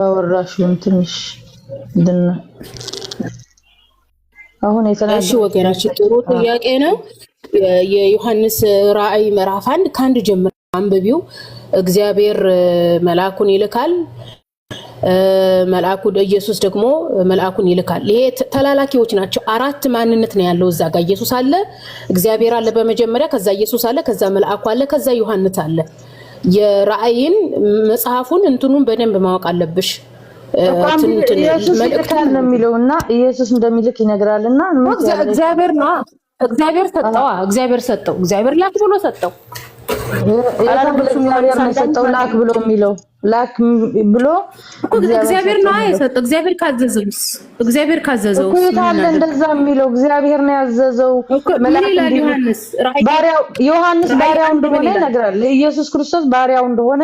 ያወራሽውን ትንሽ ድና አሁን የተናገረሽ እሺ ወገናችን ጥሩ ጥያቄ ነው። የዮሐንስ ራእይ ምዕራፍ 1 ከአንድ ጀምሮ አንብቢው። እግዚአብሔር መልአኩን ይልካል፣ መልአኩ ኢየሱስ ደግሞ መልአኩን ይልካል። ይሄ ተላላኪዎች ናቸው። አራት ማንነት ነው ያለው እዛ ጋር። ኢየሱስ አለ፣ እግዚአብሔር አለ በመጀመሪያ፣ ከዛ ኢየሱስ አለ፣ ከዛ መልአኩ አለ፣ ከዛ ዮሐንስ አለ። የራእይን መጽሐፉን እንትኑን በደንብ ማወቅ አለብሽ። ኢየሱስ ይልካል ነው የሚለውና ኢየሱስ እንደሚልክ ይነግራልና እግዚአብሔር ነው። እግዚአብሔር ሰጠው፣ እግዚአብሔር ሰጠው፣ እግዚአብሔር ላክ ብሎ ሰጠው። እግዚአብሔር ነው ሰጠው ላክ ብሎ የሚለው ላክ ብሎ እግዚአብሔር ነው የሰጠው። እግዚአብሔር ካዘዘውስ እግዚአብሔር ካዘዘው ይታለ እንደዛ የሚለው እግዚአብሔር ነው ያዘዘው። መልአክ ዮሐንስ ባሪያው እንደሆነ ይነግራል። ኢየሱስ ክርስቶስ ባሪያው እንደሆነ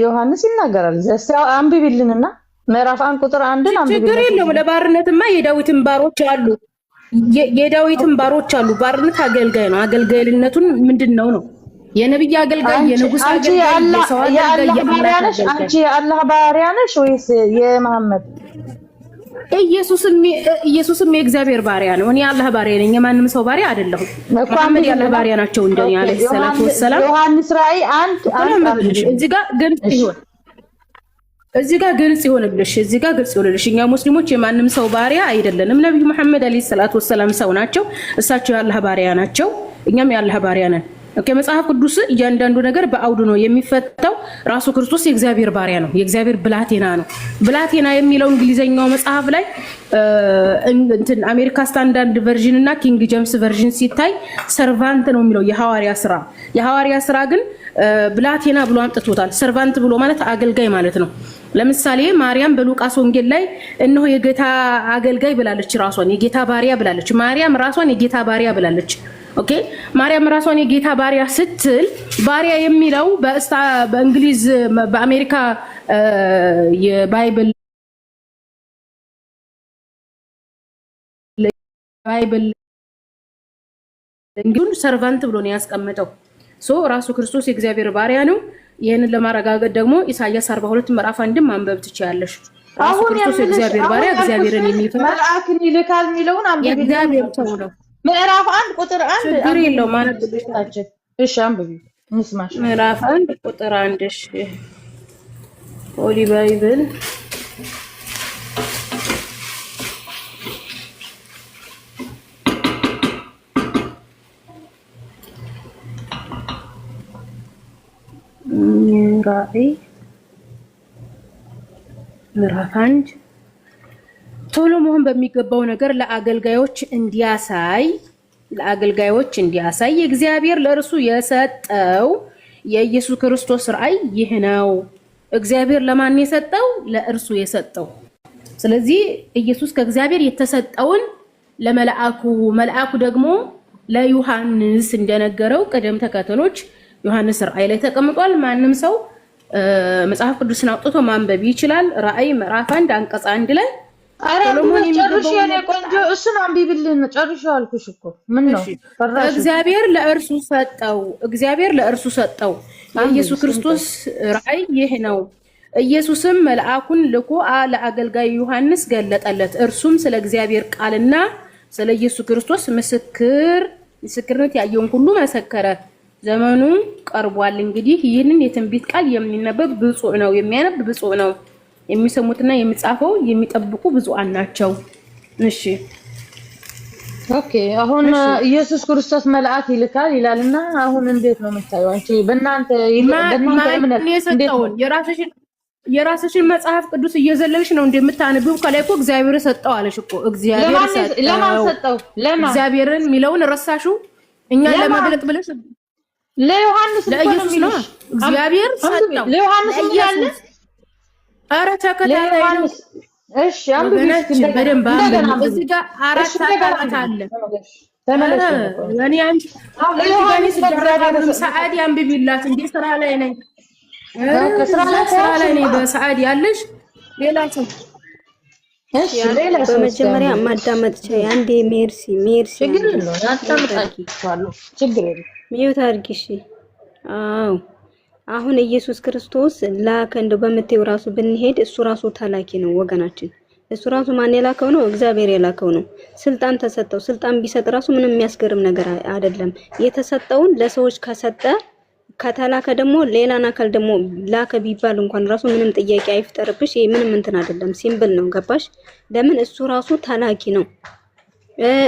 ዮሐንስ ይናገራል። አንብቢልንና ምዕራፍ 1 ቁጥር 1 አንብቢልን። ችግር የለውም። ለባርነትማ የዳዊትን ባሮች አሉ፣ የዳዊትን ባሮች አሉ። ባርነት አገልጋይ ነው። አገልጋይነቱን ምንድነው ነው? የነብይ አገልጋይ፣ የንጉስ አገልጋይ፣ የሰው አገልጋይ፣ የአምላክ አገልጋይ። አንቺ የአላህ ባሪያ ነሽ ወይስ የመሐመድ? ኢየሱስም የእግዚአብሔር ባሪያ ነው። እኔ የአላህ ባሪያ ነኝ፣ የማንም ሰው ባሪያ አይደለሁም። መሐመድ የአላህ ባሪያ ናቸው እንደው ያለህ ሰላቱ ወሰለም። ዮሐንስ ራእይ 1 እዚህ ጋር ግልጽ ይሁን፣ እዚህ ጋር ግልጽ ይሆንልሽ፣ እዚህ ጋር ግልጽ ይሆንልሽ። እኛ ሙስሊሞች የማንም ሰው ባሪያ አይደለንም። ነብዩ መሐመድ አለይሂ ሰላቱ ወሰለም ሰው ናቸው፣ እሳቸው የአላህ ባሪያ ናቸው፣ እኛም የአላህ ባሪያ ነን። ኦኬ። መጽሐፍ ቅዱስ እያንዳንዱ ነገር በአውዱ ነው የሚፈታው። ራሱ ክርስቶስ የእግዚአብሔር ባሪያ ነው፣ የእግዚአብሔር ብላቴና ነው። ብላቴና የሚለው እንግሊዘኛው መጽሐፍ ላይ እንትን አሜሪካ ስታንዳርድ ቨርዥን እና ኪንግ ጄምስ ቨርዥን ሲታይ ሰርቫንት ነው የሚለው የሐዋርያ ስራ። የሐዋርያ ስራ ግን ብላቴና ብሎ አምጥቶታል። ሰርቫንት ብሎ ማለት አገልጋይ ማለት ነው። ለምሳሌ ማርያም በሉቃስ ወንጌል ላይ እነሆ የጌታ አገልጋይ ብላለች፣ ራሷን የጌታ ባሪያ ብላለች። ማርያም ራሷን የጌታ ባሪያ ብላለች። ኦኬ። ማርያም ራሷን የጌታ ባሪያ ስትል ባሪያ የሚለው በእንግሊዝ በአሜሪካ የባይብል እንግዲህ ሰርቫንት ብሎ ነው ያስቀመጠው። ራሱ ክርስቶስ የእግዚአብሔር ባሪያ ነው። ይሄንን ለማረጋገጥ ደግሞ ኢሳይያስ 42 ምዕራፍ 1 ማንበብ ትችያለሽ። ራሱ ክርስቶስ የእግዚአብሔር ባሪያ እግዚአብሔርን የሚፈራ መልአክን ይልካል የሚለውን አንብቢ። የእግዚአብሔር ሰው ነው። ምዕራፍ 1 ቁጥር 1 ችግር የለውም ማለት ብቻችን። እሺ አንብቢ እንስማሽ። ምዕራፍ 1 ቁጥር 1 እሺ። ሆሊ ባይብል ራእይ ምዕራፍ 1 ቶሎ መሆን በሚገባው ነገር ለአገልጋዮች እንዲያሳይ እግዚአብሔር ለእርሱ የሰጠው የኢየሱስ ክርስቶስ ራእይ ይህ ነው። እግዚአብሔር ለማን የሰጠው? ለእርሱ የሰጠው። ስለዚህ ኢየሱስ ከእግዚአብሔር የተሰጠውን ለመልአኩ፣ መልአኩ ደግሞ ለዮሐንስ እንደነገረው ቅደም ተከተሎች ዮሐንስ ራእይ ላይ ተቀምጧል። ማንም ሰው መጽሐፍ ቅዱስን አውጥቶ ማንበብ ይችላል። ራእይ ምዕራፍ 1 አንቀጽ 1 ላይ ሰሎሞን ጨርሽ የኔ ቆንጆ እሱን አንብቢልን። ጨርሽ አልኩሽ እኮ ምን ነው እግዚአብሔር ለእርሱ ሰጠው። እግዚአብሔር ለእርሱ ሰጠው። የኢየሱስ ክርስቶስ ራእይ ይህ ነው። ኢየሱስም መልአኩን ልኮ ለአገልጋዩ ዮሐንስ ገለጠለት። እርሱም ስለ እግዚአብሔር ቃልና ስለ ኢየሱስ ክርስቶስ ምስክርነት ያየውን ሁሉ መሰከረ። ዘመኑ ቀርቧል። እንግዲህ ይህንን የትንቢት ቃል የሚነበብ ብፁዕ ነው፣ የሚያነብ ብፁዕ ነው፣ የሚሰሙትና የሚጻፈው የሚጠብቁ ብፁዓን ናቸው። እሺ ኦኬ። አሁን ኢየሱስ ክርስቶስ መልአክ ይልካል ይላልና አሁን እንዴት ነው የምታየው አንቺ? በእናንተ እምነት የራስሽን መጽሐፍ ቅዱስ እየዘለልሽ ነው እንደምታነብው። ከላይ እኮ እግዚአብሔር ሰጠው አለሽ እኮ። እግዚአብሔር ሰጠው። ለማን ሰጠው? እግዚአብሔርን የሚለውን ረሳሽው? እኛን ለመግለጥ ብለሽ ለዮሐንስ ለኢየሱስ ነው እግዚአብሔር ሰጠው። ለዮሐንስ ምን ያለ? አረ ተከታታይ ነው። እሺ አንብቢ በደንብ አንብቢ። እዚህ ጋር አራት አካላት አለ። ያኔ አንቺ ለዮሐንስ ተደረገ ሰዓዲ አንብቢላት። እንዴ ስራ ላይ ነኝ፣ ስራ ላይ ነኝ። በሰዓዲ ያለሽ ሌላ ሰው እሺ ሌላ ሰው በመጀመሪያ ማዳመጥ ቻይ። አንዴ ሜርሲ ችግር የለውም። አዳምጣችኋለሁ። ችግር የለውም። ሚዩት አድርጊ። እሺ አዎ አሁን ኢየሱስ ክርስቶስ ላከ እንደው በመቴው ራሱ ብንሄድ እሱ ራሱ ተላኪ ነው ወገናችን። እሱ ራሱ ማን የላከው ነው? እግዚአብሔር የላከው ነው። ስልጣን ተሰጠው። ስልጣን ቢሰጥ ራሱ ምንም የሚያስገርም ነገር አይደለም። የተሰጠውን ለሰዎች ከሰጠ ከተላከ ደግሞ ሌላን አካል ደግሞ ላከ ቢባል እንኳን ራሱ ምንም ጥያቄ አይፍጠርብሽ። ይሄ ምንም እንትን አይደለም፣ ሲምብል ነው። ገባሽ? ለምን እሱ ራሱ ተላኪ ነው።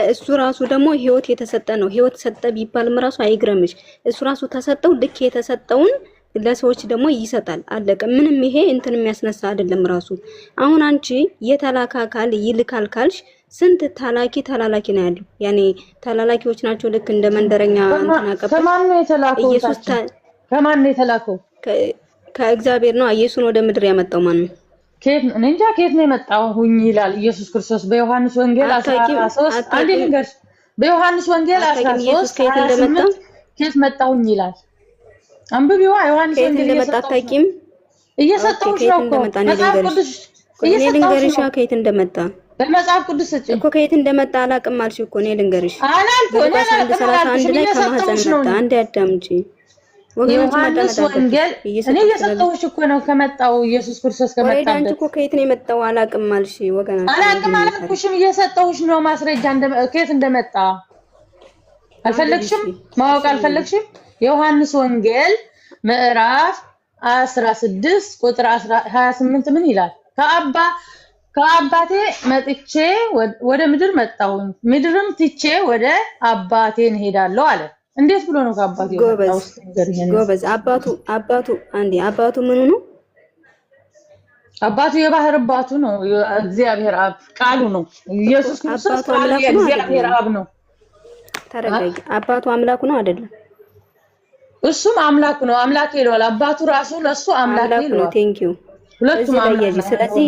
እሱ ራሱ ደግሞ ህይወት የተሰጠ ነው። ህይወት ሰጠ ቢባልም ራሱ አይግረምሽ። እሱ ራሱ ተሰጠው። ልክ የተሰጠውን ለሰዎች ደግሞ ይሰጣል። አለቀ። ምንም ይሄ እንትን የሚያስነሳ አይደለም ራሱ። አሁን አንቺ የተላከ አካል ይልካል ካልሽ ስንት ተላላኪ ነው ያለው? ያኔ ተላላኪዎች ናቸው። ልክ እንደ መንደረኛ እንትና ቀበል። ከማን ነው የተላከው? ከማን ነው የተላከው? ከእግዚአብሔር ነው። ኢየሱስን ወደ ምድር ያመጣው ማን ነው? ከየት እኔ እንጃ ከየት ነው የመጣው ሁኝ ይላል ኢየሱስ ክርስቶስ በዮሐንስ ወንጌል 13 አንዴ ልንገርሽ። በዮሐንስ ወንጌል 13 ከየት እንደመጣ ከየት መጣሁኝ ይላል። አንብቢዋ ዮሐንስ ወንጌል እንደመጣ አታውቂም? እየሰጠሁሽ ነው እኮ መጽሐፍ ቅዱስ ልንገርሽ ከየት እንደመጣ በመጽሐፍ ቅዱስ እኮ ከየት እንደመጣ አላውቅም አልሽ እኮ እኔ ልንገርሽ። አላልኩም ላይ ከማህፀን መጣ። አንዴ አዳምጪ። ዮሐንስ ወንጌል እኔ እየሰጠሁሽ እኮ ነው ከመጣው ኢየሱስ ክርስቶስ ከመጣበት። አንቺ እኮ ከየት ነው የመጣው አላውቅም አልሽ ወገና። አላውቅም አላልኩሽም፣ እየሰጠሁሽ ነው ማስረጃ ከየት እንደመጣ። አልፈለግሽም ማወቅ አልፈለግሽም? ዮሐንስ ወንጌል ምዕራፍ 16 ቁጥር 28 ምን ይላል? ከአባቴ መጥቼ ወደ ምድር መጣሁኝ፣ ምድርም ትቼ ወደ አባቴ እንሄዳለሁ አለ። እንዴት ብሎ ነው ከአባቴ የመጣው? ጎበዝ አባቱ ምኑ ነው? አባቱ የባህር አባቱ ነው። እግዚአብሔር አብ ቃሉ ነው። ኢየሱስ ክርስቶስ ቃሉ የእግዚአብሔር አብ ነው። ተረጋጊ። አባቱ አምላኩ ነው አይደለም? እሱም አምላኩ ነው። አምላክ ይለዋል። አባቱ ራሱ ለሱ አምላክ ይለዋል። ቴንክ ዩ። ሁለቱም አምላክ። ስለዚህ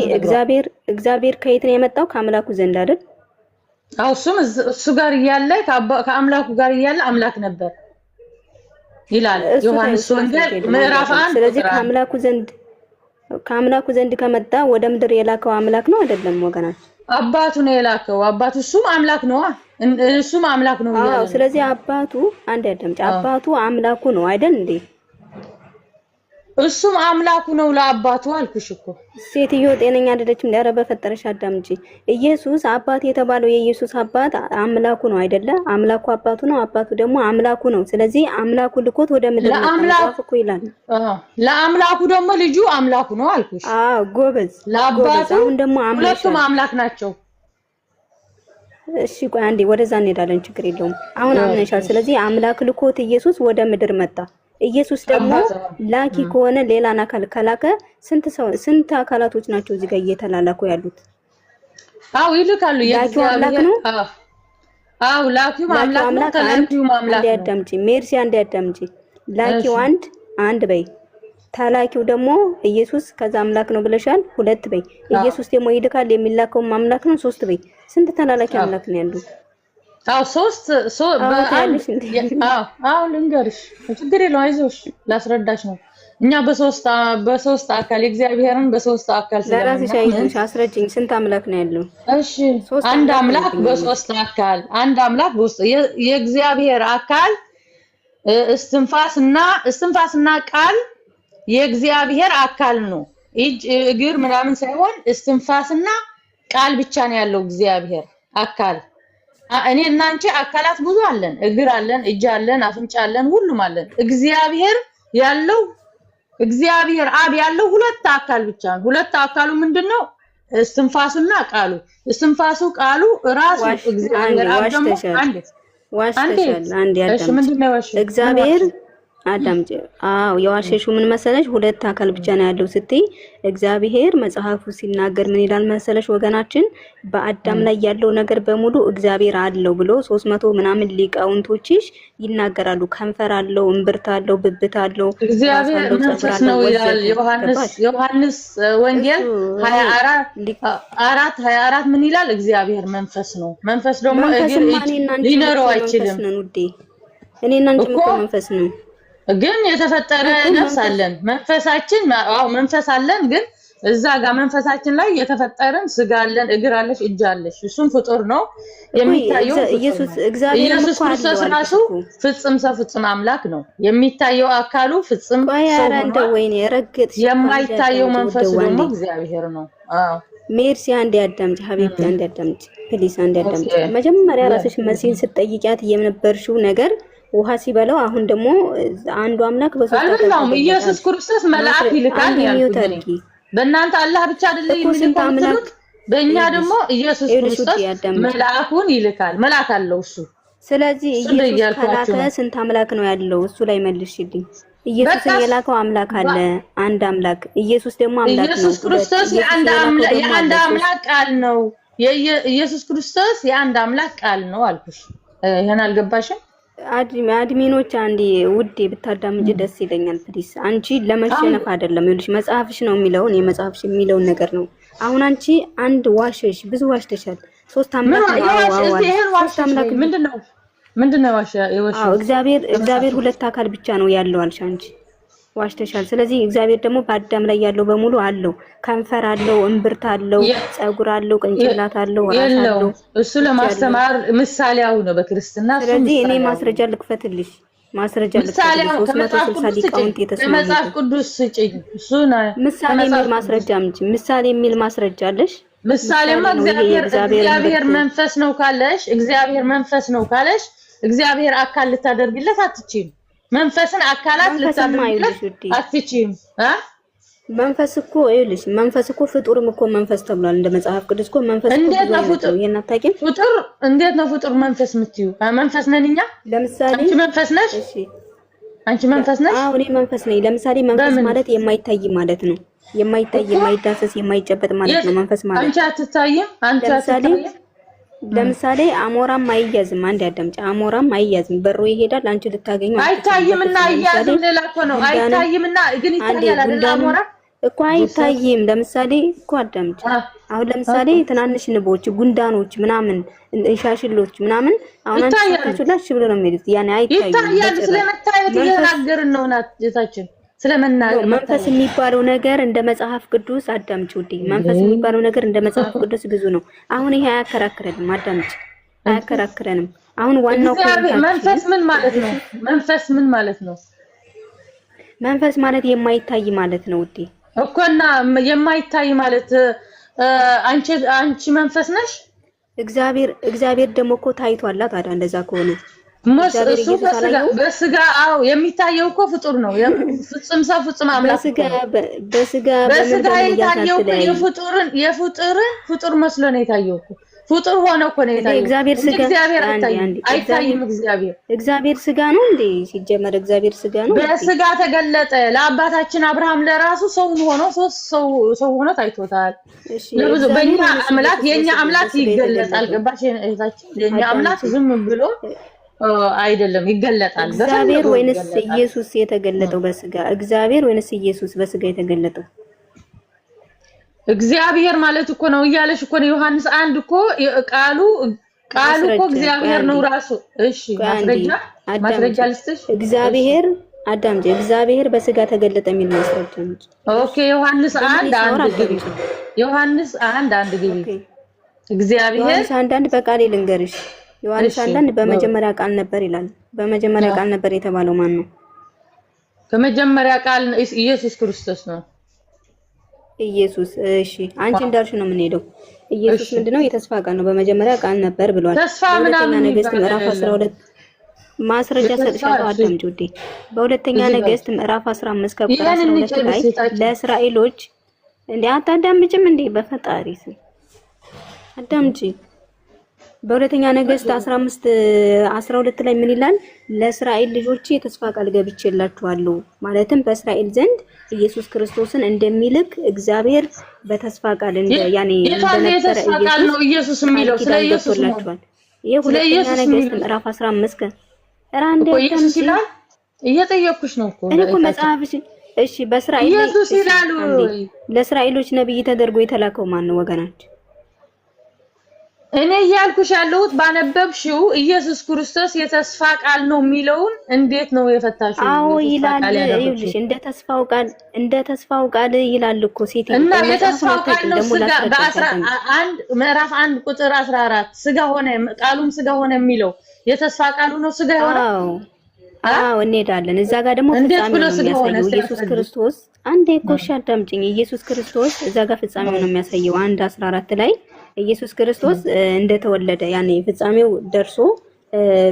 እግዚአብሔር ከየት ነው የመጣው? ከአምላኩ ዘንድ አይደል? አው እሱ ጋር እያለ ከአምላኩ ጋር እያለ አምላክ ነበር ይላል ዮሐንስ ወንጌል ምዕራፍ 1። ስለዚህ ከአምላኩ ዘንድ ከመጣ ወደ ምድር የላከው አምላክ ነው አይደለም ወገናችን? አባቱ ነው የላከው። አባቱ እሱም አምላክ ነው። እሱም አምላክ ነው ይላል። ስለዚህ አባቱ አንድ ያዳምጪ። አባቱ አምላኩ ነው አይደል እንዴ? እሱም አምላኩ ነው ለአባቱ አልኩሽ እኮ። ሴትዮ ጤነኛ አይደለችም። ዳረ በፈጠረሽ አዳምጪ። ኢየሱስ አባት የተባለው የኢየሱስ አባት አምላኩ ነው አይደለ? አምላኩ አባቱ ነው፣ አባቱ ደግሞ አምላኩ ነው። ስለዚህ አምላኩ ልኮት ወደ ምድር መጣ እኮ ይላል። ለአምላኩ ደግሞ ልጁ አምላኩ ነው አልኩሽ። ጎበዝ። ለአባቱ አሁን ደግሞ ሁለቱም አምላክ ናቸው። እሺ ቆይ አንዴ ወደዛ እንሄዳለን፣ ችግር የለውም። አሁን አምነሻል። ስለዚህ አምላክ ልኮት ኢየሱስ ወደ ምድር መጣ። ኢየሱስ ደግሞ ላኪ ከሆነ ሌላን አካል ከላከ ስንት አካላቶች ናቸው እዚህ ጋር እየተላላኩ ያሉት? አው ይልካሉ። ላኪው አምላክ ነው። ላኪው አምላክ ነው። ተላኪው አምላክ ነው። አዳምጪ ሜርሲ፣ አንዴ አዳምጪ። ላኪው አንድ በይ፣ ተላኪው ደግሞ ኢየሱስ ከዛ አምላክ ነው ብለሻል። 2 በይ። ኢየሱስ ደግሞ ይልካል፣ የሚላከውም አምላክ ነው። 3 በይ። ስንት ተላላኪ አምላክ ነው ያለው? ልንገርሽ፣ ችግር የለውም አይዞሽ፣ ላስረዳሽ ነው። እኛ በሶስት አካል እግዚአብሔርን በሶስት አካል ለራስሽ አይዞሽ፣ አስረጅኝ። ስንት አምላክ ነው ያለው? እሺ፣ አንድ አምላክ በሶስት አካል፣ አንድ አምላክ በውስጥ የእግዚአብሔር አካል እስትንፋስና ቃል የእግዚአብሔር አካል ነው። እጅ እግር ምናምን ሳይሆን እስትንፋስና ቃል ብቻ ነው ያለው እግዚአብሔር አካል። እኔ እና አንቺ አካላት ብዙ አለን። እግር አለን፣ እጅ አለን፣ አፍንጫ አለን፣ ሁሉም አለን። እግዚአብሔር አብ ያለው ሁለት አካል ብቻ ነው። ሁለት አካሉ ምንድነው? እስትንፋሱና ቃሉ። እስትንፋሱ ቃሉ ራሱ እግዚአብሔር አብ ደግሞ አንዴ እሺ፣ ምንድነው እግዚአብሔር አዳምጪ። የዋሸሽው ምን መሰለሽ? ሁለት አካል ብቻ ነው ያለው ስትይ እግዚአብሔር መጽሐፉ ሲናገር ምን ይላል መሰለሽ ወገናችን? በአዳም ላይ ያለው ነገር በሙሉ እግዚአብሔር አለው ብሎ 300 ምናምን ሊቃውንቶችሽ ይናገራሉ። ከንፈር አለው፣ እምብርት አለው፣ ብብት አለው፣ እግዚአብሔር መንፈስ ነው ይላል ዮሐንስ ወንጌል 24 ምን ይላል? እግዚአብሔር መንፈስ ነው። መንፈስ ደግሞ እግር ሊኖረው አይችልም። እኔና አንቺ እኮ መንፈስ ነው፣ ግን የተፈጠረ ነፍስ አለን። መንፈሳችን መንፈስ አለን፣ ግን እዛ ጋር መንፈሳችን ላይ የተፈጠረን ስጋ አለን፣ እግር አለሽ፣ እጅ አለሽ። እሱም ፍጡር ነው የሚታየው። ኢየሱስ ክርስቶስ ራሱ ፍጹም ሰው ፍጹም አምላክ ነው። የሚታየው አካሉ ፍጹም ሰው ነው። የማይታየው መንፈስ ደግሞ እግዚአብሔር ነው። አዎ ሜርሲ አንዴ አዳምጪ ሀቢብቲ፣ አንዴ አዳምጪ ፕሊስ፣ አንዴ አዳምጪ። መጀመሪያ ራስሽ መሲን ስትጠይቂያት የነበርሽው ነገር ውሃ ሲበላው አሁን ደግሞ አንዱ አምላክ በሶስት ኢየሱስ ክርስቶስ መልአክ ይልካል ያልኩት በእናንተ አላህ ብቻ አይደለም የሚልከው፣ በእኛ ደግሞ ኢየሱስ ክርስቶስ መልአኩን ይልካል። መልአክ አለው እሱ። ስለዚህ ኢየሱስ ከላከ ስንት አምላክ ነው ያለው? እሱ ላይ መልሽልኝ። ኢየሱስን የላከው አምላክ አለ፣ አንድ አምላክ። ኢየሱስ ደግሞ አምላክ ነው። ኢየሱስ ክርስቶስ የአንድ አምላክ ቃል ነው። ኢየሱስ ክርስቶስ የአንድ አምላክ ቃል ነው አልኩሽ። ይሄን አልገባሽም? አድሚኖች አንዴ ውዴ ብታዳምጪ ደስ ይለኛል ፕሊስ። አንቺ ለመሸነፍ አይደለም ይልሽ መጽሐፍሽ ነው የሚለውን የመጽሐፍሽ የሚለውን ነገር ነው። አሁን አንቺ አንድ ዋሸሽ፣ ብዙ ዋሽተሻል። ሶስት አምላክ ምንድነው ዋሻ? እግዚአብሔር ሁለት አካል ብቻ ነው ያለው አልሽ አንቺ ዋሽተሻል። ስለዚህ እግዚአብሔር ደግሞ በአዳም ላይ ያለው በሙሉ አለው። ከንፈር አለው፣ እምብርት አለው፣ ጸጉር አለው፣ ቅንጭላት አለው፣ ራስ አለው። እሱ ለማስተማር ምሳሌያው ነው በክርስትና። ስለዚህ እኔ ማስረጃ ልክፈትልሽ፣ ማስረጃ ልክፈትልሽ። 360 ሊቃውንት የተሰማው መጽሐፍ ቅዱስ ስጪኝ። እሱ ነው ምሳሌ የሚል ማስረጃ እንጂ ምሳሌ የሚል ማስረጃ አለሽ? ምሳሌማ እግዚአብሔር መንፈስ ነው ካለሽ፣ እግዚአብሔር መንፈስ ነው ካለሽ፣ እግዚአብሔር አካል ልታደርግለት አትችይም። መንፈስን አካላት ልታደርግለት አትችይም። መንፈስ እኮ ይልሽ መንፈስ እኮ ፍጡርም እኮ መንፈስ ተብሏል እንደ መጽሐፍ ቅዱስ እኮ መንፈስ እኮ እንዴት ነው ፍጡር? የናታቂም ፍጡር እንዴት ነው ፍጡር መንፈስ የምትዩ? መንፈስ ነን እኛ። ለምሳሌ አንቺ መንፈስ ነሽ? እሺ አንቺ መንፈስ ነሽ? አዎ እኔ መንፈስ ነኝ። ለምሳሌ መንፈስ ማለት የማይታይ ማለት ነው። የማይታይ የማይዳሰስ የማይጨበጥ ማለት ነው መንፈስ ማለት። አንቺ አትታይም? አንቺ አትታይም? ለምሳሌ አሞራም አይያዝም። አንድ ያዳምጪ። አሞራም አይያዝም፣ በሮ ይሄዳል። አንቺ ልታገኙ አይታይምና አይያዝም። ሌላ እኮ ነው አይታይምና ግን ይታያል አይደል? አሞራ እኮ አይታይም። ለምሳሌ እኮ አዳምጪ። አሁን ለምሳሌ ትናንሽ ንቦች፣ ጉንዳኖች ምናምን እንሻሽሎች ምናምን አሁን አንቺ ላሽ ብሎ ነው የሚሉት። ያኔ አይታይም። ይታያል። ስለመታየት እየተናገርን ነው ናታችን ስለመናገር መንፈስ የሚባለው ነገር እንደ መጽሐፍ ቅዱስ አዳምጪ ውዴ። መንፈስ የሚባለው ነገር እንደ መጽሐፍ ቅዱስ ብዙ ነው። አሁን ይሄ አያከራክረንም። አዳምጪ፣ አያከራክረንም። አሁን ዋናው መንፈስ ምን ማለት ነው? መንፈስ ምን ማለት ነው? መንፈስ ማለት የማይታይ ማለት ነው ውዴ እኮና የማይታይ ማለት አንቺ መንፈስ ነሽ። እግዚአብሔር ደግሞ እኮ ታይቷል። ታዲያ እንደዛ ከሆነ እሱ በስጋ አዎ የሚታየው እኮ ፍጡር ነው። ፍጹም ሰው ፍጹም አምላክ በስጋ የታየው ፍጡር መስሎ ነው የታየው። ፍጡር ሆኖ እኮ ነው የታየው። እግዚአብሔር አይታይም። እግዚአብሔር ስጋ ነው እንዴ? ሲጀመር እግዚአብሔር ስጋ ነው። በስጋ ተገለጠ። ለአባታችን አብርሃም ለራሱ ሰው ሆኖ ታይቶታል። ለብዙ በእኛ አምላክ የኛ አምላክ ይገለጣል። ገባሽ እህታችን? የኛ አምላክ ዝም ብሎ አይደለም ይገለጣል። እግዚአብሔር ወይንስ ኢየሱስ የተገለጠው በስጋ? እግዚአብሔር ወይንስ ኢየሱስ በስጋ የተገለጠው? እግዚአብሔር ማለት እኮ ነው እያለሽ ኦኮ ነው ዮሐንስ 1 እኮ ቃሉ እኮ እግዚአብሔር ነው ራሱ። እሺ ማስረጃ ልስጥሽ። እግዚአብሔር አዳምጪ። እግዚአብሔር በስጋ ተገለጠ የሚል ማስረጃ ነው። ኦኬ ዮሐንስ 1 ግቢ። ዮሐንስ 1 ግቢ። እግዚአብሔር አንዳንድ በቃሌ ልንገርሽ። ዮሐንስ 1 በመጀመሪያ ቃል ነበር ይላል። በመጀመሪያ ቃል ነበር የተባለው ማን ነው? ከመጀመሪያ ቃል ኢየሱስ ክርስቶስ ነው። ኢየሱስ እሺ፣ አንቺ እንዳልሽ ነው የምንሄደው። ኢየሱስ ምንድነው? የተስፋ ቃል ነው። በመጀመሪያ ቃል ነበር ብሏል። ተስፋ ምናምን ነገስት ምዕራፍ 12 ማስረጃ ሰጥሻለሁ። አዳምጪ ውዴ። በሁለተኛ ነገስት ምዕራፍ 15 ከቁጥር 12 ላይ ለእስራኤሎች እንዴ አታዳምጪም እንዴ? በፈጣሪ ስም አዳምጪ። በሁለተኛ ነገስት 15:12 ላይ ምን ይላል? ለእስራኤል ልጆች የተስፋ ቃል ገብቼላችኋለሁ፣ ማለትም በእስራኤል ዘንድ ኢየሱስ ክርስቶስን እንደሚልክ እግዚአብሔር በተስፋ ቃል ያኔ እንደነበረ ኢየሱስ የሚለው ስለ ኢየሱስ ነው። ይሄ ሁለተኛ ነገስት ምዕራፍ 15 ራንዴ ይላል። እየጠየኩሽ ነው እኮ መጽሐፍሽ። እሺ በእስራኤል ኢየሱስ ይላሉ። ለእስራኤሎች ነብይ ተደርጎ የተላከው ማን ነው ወገናችን? እኔ ያልኩሽ ያለሁት ባነበብሽው ኢየሱስ ክርስቶስ የተስፋ ቃል ነው የሚለውን እንዴት ነው የፈታሽው? አዎ ይላል። ይኸውልሽ እንደ ተስፋው ቃል ይላል እኮ ሴት እና የተስፋው ቃል ነው ስጋ በ11 ምዕራፍ 1 ቁጥር 14 ስጋ ሆነ ቃሉም ስጋ ሆነ የሚለው የተስፋ ቃሉ ነው ስጋ ሆነ። አዎ እንሄዳለን። እዛ ጋር ደግሞ ፍጻሜው ነው የሚያሳየው ኢየሱስ ክርስቶስ። አንዴ እኮ አዳምጪኝ። ኢየሱስ ክርስቶስ እዛ ጋር ፍጻሜው ነው የሚያሳየው 1:14 ላይ ኢየሱስ ክርስቶስ እንደተወለደ ያኔ ፍጻሜው ደርሶ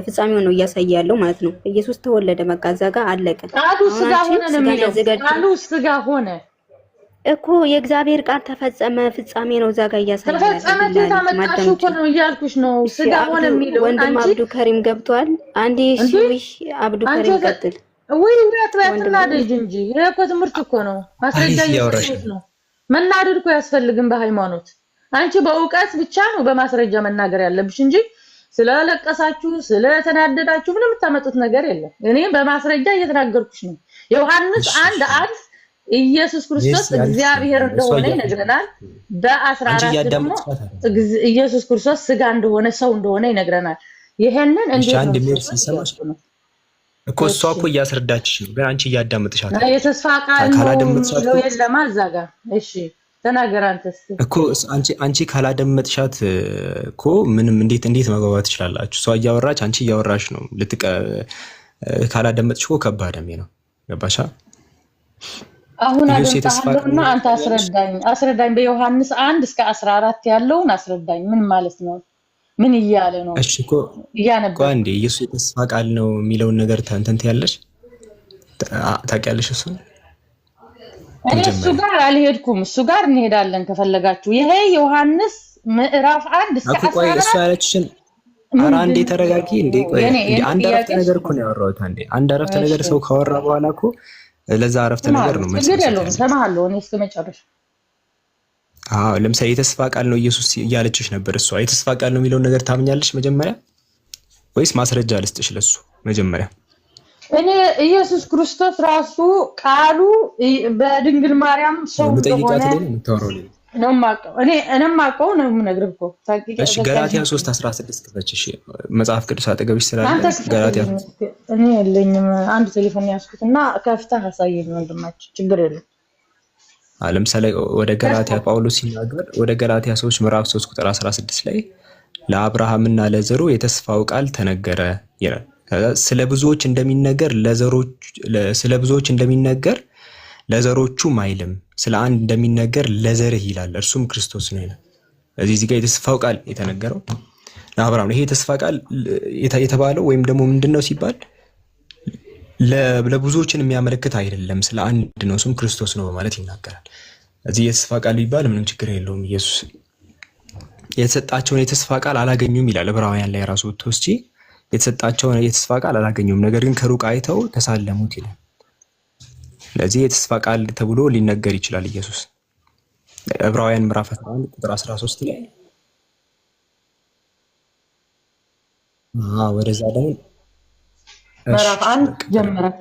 ፍጻሜው ነው እያሳየ ያለው ማለት ነው። ኢየሱስ ተወለደ በቃ እዛ ጋር አለቀ። ቃሉ ስጋ ሆነ ነው የሚለው። ቃሉ ስጋ ሆነ እኮ የእግዚአብሔር ቃል ተፈጸመ ፍጻሜ ነው እዛ ጋር እያሳየ ያለው። ተፈጸመ ተመጣጣሽ እኮ ነው እያልኩሽ ነው ስጋ ሆነ የሚለው። ወንድም አብዱ ከሪም ገብቷል። አንዴ ሲዊሽ አብዱ ከሪም ቀጥል። ወይ ወጥና ደጅ እንጂ ይሄ እኮ ትምህርት እኮ ነው። ማስረጃ እየሰጠሽ ነው። መናደድ እኮ ያስፈልግም በሃይማኖት። አንቺ በእውቀት ብቻ ነው በማስረጃ መናገር ያለብሽ እንጂ ስለለቀሳችሁ ስለተናደዳችሁ ምንም የምታመጡት ነገር የለም። እኔ በማስረጃ እየተናገርኩሽ ነው። ዮሐንስ 1:1 ኢየሱስ ክርስቶስ እግዚአብሔር እንደሆነ ይነግረናል። በ14 ደግሞ ኢየሱስ ክርስቶስ ስጋ እንደሆነ ሰው እንደሆነ ይነግረናል። ይሄንን እንዴት ነው እኮ እሷ እኮ እያስረዳችሽ ነው፣ ግን አንቺ እያዳመጥሻት ነው። የተስፋ ቃል ነው የለም አልዛጋ። እሺ ተናገር አንተስ እኮ አንቺ ካላደመጥሻት እኮ ምንም እንዴት መግባባት ትችላላችሁ? እሷ እያወራች አንቺ እያወራሽ ነው። ካላደመጥሽ እኮ ከባድም ነው። ገባሻ? አሁን አደምጣለሁና አንተ አስረዳኝ። በዮሐንስ 1:14 ያለውን አስረዳኝ። ምን ማለት ነው? ምን እያለ ነው? እሺ እኮ እያነበብኩ አንዴ ኢየሱስ የተስፋ ቃል ነው የሚለውን ነገር ተንተንት ያለሽ ታውቂያለሽ? እሱ ጋር አልሄድኩም። እሱ ጋር እንሄዳለን ከፈለጋችሁ። ይሄ ዮሐንስ ምዕራፍ 1:14 ቆይ እሱ ያለችሽን ኧረ አንዴ ተረጋጊ። እንዴ ቆይ አንድ አረፍተ ነገር እኮ ነው ያወራሁት። አንድ አረፍተ ነገር ሰው ካወራ በኋላ እኮ ለዛ አረፍተ ነገር ነው ማለት ነው። ሰማሃለሁ እኔ እስከ መጨረሻ። ለምሳሌ የተስፋ ቃል ነው ኢየሱስ እያለችሽ ነበር። እሷ የተስፋ ቃል ነው የሚለውን ነገር ታምኛለሽ መጀመሪያ ወይስ ማስረጃ ልስጥሽ ለሱ መጀመሪያ? እኔ ኢየሱስ ክርስቶስ ራሱ ቃሉ በድንግል ማርያም ሰው እንደሆነ ነው የማውቀው። እኔም ማውቀው ነው የምነግርህ እኮ። እሺ ገላትያ 3:16 ክፈችሽ መጽሐፍ ቅዱስ አጠገብሽ ስላለ ገላትያ። እኔ የለኝም አንድ ቴሌፎን ያስኩትና ከፍተህ አሳየኝ ወንድማችን፣ ችግር የለም። ለምሳሌ ወደ ገላትያ ጳውሎስ ሲናገር ወደ ገላትያ ሰዎች ምዕራፍ 3 ቁጥር 16 ላይ ለአብርሃምና ለዘሩ የተስፋው ቃል ተነገረ ይላል። ስለ ብዙዎች እንደሚነገር ለዘሮቹም አይልም፣ ስለ አንድ እንደሚነገር ለዘርህ ይላል፣ እርሱም ክርስቶስ ነው ይላል። እዚህ ጋር የተስፋው ቃል የተነገረው ለአብርሃም ነው። ይሄ የተስፋ ቃል የተባለው ወይም ደግሞ ምንድነው ሲባል ለብዙዎችን የሚያመለክት አይደለም፣ ስለ አንድ ነው፣ እሱም ክርስቶስ ነው በማለት ይናገራል። እዚህ የተስፋ ቃል ቢባል ምንም ችግር የለውም። ኢየሱስ የተሰጣቸውን የተስፋ ቃል አላገኙም ይላል ዕብራውያን ላይ ራሱ ወጥቶስጂ የተሰጣቸውን የተስፋ ቃል አላገኙም፣ ነገር ግን ከሩቅ አይተው ተሳለሙት ይላል። ለዚህ የተስፋ ቃል ተብሎ ሊነገር ይችላል ኢየሱስ። ዕብራውያን ምዕራፍ 11 ቁጥር 13 ላይ ወደዛ ደግሞ ምዕራፍ 1 ጀምረክ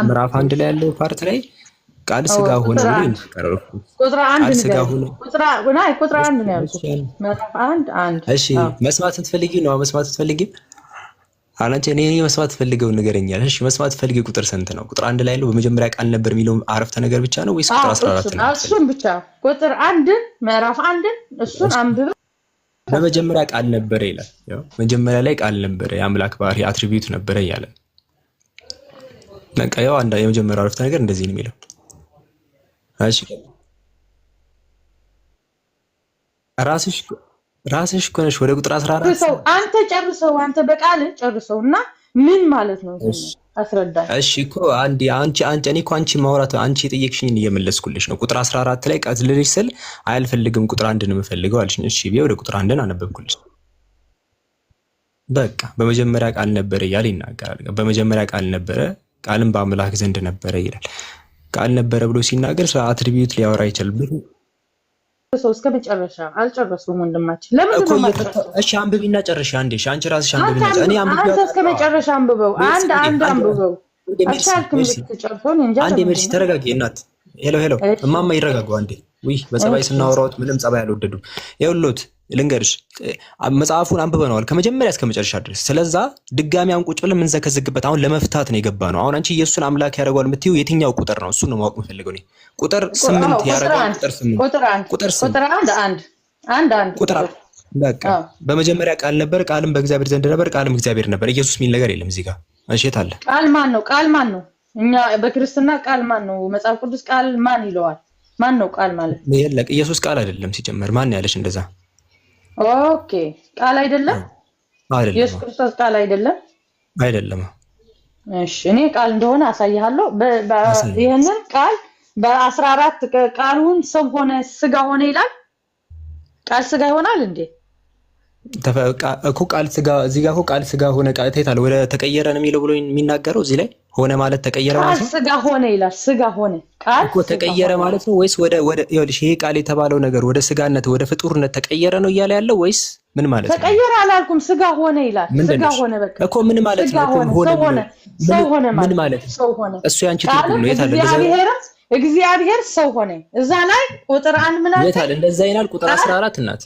ምዕራፍ 1 ላይ ያለው ፓርት ላይ ቃል ስጋ ሆነ ብሎ ይናገራል። ቁጥር 1 ቁጥር 1 ነው ያልኩት። ምዕራፍ 1 እሺ መስማት ስትፈልጊ ነው መስማት ስትፈልጊ አላንቺ እኔ መስማት ፈልገው ንገረኛል። እሺ መስማት ፈልገው ቁጥር ስንት ነው? ቁጥር 1 ላይ ያለው በመጀመሪያ ቃል ነበር የሚለው አረፍተ ነገር ብቻ ነው ወይስ ቁጥር 14 ነው? እሱን ብቻ ቁጥር 1 ምዕራፍ 1 እሱን አንብብ። በመጀመሪያ ቃል ነበረ ይላል። ያው መጀመሪያ ላይ ቃል ነበረ፣ የአምላክ ባህሪ አትሪቢዩት ነበረ ይላል። በቃ ያው አንድ የመጀመሪያው አረፍተ ነገር እንደዚህ ነው የሚለው። እሺ ራስሽ ኮነሽ ወደ ቁጥር 14 አንተ ጨርሰው፣ አንተ በቃል ጨርሰውና ምን ማለት ነው አስረዳኝ። እሺ እኮ አንቺ እኮ አንቺ ማውራት አንቺ የጠየቅሽኝን እየመለስኩልሽ ነው። ቁጥር 14 ላይ ቃል ልልሽ ስል አልፈልግም ቁጥር 1 ነው የምፈልገው አልሽኝ። እሺ ቢያ ወደ ቁጥር 1 አነበብኩልሽ። በቃ በመጀመሪያ ቃል ነበረ እያለ ይናገራል። በመጀመሪያ ቃል ነበረ፣ ቃልም በአምላክ ዘንድ ነበረ ይላል። ቃል ነበረ ብሎ ሲናገር ስለ አትሪቢዩት ሊያወራ ይችላል። ሰው እስከ መጨረሻ አልጨረስኩም ወንድማችን። ለምን ነው? እሺ አንብቢና ጨርሺ አንዴ። እሺ አንቺ ራስሽ አንብቢና እኔ አንብቢው። አንተ እስከ መጨረሻ አንብበው። አንድ አንብበው። አልቻልክም ልትጨርሰው እንጂ አንዴ ሜርሲ ተረጋጊ እናት። ሄሎ እማማ ይረጋጉ አንዴ። ውይ በጸባይ ስናወራውት ምንም ጸባይ አልወደዱም። ይኸውልዎት ልንገርሽ መጽሐፉን አንብበነዋል ከመጀመሪያ እስከ መጨረሻ ድረስ። ስለዛ ድጋሚ አሁን ቁጭ ብለን የምንዘከዝግበት አሁን ለመፍታት ነው የገባ ነው። አሁን አንቺ ኢየሱስን አምላክ ያደርገዋል የምትይው የትኛው ቁጥር ነው? እሱን ነው ማወቅ የምፈልገው እኔ። ቁጥር 8 ያደርጋል። ቁጥር 8 ቁጥር በቃ በመጀመሪያ ቃል ነበር፣ ቃልም በእግዚአብሔር ዘንድ ነበር፣ ቃልም እግዚአብሔር ነበር። ኢየሱስ የሚል ነገር የለም እዚህ ጋር። እሺ የት አለ? ቃል ማን ነው? ቃል ማን ነው? እኛ በክርስትና ቃል ማን ነው? መጽሐፍ ቅዱስ ቃል ማን ይለዋል? ማን ነው ቃል ማለት? የለም ኢየሱስ ቃል አይደለም ሲጀመር። ማን ያለሽ እንደዛ? ኦኬ ቃል አይደለም። ኢየሱስ ክርስቶስ ቃል አይደለም። አይደለም። እሺ እኔ ቃል እንደሆነ አሳይሃለሁ። ይሄንን ቃል በ14 ቃሉን ሰው ሆነ ስጋ ሆነ ይላል። ቃል ስጋ ይሆናል እንዴ? እኮ ቃል ስጋ እዚህ ጋር እኮ ቃል ስጋ ሆነ ቃል ታይታል። ወደ ተቀየረ ነው የሚለው ብሎ የሚናገረው እዚህ ላይ ሆነ ማለት ተቀየረ ማለት ነው። ቃል ስጋ ሆነ ይላል። ስጋ ሆነ ቃል እኮ ተቀየረ ማለት ነው ወይስ ወደ ይኸውልሽ ይሄ ቃል የተባለው ነገር ወደ ስጋነት ወደ ፍጡርነት ተቀየረ ነው እያለ ያለው ወይስ ምን ማለት ነው? ተቀየረ አላልኩም። ስጋ ሆነ ይላል። ስጋ ሆነ በቃ እኮ ምን ማለት ነው? ሰው ሆነ ምን ማለት ነው? ሰው ሆነ እሱ ያንቺ ትርጉም ነው። የታለ እግዚአብሔር ሰው ሆነ። እዛ ላይ ቁጥር 1 ምን አለ? የታለ እንደዛ ይላል ቁጥር 14 እናት።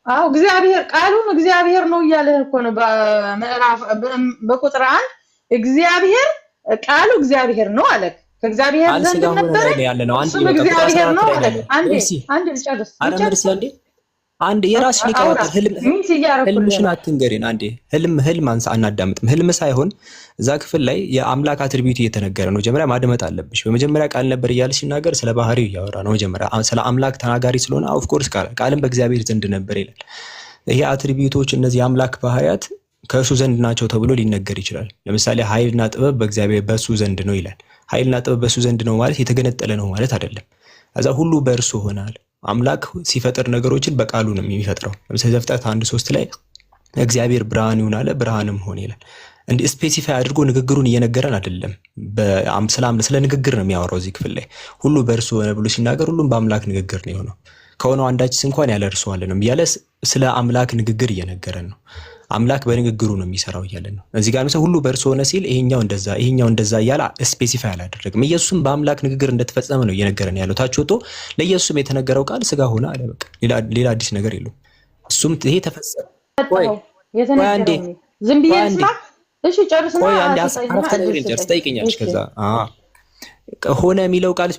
አዎ እግዚአብሔር ቃሉን እግዚአብሔር ነው እያለ እኮ ነው በምዕራፍ በቁጥር 1 እግዚአብሔር ቃሉ እግዚአብሔር ነው አለ። ከእግዚአብሔር ዘንድ ነበር ያለ ነው። አንድ እግዚአብሔር ነው አለ። አንድ ልጨርስ አንድ የራስሽን ይቀበል። ህልምሽን አትንገሪን። አንዴ ህልም አንሳ አናዳምጥም። ህልም ሳይሆን እዛ ክፍል ላይ የአምላክ አትሪቢዩት እየተነገረ ነው። መጀመሪያ ማድመጥ አለብሽ። በመጀመሪያ ቃል ነበር እያለ ሲናገር ስለ ባህሪው እያወራ ነው። መጀመሪያ ስለ አምላክ ተናጋሪ ስለሆነ ኦፍ ኮርስ ቃልም በእግዚአብሔር ዘንድ ነበር ይላል። ይሄ አትሪቢዩቶች እነዚህ የአምላክ ባህሪያት ከእሱ ዘንድ ናቸው ተብሎ ሊነገር ይችላል። ለምሳሌ ኃይልና ጥበብ በእግዚአብሔር በእሱ ዘንድ ነው ይላል። ኃይልና ጥበብ በእሱ ዘንድ ነው ማለት የተገነጠለ ነው ማለት አይደለም። ከዛ ሁሉ በእርሱ ሆናል። አምላክ ሲፈጥር ነገሮችን በቃሉ ነው የሚፈጥረው። ለምሳሌ ዘፍጥረት 1:3 ላይ እግዚአብሔር ብርሃን ይሁን አለ፣ ብርሃንም ሆነ ይላል። እንደ ስፔሲፋይ አድርጎ ንግግሩን እየነገረን አይደለም። ስለ ንግግር ነው የሚያወራው እዚህ ክፍል ላይ። ሁሉ በእርሱ ሆነ ብሎ ሲናገር ሁሉም በአምላክ ንግግር ነው የሆነው። ከሆነው አንዳችስ እንኳን ያለ እርሱ አለ ነው እያለ ስለ አምላክ ንግግር እየነገረን ነው። አምላክ በንግግሩ ነው የሚሰራው እያለ ነው። እዚህ ጋር ነው ሁሉ በእርሱ ሆነ ሲል ይሄኛው እንደዛ እያለ ስፔሲፋይ አላደረግም። ኢየሱስም በአምላክ ንግግር እንደተፈጸመ ነው እየነገረን ያለው። ታች ወጥቶ ለኢየሱስም የተነገረው ቃል ስጋ ሆነ አለ። በቃ ሌላ አዲስ ነገር የለውም። እሱም ይሄ ተፈጸመ። ዝም ብዬ ልስማ? እሺ ጨርስና ጠይቀኛለሽ። ከዛ ሆነ የሚለው ቃል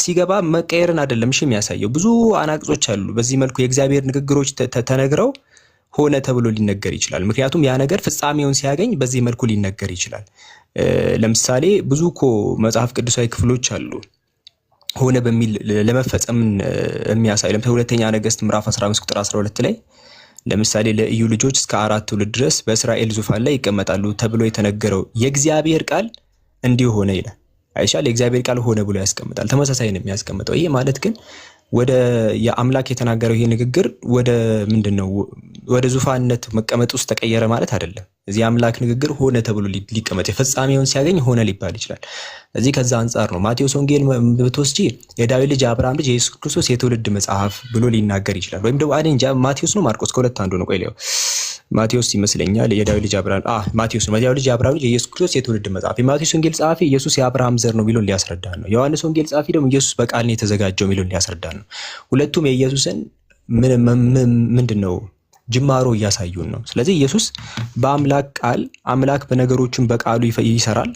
ሲገባ መቀየርን አይደለም እሺ የሚያሳየው። ብዙ አናቅጾች አሉ። በዚህ መልኩ የእግዚአብሔር ንግግሮች ተነግረው ሆነ ተብሎ ሊነገር ይችላል። ምክንያቱም ያ ነገር ፍጻሜውን ሲያገኝ በዚህ መልኩ ሊነገር ይችላል። ለምሳሌ ብዙ እኮ መጽሐፍ ቅዱሳዊ ክፍሎች አሉ ሆነ በሚል ለመፈጸም የሚያሳይ። ለምሳሌ ሁለተኛ ነገሥት ምዕራፍ 15 ቁጥር 12 ላይ ለምሳሌ ለኢዩ ልጆች እስከ 4 ትውልድ ድረስ በእስራኤል ዙፋን ላይ ይቀመጣሉ ተብሎ የተነገረው የእግዚአብሔር ቃል እንዲሁ ሆነ ይላል። አይሻል የእግዚአብሔር ቃል ሆነ ብሎ ያስቀምጣል። ተመሳሳይ ነው የሚያስቀምጠው። ይሄ ማለት ግን ወደ የአምላክ የተናገረው ይሄ ንግግር ወደ ምንድነው ወደ ዙፋንነት መቀመጥ ውስጥ ተቀየረ ማለት አይደለም። እዚህ አምላክ ንግግር ሆነ ተብሎ ሊቀመጥ የፍጻሜውን ሲያገኝ ሆነ ሊባል ይችላል። እዚህ ከዛ አንፃር ነው ማቴዎስ ወንጌል ብትወስጂ የዳዊት ልጅ አብርሃም ልጅ ኢየሱስ ክርስቶስ የትውልድ መጽሐፍ ብሎ ሊናገር ይችላል። ወይም ደግሞ እንጃ ማቴዎስ ነው ማርቆስ ከሁለት አንዱ ነው። ቆይ ሌው ማቴዎስ ይመስለኛል የዳዊት ልጅ አብርሃም ማቴዎስ ነው። የዳዊት ልጅ አብርሃም ልጅ ኢየሱስ ክርስቶስ የትውልድ መጽሐፍ። የማቴዎስ ወንጌል ጸሐፊ ኢየሱስ የአብርሃም ዘር ነው ቢሎን ሊያስረዳን ነው። የዮሐንስ ወንጌል ጸሐፊ ደግሞ ኢየሱስ በቃል ነው የተዘጋጀው ቢሎን ሊያስረዳን ነው። ሁለቱም የኢየሱስን ምንድነው ጅማሮ እያሳዩን ነው። ስለዚህ ኢየሱስ በአምላክ ቃል አምላክ በነገሮችን በቃሉ ይሰራል።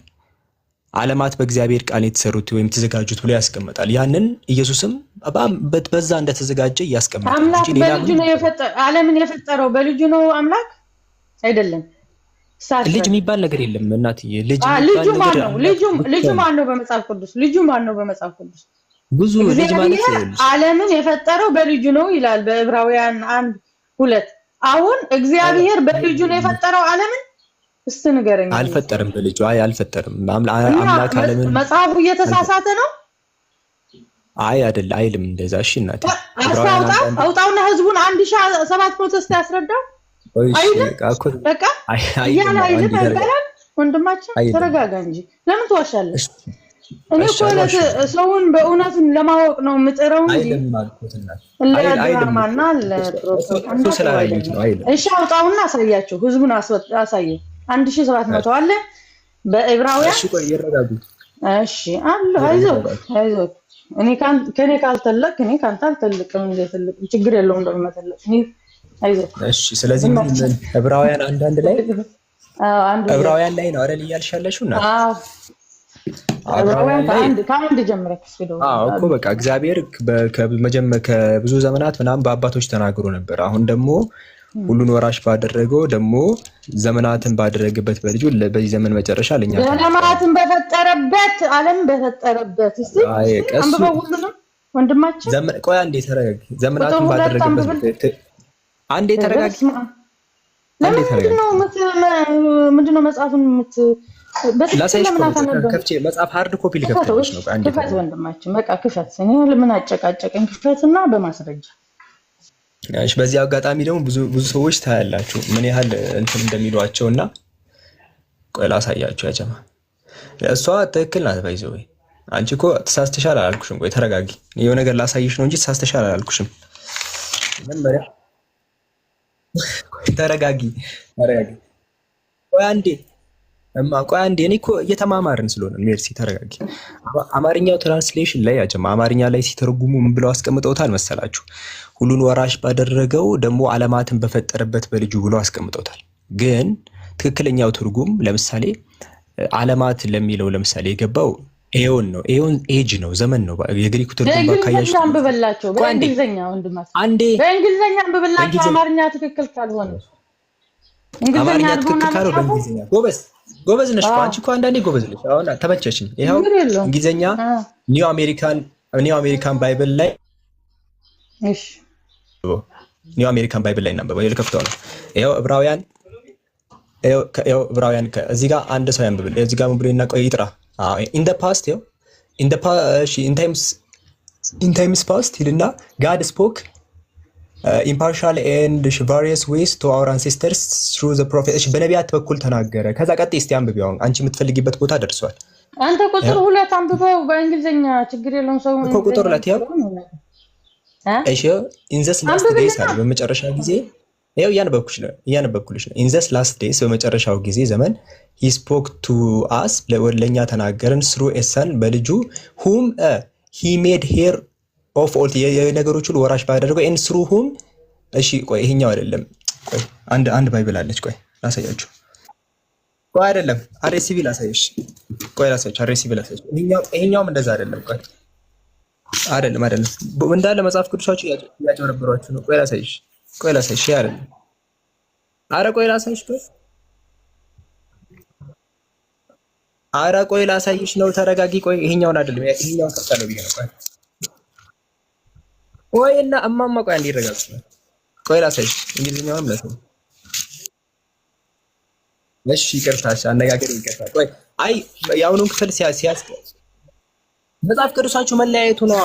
ዓለማት በእግዚአብሔር ቃል የተሰሩት ወይም የተዘጋጁት ብሎ ያስቀምጣል። ያንን ኢየሱስም በዛ እንደተዘጋጀ ያስቀምጣል። አምላክ በልጁ ነው ዓለምን የፈጠረው በልጁ ነው አምላክ አይደለም። ልጅ የሚባል ነገር የለም እናትዬ። ልጁ ማን ነው በመጽሐፍ ቅዱስ? ልጁ ማን ነው በመጽሐፍ ቅዱስ? ብዙ ልጅ ማለት ዓለምን የፈጠረው በልጁ ነው ይላል በዕብራውያን 1:2። አሁን እግዚአብሔር በልጁ ነው የፈጠረው ዓለምን? እስቲ ንገረኝ። አልፈጠረም በልጁ አልፈጠረም። አምላክ ዓለምን መጽሐፉ እየተሳሳተ ነው። አይደል አይልም እንደዛ። እሺ እናቴ አውጣውና ህዝቡን 1700 እስቲ ያስረዳው። በቃ ያላ አይደል አይባልም። ወንድማችን ተረጋጋ እንጂ ለምን ትዋሻለህ? እኔ እኮ ሰውን በእውነቱን ለማወቅ ነው የምጥረው እንጂ ለድራማና ለፕሮፓጋንዳ ነው። እሺ አውጣውና አሳያቸው፣ ህዝቡን አሳየው። 1700 አለ በዕብራውያን። እሺ ቆይ ይረጋጉ። እሺ አለ አይዞህ እኔ ከኔ ካልተለቅ እኔ ካንተ አልተልቅም። እንደ ተልቅ ችግር የለውም። እንደመተለቅ እኔ አይዞህ። እሺ ስለዚህ ምን ዕብራውያን አንዳንድ ላይ ዕብራውያን ላይ ነው አይደል እያልሽ ያለሽው? እና ዕብራውያን ላይ ከአንድ ጀምረህ እስኪደው እኮ በቃ እግዚአብሔር ከብዙ ዘመናት ምናምን በአባቶች ተናግሮ ነበር። አሁን ደግሞ ሁሉን ወራሽ ባደረገው ደግሞ ዘመናትን ባደረገበት በልጁ በዚህ ዘመን መጨረሻ ለኛ ዘመናትን በፈጠረበት ዓለም በፈጠረበት እስቲ አንብበው ሁሉንም ወንድማችን ቆይ አንዴ ተረጋጊ። ዘመናትን ባደረገበት አንዴ ተረጋጊ። ምንድነው መጽሐፉን ከፍቼ መጽሐፍ ሃርድ ኮፒ ልከፍትልሽ ነው። አንዴ ክፈት ወንድማችን፣ በቃ ክፈት። እኔ ለምን አጨቃጨቀኝ? ክፈትና በማስረጃ እሺ። በዚህ አጋጣሚ ደግሞ ብዙ ሰዎች ታያላችሁ ምን ያህል እንትን እንደሚሏቸውና ቆይ ላሳያችሁ። ያጀማ እሷ ትክክል ናት። ባይዘው አንቺ እኮ ተሳስተሻል አላልኩሽም። ቆይ ተረጋጊ። የሆነ ነገር ላሳይሽ ነው እንጂ ተሳስተሻል አላልኩሽም። መመሪያ ተረጋጊ። ቆይ አንዴ እኔ እኮ እየተማማርን ስለሆነ ሜርሲ ተረጋጊ። አማርኛው ትራንስሌሽን ላይ ያጀማ አማርኛ ላይ ሲተረጉሙ ምን ብለው አስቀምጠውታል መሰላችሁ? ሁሉን ወራሽ ባደረገው ደግሞ ዓለማትን በፈጠረበት በልጁ ብለው አስቀምጠውታል። ግን ትክክለኛው ትርጉም ለምሳሌ ዓለማት ለሚለው ለምሳሌ የገባው ኤዮን ነው። ኤዮን ኤጅ ነው፣ ዘመን ነው። የግሪኩ ትርጉም ባካያችሁ አንብበላቸው በእንግሊዘኛ ወንድማችን፣ አንዴ በእንግሊዘኛ አንብበላቸው። አማርኛ ትክክል ካልሆነ አማርኛ ትክክል ካልሆነ በእንግሊዘኛ ጎበዝ ነሽ እኮ አንቺ እኮ አንዳንዴ ጎበዝ ነሽ። አሁን ተመቸሽኝ። ይኸው እንግሊዘኛ ኒው አሜሪካን ባይብል ላይ እሺ፣ ኒው አሜሪካን ባይብል ላይ እናንበው። የልከፍተው ነው። ይኸው ዕብራውያን እዚህ ጋር አንድ ሰው ያንብብል። እዚህ ጋር ምን ብሎ ይናቆይ ይጥራ። in the past ይኸው in times past ሂድና God spoke impartial and various ways to our ancestors through the prophets። እሺ በነቢያት በኩል ተናገረ። ከዛ ቀጥይ እስቲ አንብቢው። አሁን አንቺ የምትፈልጊበት ቦታ ደርሷል። አንተ ቁጥር 2 አንብበው በእንግሊዘኛ ችግር የለውም። ሰው እኮ ቁጥር 2 ያው እሺ in the last days አለ በመጨረሻ ጊዜ ይኸው እያነበብኩልሽ ነው። in the last days በመጨረሻው ጊዜ ዘመን he spoke to us ለኛ ተናገረን through a son በልጁ whom he made heir of all የነገሮች ሁሉ ወራሽ ባደረገው and through whom። እሺ ቆይ ይሄኛው አይደለም። ቆይ አንድ ባይብል አለች። ቆይ ላሳያችሁ። ቆይ አይደለም አርኤስቪ ላሳይሽ። ቆይ ላሳያችሁ አርኤስቪ ላሳይሽ። ይሄኛውም እንደዛ አይደለም። ቆይ አይደለም እንዳለ መጽሐፍ ቅዱሳችሁ ያጨበረብሯችሁ ነው። ቆይ ላሳይሽ አይደለም። ኧረ ቆይ ላሳይሽ። ኧረ ቆይ ላሳይሽ ነው። ተረጋጊ። ቆይ ይሄኛውን አይደለም ይሄኛውን ከፍታለሁ ብዬ ነው። ቆይ እና እማማ ቆይ አንዴ ረጋግጥ። ቆይ ላሳይሽ እንግሊዝኛውንም ለሰው እሺ፣ ይቅርታሽ አነጋገር ይቅርታ። ቆይ አይ ያውኑን ክፍል ሲያስ መጽሐፍ ቅዱሳችሁ መለያየቱ ነው።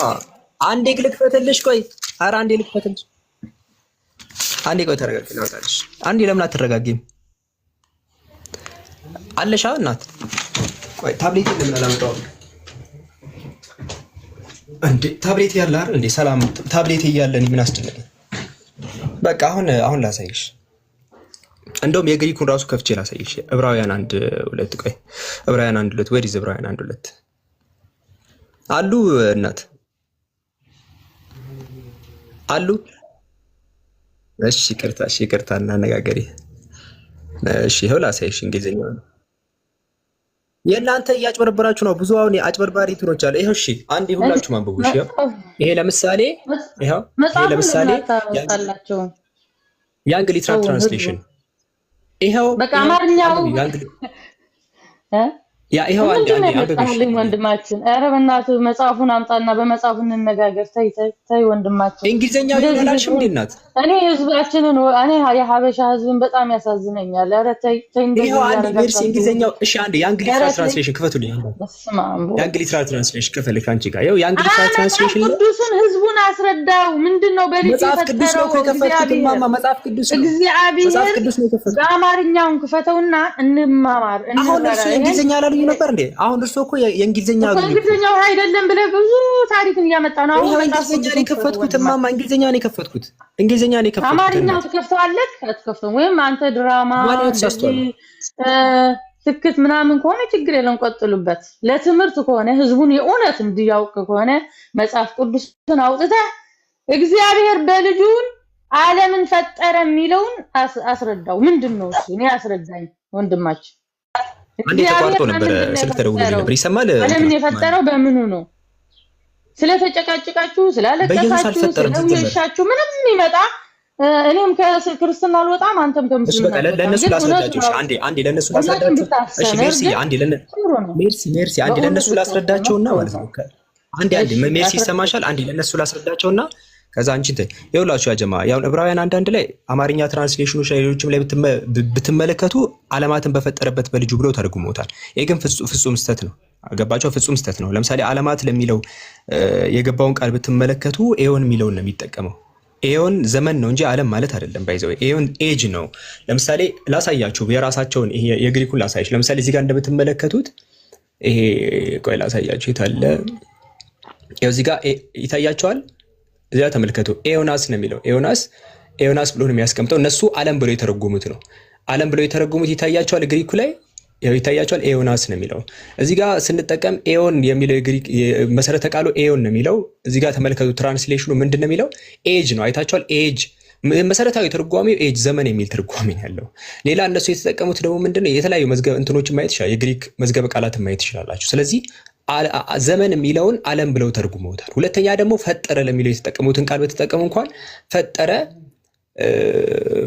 አንዴ ልክፈትልሽ። ቆይ ኧረ አንዴ ልክፈትልሽ። አንዴ ቆይ ተረጋጊ። ላውጣልሽ አንዴ። ለምን አትረጋጊም? አለሽ እናት። ቆይ ታብሌት ለምን አላመጣው እንዴ? ታብሌት ያለ አይደል እንዴ? ሰላም ታብሌት እያለን ምን አስጨነቀኝ? በቃ አሁን ላሳይሽ። እንደውም የግሪኩን ራሱ ከፍቼ ላሳይሽ። ዕብራውያን 1:2 ቆይ ዕብራውያን 1:2 ወዲህ ዕብራውያን 1:2 አሉ እናት አሉ። እሺ ይቅርታ እናነጋገሪ። እሺ ይኸው ላሳይሽ። እንግሊዝኛው ነው የእናንተ እያጭበረበራችሁ ነው። ብዙ አሁን አጭበርባሪ እንትኖች አለ። ይኸው እሺ አንዴ ሁላችሁም አንብቡ። እሺ ይሄ ለምሳሌ የአንግል ሊትራል ትራንስሌሽን ይኸው በቃ አማርኛው ይኸው አንዴ ወንድማችን። ኧረ በእናትህ መጽሐፉን አምጣና በመጽሐፉ እንነጋገር። ተይ ወንድማችን። እንግሊዝኛው ይሆናልሽም እንዴ እናት? እኔ ህዝባችንን የሀበሻ ህዝብን በጣም ያሳዝነኛል። ኧረ ተይ ይኸው አንዴ ሜርሲ እንግሊዝኛው። እሺ አንዴ የአንግል ሊትራል ትራንስሌሽን ክፈቱልኝ። የአንግል ሊትራል ትራንስሌሽን ክፈልክ አንቺ ጋር ይኸው የአንግል ሊትራል ትራንስሌሽን ቅዱስን ህዝቡን አስረዳው። ምንድነው በልጅ መጽሐፍ ቅዱስ ነው የከፈትኩት ማማ። መጽሐፍ ቅዱስ ነው የከፈትኩት። በአማርኛውን ክፈተውና እንማማር። አሁን እሱ እንግሊዝኛ አላሉ ነበር እንዴ? አሁን እርሶ እኮ የእንግሊዝኛው አይደለም ብለህ ብዙ ታሪክን እያመጣ ነው። አሁን እንግሊዝኛ ነው የከፈትኩት ማማ። እንግሊዝኛ ነው የከፈትኩት። አማርኛው ትከፍተዋለህ አትከፍተውም? ወይም አንተ ድራማ ትክክት ምናምን ከሆነ ችግር የለም ቀጥሉበት። ለትምህርት ከሆነ ህዝቡን የእውነት እንዲያውቅ ከሆነ መጽሐፍ ቅዱስን አውጥተህ እግዚአብሔር በልጁን ዓለምን ፈጠረ የሚለውን አስረዳው። ምንድነው እሱ? እኔ አስረዳኝ ወንድማችን። አንዴ ተቋርጦ ነበር ስልክ ተደውሎልኝ ነበር። ይሰማል? ዓለምን የፈጠረው በምኑ ነው? ስለተጨቃጨቃችሁ ስላለቀሳችሁ ስለውሻችሁ ምንም ይመጣ እኔም ከክርስትና አልወጣም አንተም ከምስልምና ለነሱ ላስረዳቸው። አንዴ ለነሱ ላስረዳቸው። እሺ ሜርሲ አንዴ ለነሱ ላስረዳቸውና ማለት ነው። አንዴ ሜርሲ ይሰማሻል? አንዴ ለነሱ ላስረዳቸውና ከዛ አንቺ ይኸውላችሁ ያ ጀማ ያው ዕብራውያን አንዳንድ ላይ አማርኛ ትራንስሌሽኖች ላይ ሌሎችም ላይ ብትመለከቱ ዓለማትን በፈጠረበት በልጁ ብለው ተርጉመውታል። ይሄ ግን ፍጹም ስህተት ነው። ገባቸው? ፍጹም ስህተት ነው። ለምሳሌ ዓለማት ለሚለው የገባውን ቃል ብትመለከቱ ኤዮን የሚለውን ነው የሚጠቀመው። ኤዮን ዘመን ነው እንጂ ዓለም ማለት አይደለም። ባይዘው ኤዮን ኤጅ ነው። ለምሳሌ ላሳያችሁ የራሳቸውን ይሄ የግሪኩን ላሳያችሁ። ለምሳሌ እዚህ ጋር እንደምትመለከቱት ይሄ ቆይ ላሳያችሁ የታለ ይኸው እዚህ ጋር ይታያቸዋል። እዚያ ተመልከቱ። ኤዮናስ ነው የሚለው ኤዮናስ ብሎ ነው የሚያስቀምጠው። እነሱ ዓለም ብሎ የተረጎሙት ነው። ዓለም ብሎ የተረጎሙት ይታያቸዋል። ግሪኩ ላይ ይታያቸዋል። ኤዮናስ ነው የሚለው። እዚህ ጋር ስንጠቀም ኤዮን የሚለው የግሪክ መሰረተ ቃሉ ኤዮን ነው የሚለው። እዚህ ጋር ተመልከቱ። ትራንስሌሽኑ ምንድን ነው የሚለው? ኤጅ ነው። አይታቸዋል። ኤጅ መሰረታዊ ትርጓሜው ኤጅ ዘመን የሚል ትርጓሜ ነው ያለው። ሌላ እነሱ የተጠቀሙት ደግሞ ምንድን ነው? የተለያዩ መዝገብ እንትኖችን ማየት ይችላል። የግሪክ መዝገበ ቃላትን ማየት ይችላላችሁ። ስለዚህ ዘመን የሚለውን ዓለም ብለው ተርጉመውታል። ሁለተኛ ደግሞ ፈጠረ ለሚለው የተጠቀሙትን ቃል በተጠቀሙ እንኳን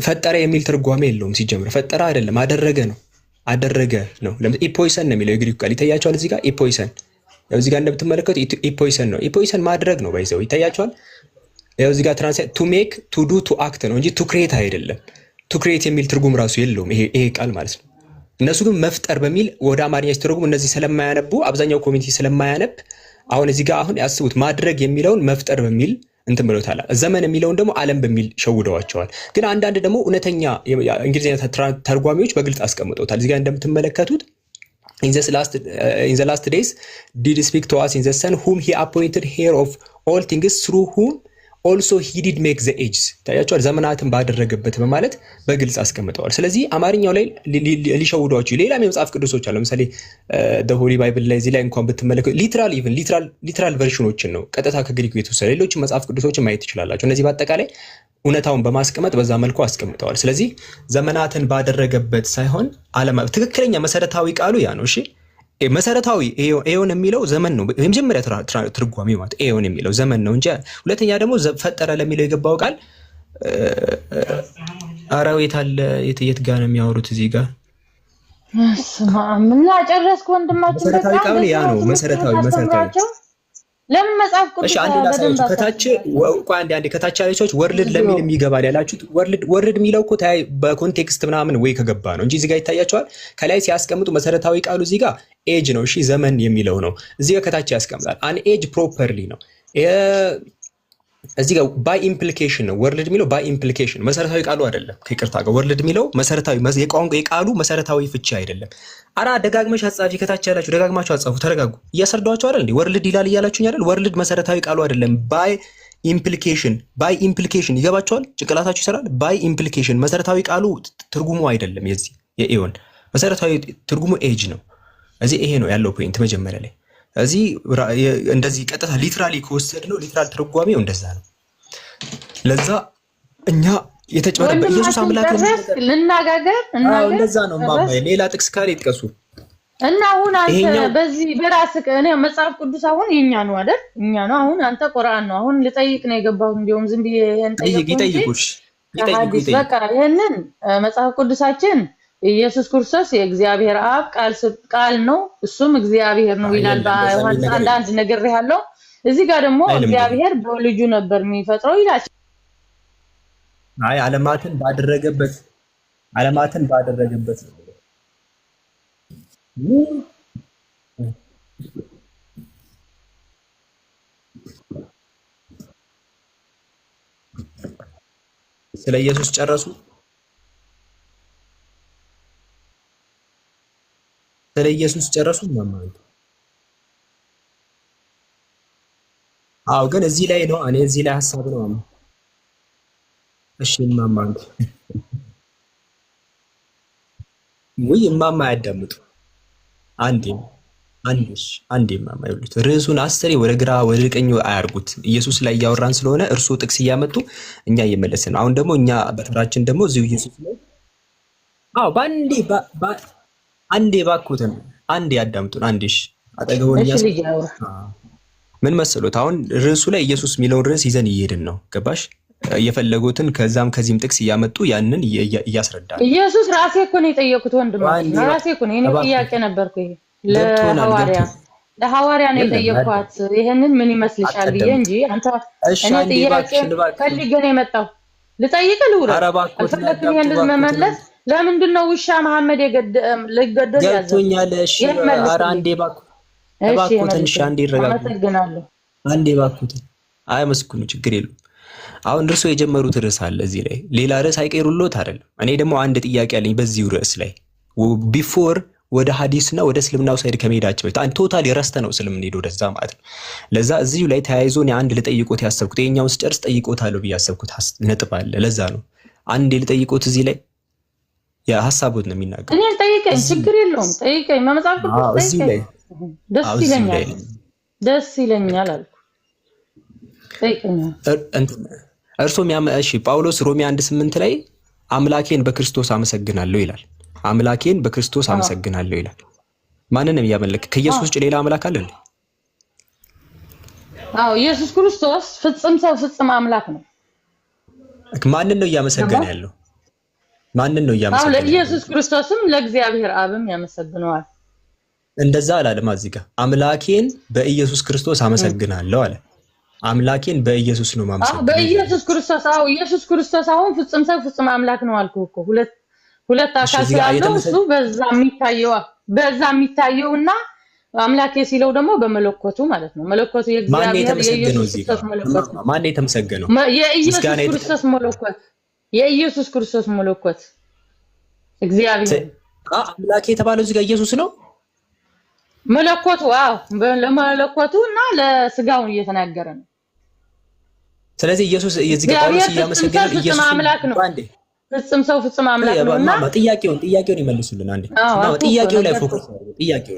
ፈጠረ የሚል ትርጓሜ የለውም። ሲጀምር ፈጠረ አይደለም አደረገ ነው። ኢፖይሰን ነው የሚለው የግሪክ ቃል ይታያቸዋል። እዚህ ጋር ኢፖይሰን ያው እዚህ ጋር እንደምትመለከቱ ኢፖይሰን ነው። ኢፖይሰን ማድረግ ነው። ባይዘው ይታያቸዋል። ያው እዚህ ጋር ትራንስሌት ቱ ሜክ ቱ ዱ ቱ አክት ነው እንጂ ቱ ክሬት አይደለም። ቱ ክሬት የሚል ትርጉም ራሱ የለውም ይሄ ቃል ማለት ነው። እነሱ ግን መፍጠር በሚል ወደ አማርኛ ሲተረጉሙ እነዚህ ስለማያነቡ አብዛኛው ኮሚኒቲ ስለማያነብ አሁን እዚህ ጋር አሁን ያስቡት ማድረግ የሚለውን መፍጠር በሚል እንትን ብለውታል። ዘመን የሚለውን ደግሞ ዓለም በሚል ሸውደዋቸዋል። ግን አንዳንድ ደግሞ እውነተኛ እንግሊዝኛ ተርጓሚዎች በግልጽ አስቀምጠውታል። እዚህ ጋር እንደምትመለከቱት in the last days did speak to us in the son whom he appointed heir of all things through whom also he did make the ages ታያቸዋል። ዘመናትን ባደረገበት በማለት በግልጽ አስቀምጠዋል። ስለዚህ አማርኛው ላይ ሊሸውዷቸው ሌላም የመጽሐፍ ቅዱሶች አሉ። ለምሳሌ the holy bible ላይ እዚህ ላይ እንኳን ብትመለከቱ ሊትራል ቨርሽኖችን ነው ቀጥታ ከግሪክ የተወሰደ ሌሎች መጽሐፍ ቅዱሶችን ማየት ትችላላችሁ። እነዚህ በአጠቃላይ እውነታውን በማስቀመጥ በዛ መልኩ አስቀምጠዋል። ስለዚህ ዘመናትን ባደረገበት ሳይሆን ዓለም ትክክለኛ መሰረታዊ ቃሉ ያ ነው። እሺ መሰረታዊ ኤዮን የሚለው ዘመን ነው። የመጀመሪያ ትርጓሜ ማለት ኤዮን የሚለው ዘመን ነው እንጂ ሁለተኛ ደግሞ ፈጠረ ለሚለው የገባው ቃል አራዊት አለ። የት ጋር ነው የሚያወሩት? እዚህ ጋር ምን ጨረስኩ ወንድማችን። መሰረታዊ ቃሉ ያ ነው። መሰረታዊ ለምን መጽሐፍ ቅዱስ እሺ አንድ ላሳያችሁ። ከታች አንድ ከታች ያለች ሰዎች ወርልድ ለሚል የሚገባል ያላችሁት ወርልድ የሚለው እኮ በኮንቴክስት ምናምን ወይ ከገባ ነው እንጂ እዚህ ጋር ይታያቸዋል። ከላይ ሲያስቀምጡ መሰረታዊ ቃሉ እዚህ ጋር ኤጅ ነው። እሺ ዘመን የሚለው ነው። እዚህ ጋር ከታች ያስቀምጣል። አን ኤጅ ፕሮፐርሊ ነው። እዚህ ጋር ባይ ኢምፕሊኬሽን ነው። ወርልድ የሚለው ባይ ኢምፕሊኬሽን መሰረታዊ ቃሉ አይደለም። ከይቅርታ ጋር ወርልድ የሚለው መሰረታዊ የቃሉ መሰረታዊ ፍቺ አይደለም። አራ ደጋግመሽ አጻፊ ከታች ያላችሁ ደጋግማችሁ አጻፉ። ተረጋጉ። እያሰርዷችሁ አይደል እንዴ? ወርልድ ይላል እያላችሁኝ አይደል? ወርልድ መሰረታዊ ቃሉ አይደለም። ባይ ኢምፕሊኬሽን ይገባችኋል? ጭንቅላታችሁ ይሰራል። ባይ ኢምፕሊኬሽን መሰረታዊ ቃሉ ትርጉሙ አይደለም። የዚህ የኤዮን መሰረታዊ ትርጉሙ ኤጅ ነው። እዚህ ይሄ ነው ያለው ፖይንት መጀመሪያ ላይ። እዚህ እንደዚህ ቀጥታ ሊትራሊ ከወሰድነው ሊትራል ትርጓሜው እንደዛ ነው። ለዛ እኛ የተጨበረበ ኢየሱስ አምላክ ልናጋገር እንደዛ ነው። ማማዬ ሌላ ጥቅስ ካለ ይጥቀሱ እና አሁን አንተ በዚህ በራስህ እኔ መጽሐፍ ቅዱስ አሁን የኛ ነው አይደል? እኛ ነው አሁን አንተ ቁርአን ነው አሁን ልጠይቅ ነው የገባው። እንዲሁም ዝም ብዬ ይጠይቁሽ በቃ ይሄንን መጽሐፍ ቅዱሳችን ኢየሱስ ክርስቶስ የእግዚአብሔር አብ ቃል ነው እሱም እግዚአብሔር ነው ይላል። በዮሐንስ አንድ ነገር ያለው እዚህ ጋር ደግሞ እግዚአብሔር በልጁ ነበር የሚፈጥረው ይላል። አይ ዓለማትን ባደረገበት ስለ ኢየሱስ ጨረሱ። ስለ ኢየሱስ ጨረሱ ማለት አዎ። ግን እዚህ ላይ ነው እኔ እዚህ ላይ ሐሳብ ነው። እሺ ማማንት ወይ ማማ ያዳምጡ አንዴ አንዴ ማማ ይሉት ርዕሱን አስሬ ወደ ግራ ወደ ቀኝ አያርጉት። ኢየሱስ ላይ እያወራን ስለሆነ እርሱ ጥቅስ እያመጡ እኛ እየመለስን ነው። አሁን ደግሞ እኛ በተራችን ደግሞ እዚሁ ኢየሱስ ላይ አንዴ ባኩትን አንዴ ያዳምጡን። አንዴሽ አጠገቡን ምን መሰሎት? አሁን ርዕሱ ላይ ኢየሱስ የሚለውን ርዕስ ይዘን እየሄድን ነው። ገባሽ? የፈለጉትን ከዛም ከዚህም ጥቅስ እያመጡ ያንን እያስረዳል። ኢየሱስ ራሴ እኮ ነው የጠየቁት ወንድም፣ ራሴ እኮ ነው። የኔ ጥያቄ ነበርኩ ይሄ ለሐዋርያ ነው የጠየኳት። ይሄንን ምን ይመስልሻል ብዬ እንጂ አንተ እኔ ጥያቄ ፈልጌ ነው የመጣው። ልጠይቅ ልውረድ አልፈለክም። ይሄን መመለስ ለምንድን ነው ውሻ መሐመድ ሊገደል ያዘው? ገብቶኛል። እሺ ኧረ አንዴ እባክዎትን፣ እሺ አንዴ ይረጋጉ። አመሰግናለሁ። አንዴ እባክዎትን። አያመስግኑ፣ ችግር የለውም። አሁን እርሶ የጀመሩት ርዕስ አለ እዚህ ላይ ሌላ ርዕስ አይቀሩልዎት አይደለም። እኔ ደግሞ አንድ ጥያቄ አለኝ በዚሁ ርዕስ ላይ ቢፎር ወደ ሐዲስና ወደ እስልምናው ሳይድ ከመሄዳቸው በፊት ቶታሊ ረስተ ነው ስለምንሄድ ወደዛ ማለት ነው። ለዛ እዚሁ ላይ ተያይዞ እኔ አንድ ልጠይቆት ያሰብኩት የኛውን ስጨርስ ጠይቆታለሁ ብዬ ያሰብኩት ነጥብ አለ። ለዛ ነው አንዴ ልጠይቆት እዚህ ላይ የሐሳቡት ነው የሚናገር። እኔ ጠይቀኝ፣ ችግር የለውም ጠይቀኝ። መጽሐፍ ቅዱስ ጠይቀኝ፣ ደስ ይለኛል አልኩ። ጠይቀኝ። እርሶም እሺ ጳውሎስ ሮሜ 1:8 ላይ አምላኬን በክርስቶስ አመሰግናለሁ ይላል። አምላኬን በክርስቶስ አመሰግናለሁ ይላል። ማንንም ያመልክ ከኢየሱስ ውጭ ሌላ አምላክ አለ እንዴ? አዎ ኢየሱስ ክርስቶስ ፍጹም ሰው ፍጹም አምላክ ነው። ማንን ነው እያመሰገነ ያለው? ማንን ነው እያመሰገነ? አዎ ለኢየሱስ ክርስቶስም ለእግዚአብሔር አብም ያመሰግነዋል። እንደዛ አላለም። እዚህ ጋር አምላኬን በኢየሱስ ክርስቶስ አመሰግናለሁ አለ። አምላኬን በኢየሱስ ነው ማመሰግነው። በኢየሱስ ክርስቶስ። አዎ ኢየሱስ ክርስቶስ አሁን ፍጹም ሰው ፍጹም አምላክ ነው አልኩህ እኮ። ሁለት አካል ያለው እሱ በዛ የሚታየውና አምላኬ ሲለው ደግሞ በመለኮቱ ማለት ነው። መለኮቱ የእግዚአብሔር የኢየሱስ መለኮት። ማን የተመሰገነው? የኢየሱስ ክርስቶስ መለኮት እግዚአብሔር። አምላኬ የተባለው እዚህ ጋር ኢየሱስ ነው መለኮቱ። አዎ ለመለኮቱ እና ለስጋው እየተናገረ ነው። ስለዚህ ኢየሱስ እዚህ ጋር ጳውሎስ እያመሰገነ ኢየሱስ አምላክ ነው። ፍጹም ሰው ፍጹም አምላክ ነውና ጥያቄውን ይመልሱልን አንዴ። ጥያቄው ላይ ፎከስ አድርጉ። ጥያቄው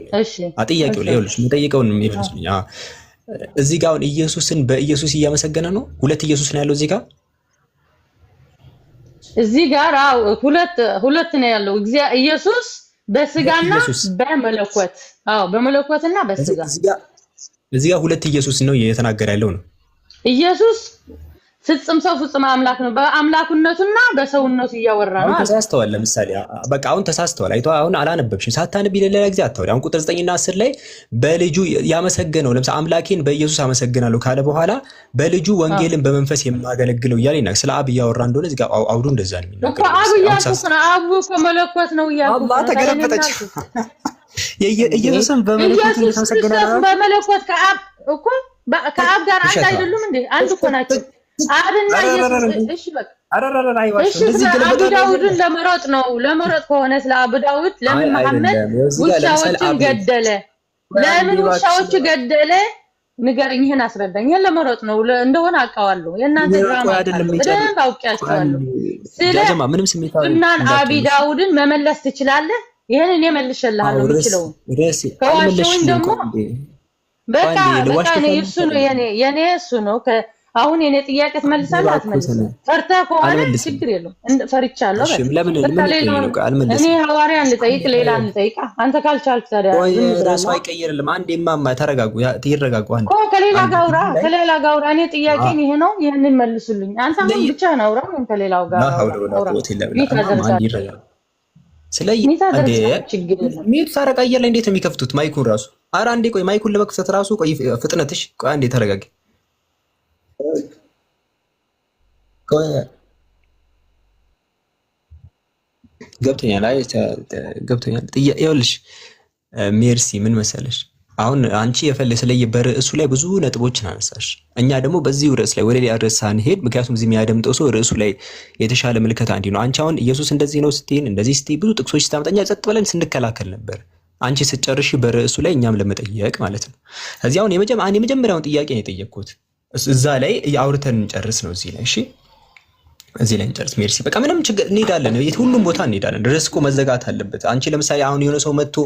ላይ ይኸውልሽ የምጠይቀውን ይመልሱልኝ። እዚህ ጋር አሁን ኢየሱስን በኢየሱስ እያመሰገነ ነው። ሁለት ኢየሱስ ነው ያለው እዚህ ጋር ሁለት ነው ያለው። ኢየሱስ በስጋና በመለኮት። በመለኮትና በስጋ እዚህ ጋር ሁለት ኢየሱስ ነው እየተናገረ ያለው ነው። ኢየሱስ ፍጹም ሰው ፍጹም አምላክ ነው። በአምላክነቱና በሰውነቱ እያወራ ነው። አሁን ተሳስተዋል። ለምሳሌ በቃ አሁን ተሳስተዋል። አይቶ አሁን አላነበብሽም። ሳታነብ ሌላ ጊዜ አታውሪ። አሁን ቁጥር 9 እና 10 ላይ በልጁ ያመሰገነው ለምሳሌ አምላኬን በኢየሱስ አመሰግናለሁ ካለ በኋላ በልጁ ወንጌልን በመንፈስ የማገለግለው እያለ ይናገር። ስለ አብ እያወራ እንደሆነ እዚህ ጋር አውዱ እንደዛ ነው የሚናገረው። አብ እኮ መለኮት ነው እያልኩ አላህ ተገለበጠች። ኢየሱስን በመለኮት ከአብ እኮ ከአብ ጋር አንድ አይደሉም እንዴ? አንድ እኮ ናቸው። አብና ኢየሱስ። እሺ በቃ አቡ ዳውድን ለመሮጥ ከሆነ ስለ አቡ ዳውድ ለምን መሐመድ ውሻዎችን ገደለ? ለምን ውሻዎች ገደለ? ንገረኝ፣ ይሄን አስረዳኝ። ይሄን ለመሮጥ ነው እንደሆነ አውቀዋለሁ። የእናንተ ድራማ በደንብ አውቄያቸዋለሁ። እናን አቢ ዳውድን መመለስ ትችላለህ? ይሄን እኔ መልሼልሃለሁ የምችለው። ከዋሸሁኝ ደግሞ በቃ እሱ ነው የኔ እሱ ነው። አሁን የኔ ጥያቄ ትመልሳለህ አትመልስም? ፈርተህ ከሆነ ችግር የለውም። ፈርቻለሁ። እኔ ሐዋርያን ልጠይቅ ሌላ ልጠይቅ። አንተ ካልቻልክ ታዲያ ራሱ አይቀየርልም። አንዴ ማማ ተረጋጉ፣ ይረጋጉ። አንዴ ከሌላ ጋር አውራ። እኔ ጥያቄን ይሄ ነው፣ ይሄንን መልሱልኝ። አንተ አሁን ብቻ ነው አውራ። ከሌላው ጋር አውራ። ስለዚህ ሚዩት ታረቃ አየር ላይ እንዴት ነው የሚከፍቱት ማይኩን ራሱ? ኧረ አንዴ ቆይ፣ ማይኩን ለመክፈት ራሱ ቆይ፣ ፍጥነትሽ ቆይ፣ አንዴ ተረጋጊ። ገብቶኛል። ይኸውልሽ ሜርሲ ምን መሰለሽ፣ አሁን አንቺ ስለየ በርዕሱ ላይ ብዙ ነጥቦችን አነሳሽ። እኛ ደግሞ በዚህ ርዕስ ላይ ወደ ሌላ ርዕስ ሳንሄድ፣ ምክንያቱም እዚህ የሚያደምጠው ሰው ርዕሱ ላይ የተሻለ ምልከታ እንዲህ ነው። አንቺ አሁን ኢየሱስ እንደዚህ ነው ስትይን እንደዚህ ስትይ ብዙ ጥቅሶች ስታመጣኛ ጸጥ ብለን ስንከላከል ነበር። አንቺ ስትጨርሺ በርዕሱ ላይ እኛም ለመጠየቅ ማለት ነው። እዚህ አሁን የመጀመሪያውን ጥያቄ ነው የጠየቅኩት። እዛ ላይ አውርተን እንጨርስ ነው እዚህ ላይ። እሺ እዚህ ላይ እንጨርስ ሜርሲ። በቃ ምንም ችግር እንሄዳለን፣ ሁሉም ቦታ እንሄዳለን። ርዕስ እኮ መዘጋት አለበት። አንቺ ለምሳሌ አሁን የሆነ ሰው መጥቶ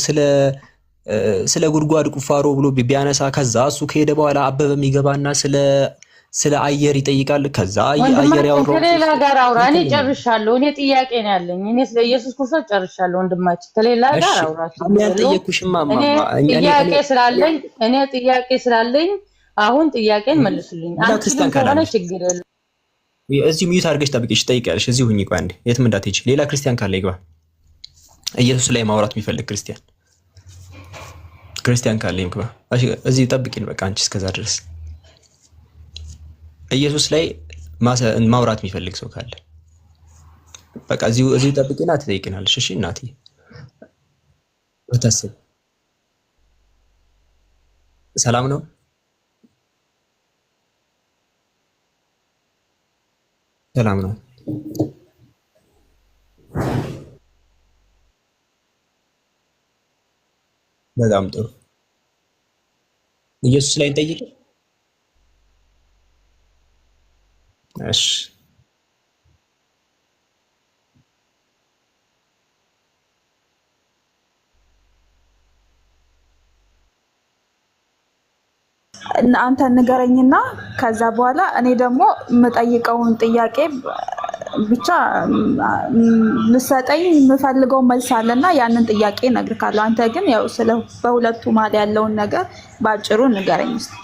ስለ ስለ ጉድጓድ ቁፋሮ ብሎ ቢያነሳ ከዛ እሱ ከሄደ በኋላ አበበ የሚገባና ስለ አየር ይጠይቃል። ከዛ አየር ያወራው ከሌላ ጋር አውራ። እኔ ጨርሻለሁ። እኔ ጥያቄ ነው ያለኝ። እኔ ስለ ኢየሱስ ክርስቶስ ጨርሻለሁ። ወንድማችን ከሌላ ጋር አውራ። እኔ አልጠየኩሽማ ማማ። እኔ ጥያቄ ስላለኝ አሁን ጥያቄን መልሱልኝ። አንተ ከሆነ ችግር የለም። እዚህ ሚዩት አድርገሽ ጠብቂሽ ትጠይቂያለሽ። እዚህ ሁኚ። ቆይ አንዴ የትም እንዳትሄጂ። ሌላ ክርስቲያን ካለ ይግባ። ኢየሱስ ላይ ማውራት የሚፈልግ ክርስቲያን ካለ ይግባ። እዚህ ጠብቂን በቃ አንቺ እስከዛ ድረስ ኢየሱስ ላይ ማውራት የሚፈልግ ሰው ካለ በቃ እዚሁ ጠብቂና ትጠይቂናለሽ። እሺ እናቴ ወታሰብ ሰላም ነው። ሰላም ነው። በጣም ጥሩ። ኢየሱስ ላይ እንጠይቅ። እሺ አንተ ንገረኝና ከዛ በኋላ እኔ ደግሞ የምጠይቀውን ጥያቄ ብቻ ልሰጠኝ የምፈልገው መልስ አለና ያንን ጥያቄ እነግርካለሁ። አንተ ግን ያው ስለ በሁለቱ መሀል ያለውን ነገር ባጭሩ ንገረኝ እስቲ።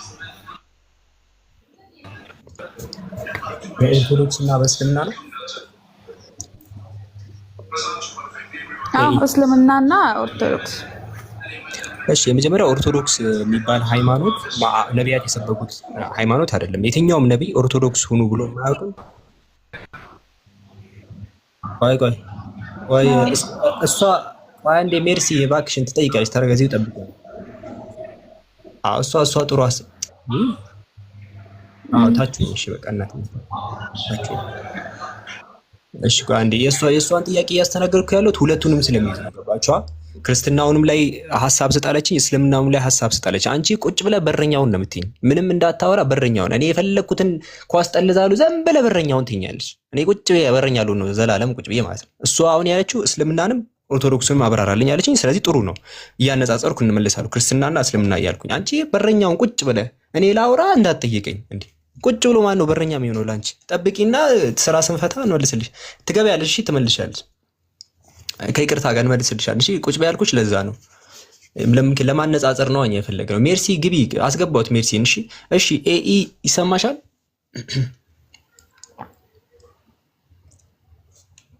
በኦርቶዶክስ እና በእስልምና ነው? አዎ እስልምናና ኦርቶዶክስ። እሺ የመጀመሪያው ኦርቶዶክስ የሚባል ሃይማኖት ነቢያት የሰበኩት ሃይማኖት አይደለም። የትኛውም ነቢይ ኦርቶዶክስ ሁኑ ብሎ የማያውቁ ቆይ እሷ አንዴ ሜርሲ እባክሽን ትጠይቃለች። ተረጋጊው ጠብቁ። እሷ ጥሩ ታቹ እሺ በቃ እናት ታቹ እሺ ቆይ አንዴ የእሷን ጥያቄ እያስተናገርኩ ያለሁት ሁለቱንም ስለሚያስተናግርባቸዋ ክርስትናውንም ላይ ሐሳብ ስጣለችኝ፣ እስልምናውም ላይ ሐሳብ ስጣለች። አንቺ ቁጭ ብለ በረኛውን ነው የምትይኝ። ምንም እንዳታወራ በረኛውን እኔ የፈለኩትን ኳስ ጠልዛሉ ዘም ብለ በረኛውን ትይኛለች። እኔ ቁጭ ብዬ በረኛሉ ነው ዘላለም ቁጭ ብዬ ማለት ነው። እሷ አሁን ያለችው እስልምናንም ኦርቶዶክስንም አብራራልኝ ያለችኝ። ስለዚህ ጥሩ ነው እያነጻጸርኩ እንመለሳለሁ ክርስትናና እስልምና እያልኩኝ። አንቺ በረኛውን ቁጭ ብለ እኔ ላውራ እንዳትጠይቀኝ እንዴ። ቁጭ ብሎ ማን ነው በረኛ የሚሆነው? ላንቺ ጠብቂና ስራ ስንፈታ እንመልስልሽ። ትገበያለሽ፣ እሺ ትመልሻለሽ። ከይቅርታ ጋር እንመልስልሻለሽ። እሺ ቁጭ በያልኩሽ ለዛ ነው። ለማነጻጸር ነው እኛ የፈለግነው። ሜርሲ ግቢ አስገባሁት ሜርሲን። እሺ ኤኢ ይሰማሻል?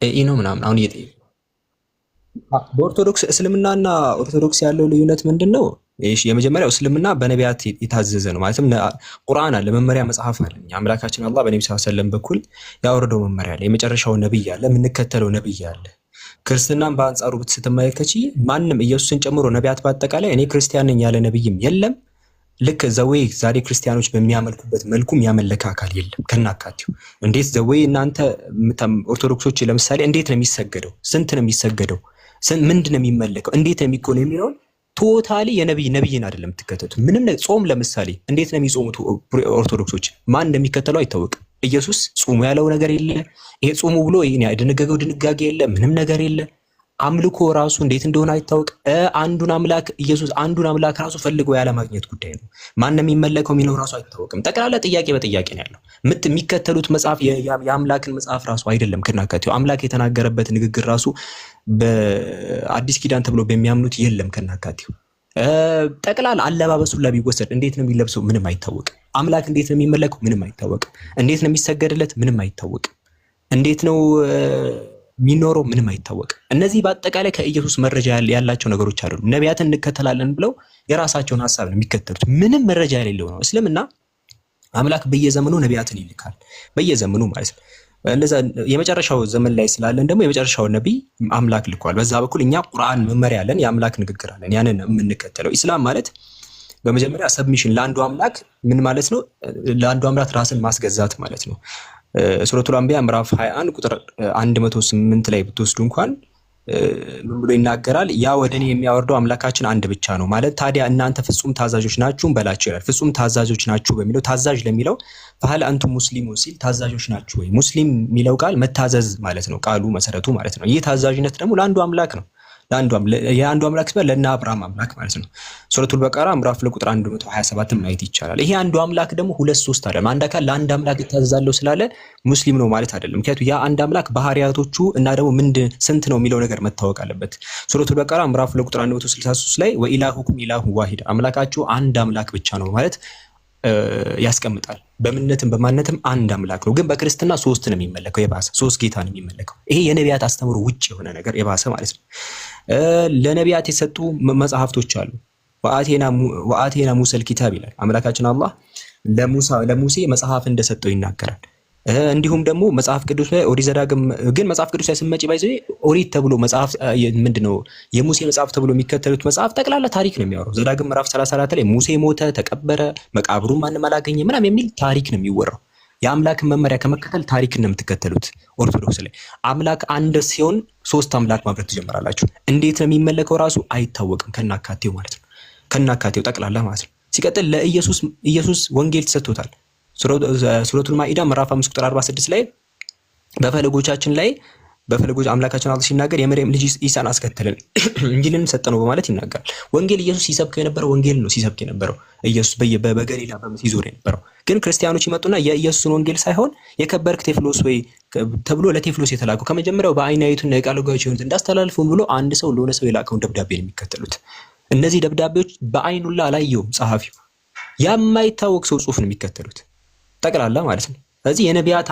ኤኢ ነው ምናምን አሁን እየጠየቁ በኦርቶዶክስ እስልምናና ኦርቶዶክስ ያለው ልዩነት ምንድነው? እሺ የመጀመሪያው እስልምና በነቢያት የታዘዘ ነው። ማለትም ቁርአን አለ፣ መመሪያ መጽሐፍ አለ። አምላካችን አላህ በነብዩ ሰለላሁ ዐለይሂ ወሰለም በኩል ያወረደው መመሪያ አለ። የመጨረሻው ነብይ አለ፣ የምንከተለው ነብይ አለ። ክርስትናን በአንጻሩ ስትመለከቺ ማንም ኢየሱስን ጨምሮ ነቢያት በአጠቃላይ እኔ ክርስቲያን ነኝ ያለ ነብይም የለም። ልክ ዘዌይ ዛሬ ክርስቲያኖች በሚያመልኩበት መልኩ የሚያመልክ አካል የለም ከናካቴው። እንዴት ዘዌይ እናንተ ኦርቶዶክሶች ለምሳሌ እንዴት ነው የሚሰገደው? ስንት ነው የሚሰገደው? ምንድን ነው የሚመለከው? እንዴት ነው የሚኮነው የሚለውን ቶታሊ ነብይን አይደለም የምትከተሉት። ምንም ጾም ለምሳሌ እንዴት ነው የሚጾሙት ኦርቶዶክሶች? ማን እንደሚከተለው አይታወቅም። ኢየሱስ ጾሙ ያለው ነገር የለ። ይሄ ጾሙ ብሎ ያደነገገው ድንጋጌ የለ። ምንም ነገር የለ። አምልኮ ራሱ እንዴት እንደሆነ አይታወቅ። አንዱን አምላክ ኢየሱስ አንዱን አምላክ ራሱ ፈልገው ያለ ማግኘት ጉዳይ ነው። ማን ነው የሚመለከው የሚለው ራሱ አይታወቅም። ጠቅላላ ጥያቄ በጥያቄ ነው ያለው። የሚከተሉት መጽሐፍ የአምላክን መጽሐፍ ራሱ አይደለም ከናካቴው። አምላክ የተናገረበት ንግግር ራሱ በአዲስ ኪዳን ተብሎ በሚያምኑት የለም ከናካቴው። ጠቅላላ አለባበሱ ላይ ቢወሰድ እንዴት ነው የሚለብሰው? ምንም አይታወቅም። አምላክ እንዴት ነው የሚመለከው? ምንም አይታወቅም። እንዴት ነው የሚሰገድለት? ምንም አይታወቅም። እንዴት ነው የሚኖረው? ምንም አይታወቅም። እነዚህ በአጠቃላይ ከኢየሱስ መረጃ ያላቸው ነገሮች አይደሉም። ነቢያትን እንከተላለን ብለው የራሳቸውን ሐሳብ ነው የሚከተሉት። ምንም መረጃ የሌለው ነው። እስልምና አምላክ በየዘመኑ ነቢያትን ይልካል፣ በየዘመኑ ማለት ነው። እንደዛ የመጨረሻው ዘመን ላይ ስላለን ደግሞ የመጨረሻው ነብይ አምላክ ልኳል። በዛ በኩል እኛ ቁርአን መመሪያ አለን፣ የአምላክ ንግግር አለን። ያንን የምንከተለው ኢስላም ማለት በመጀመሪያ ሰብሚሽን ለአንዱ አምላክ ምን ማለት ነው? ለአንዱ አምላክ ራስን ማስገዛት ማለት ነው። ሱረቱል አንቢያ ምዕራፍ 21 ቁጥር 108 ላይ ብትወስዱ እንኳን ምን ብሎ ይናገራል? ያ ወደ እኔ የሚያወርደው አምላካችን አንድ ብቻ ነው ማለት። ታዲያ እናንተ ፍጹም ታዛዦች ናችሁ በላቸው ይላል። ፍጹም ታዛዦች ናችሁ በሚለው ታዛዥ ለሚለው ፈሀል አንቱም ሙስሊሙን ሲል ታዛዦች ናችሁ ወይ? ሙስሊም የሚለው ቃል መታዘዝ ማለት ነው፣ ቃሉ መሰረቱ ማለት ነው። ይህ ታዛዥነት ደግሞ ለአንዱ አምላክ ነው። የአንዱ አምላክ ሲባል ለእነ አብርሃም አምላክ ማለት ነው። ሱረቱል በቀራ ምዕራፍ ቁጥር 127 ማየት ይቻላል። ይሄ አንዱ አምላክ ደግሞ 2-3 አይደለም። አንድ አካል ለአንድ አምላክ እታዘዛለሁ ስላለ ሙስሊም ነው ማለት አይደለም። ምክንያቱም ያ አንድ አምላክ ባህሪያቶቹ እና ደግሞ ስንት ነው የሚለው ነገር መታወቅ አለበት። ሱረቱል በቀራ ምዕራፍ ቁጥር 163 ላይ ወኢላሁኩም ኢላሁ ዋሂድ አምላካችሁ አንድ አምላክ ብቻ ነው ማለት ያስቀምጣል። በምንነትም በማንነትም አንድ አምላክ ነው። ግን በክርስትና 3 ነው የሚመለከው፣ የባሰ 3 ጌታ ነው የሚመለከው። ይሄ የነቢያት አስተምሮ ውጭ የሆነ ነገር የባሰ ማለት ነው። ለነቢያት የሰጡ መጽሐፍቶች አሉ። ወአቴና ሙሰል ኪታብ ይላል አምላካችን አላህ ለሙሴ መጽሐፍ እንደሰጠው ይናገራል። እንዲሁም ደግሞ መጽሐፍ ቅዱስ ላይ ኦሪት ዘዳግም ግን መጽሐፍ ቅዱስ ላይ ስንመጪ ባይዘ ኦሪት ተብሎ መጽሐፍ ምንድነው የሙሴ መጽሐፍ ተብሎ የሚከተሉት መጽሐፍ ጠቅላላ ታሪክ ነው የሚያወራው። ዘዳግም ምዕራፍ 34 ላይ ሙሴ ሞተ፣ ተቀበረ፣ መቃብሩን ማንም አላገኘ ምናምን የሚል ታሪክ ነው የሚወራው። የአምላክን መመሪያ ከመከተል ታሪክ ነው የምትከተሉት። ኦርቶዶክስ ላይ አምላክ አንድ ሲሆን 3 አምላክ ማምለክ ትጀምራላችሁ። እንዴት ነው የሚመለከው ራሱ አይታወቅም፣ ከናካቴው ማለት ነው። ከናካቴው ጠቅላላ ማለት ነው። ሲቀጥል ለኢየሱስ ወንጌል ተሰጥቶታል። ሱረቱል ማኢዳ ምዕራፍ 5 ቁጥር 46 ላይ በፈለጎች አምላካችን አላህ ሲናገር የመርየም ልጅ ኢሳን አስከተልን እንጂልን ሰጠነው በማለት ይናገራል። ወንጌል ኢየሱስ ሲሰብክ የነበረው ወንጌል ነው ሲሰብክ የነበረው ኢየሱስ በገሊላ ሲዞር የነበረው። ግን ክርስቲያኖች ይመጡና የኢየሱስን ወንጌል ሳይሆን የከበርክ ቴዎፍሎስ ወይ ተብሎ ለቴዎፍሎስ የተላከው ከመጀመሪያው በአይን ያዩትና የቃል ወጋዮች ይሁን እንዳስተላልፉ ብሎ አንድ ሰው ለሆነ ሰው የላከውን ደብዳቤ ነው የሚከተሉት። እነዚህ ደብዳቤዎች በአይኑላ አላየውም ጸሐፊው፣ የማይታወቅ ሰው ጽሑፍ ነው የሚከተሉት ጠቅላላ ማለት ነው። ስለዚህ የነቢያት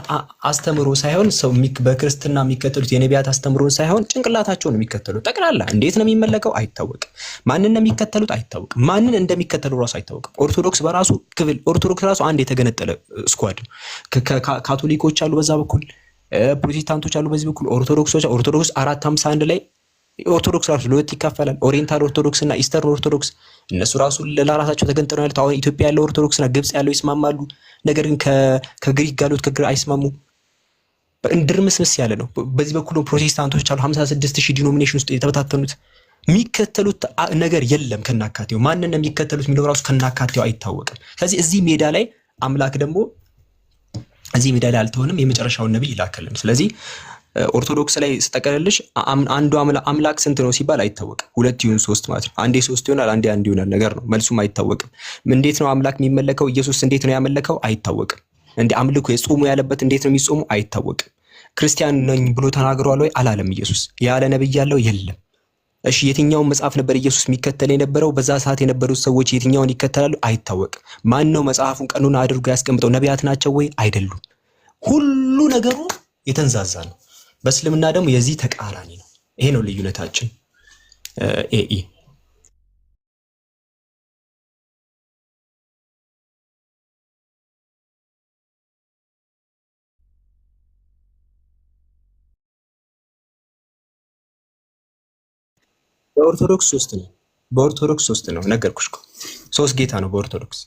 አስተምሮ ሳይሆን ሰው በክርስትና የሚከተሉት የነቢያት አስተምሮን ሳይሆን ጭንቅላታቸውን የሚከተሉት ጠቅላላ። እንዴት ነው የሚመለከው አይታወቅም። ማንን ነው የሚከተሉት አይታወቅም። ማንን እንደሚከተሉ ራሱ አይታወቅም። ኦርቶዶክስ በራሱ ክፍል ኦርቶዶክስ ራሱ አንድ የተገነጠለ ስኳድ ነው። ካቶሊኮች አሉ በዛ በኩል፣ ፕሮቴስታንቶች አሉ በዚህ በኩል፣ ኦርቶዶክስ 451 ላይ ኦርቶዶክስ ራሱ ለሁለት ይካፈላል። ኦሪየንታል ኦርቶዶክስ እና ኢስተርን ኦርቶዶክስ። እነሱ ራሱ ለራሳቸው ተገንጥለው ያሉት አሁን ኢትዮጵያ ያለው ኦርቶዶክስ እና ግብጽ ያለው ይስማማሉ። ነገር ግን ከግሪክ ጋሉት ከግሪክ አይስማሙም። እንድርምስምስ ያለ ነው። በዚህ በኩል ፕሮቴስታንቶች አሉ 56000 ዲኖሚኔሽን ውስጥ የተበታተኑት። የሚከተሉት ነገር የለም ከናካቴው። ማንን ነው የሚከተሉት የሚለው ራሱ ከናካቴው አይታወቅም። ስለዚህ እዚህ ሜዳ ላይ አምላክ ደግሞ እዚህ ሜዳ ላይ አልተሆንም፣ የመጨረሻውን ነብይ ይላከልን። ስለዚህ ኦርቶዶክስ ላይ ስጠቀልልሽ አንዱ አምላክ ስንት ነው ሲባል አይታወቅም። 2 ይሁን 3 ማለት ነው። አንዴ 3 ይሆናል፣ አንዴ 1 ይሆናል ነገር ነው። መልሱም አይታወቅም። እንዴት ነው አምላክ የሚመለከው? ኢየሱስ እንዴት ነው ያመለከው? አይታወቅም። እንዴ አምልኮ የጾሙ ያለበት እንዴት ነው የሚጾሙ? አይታወቅም። ክርስቲያን ነኝ ብሎ ተናግሯል ወይ? አላለም። ኢየሱስ ያለ ነብይ ያለው የለም። እሺ የትኛውን መጽሐፍ ነበር ኢየሱስ የሚከተል የነበረው? በዛ ሰዓት የነበሩት ሰዎች የትኛውን ይከተላሉ? አይታወቅም። ማን ነው መጽሐፉን ቀኑን አድርጎ ያስቀምጠው? ነቢያት ናቸው ወይ? አይደሉም። ሁሉ ነገሩ የተንዛዛ ነው። በእስልምና ደግሞ የዚህ ተቃራኒ ነው። ይሄ ነው ልዩነታችን። ኤኢ በኦርቶዶክስ 3 ነው። በኦርቶዶክስ 3 ነው ነገርኩሽ እኮ 3 ጌታ ነው በኦርቶዶክስ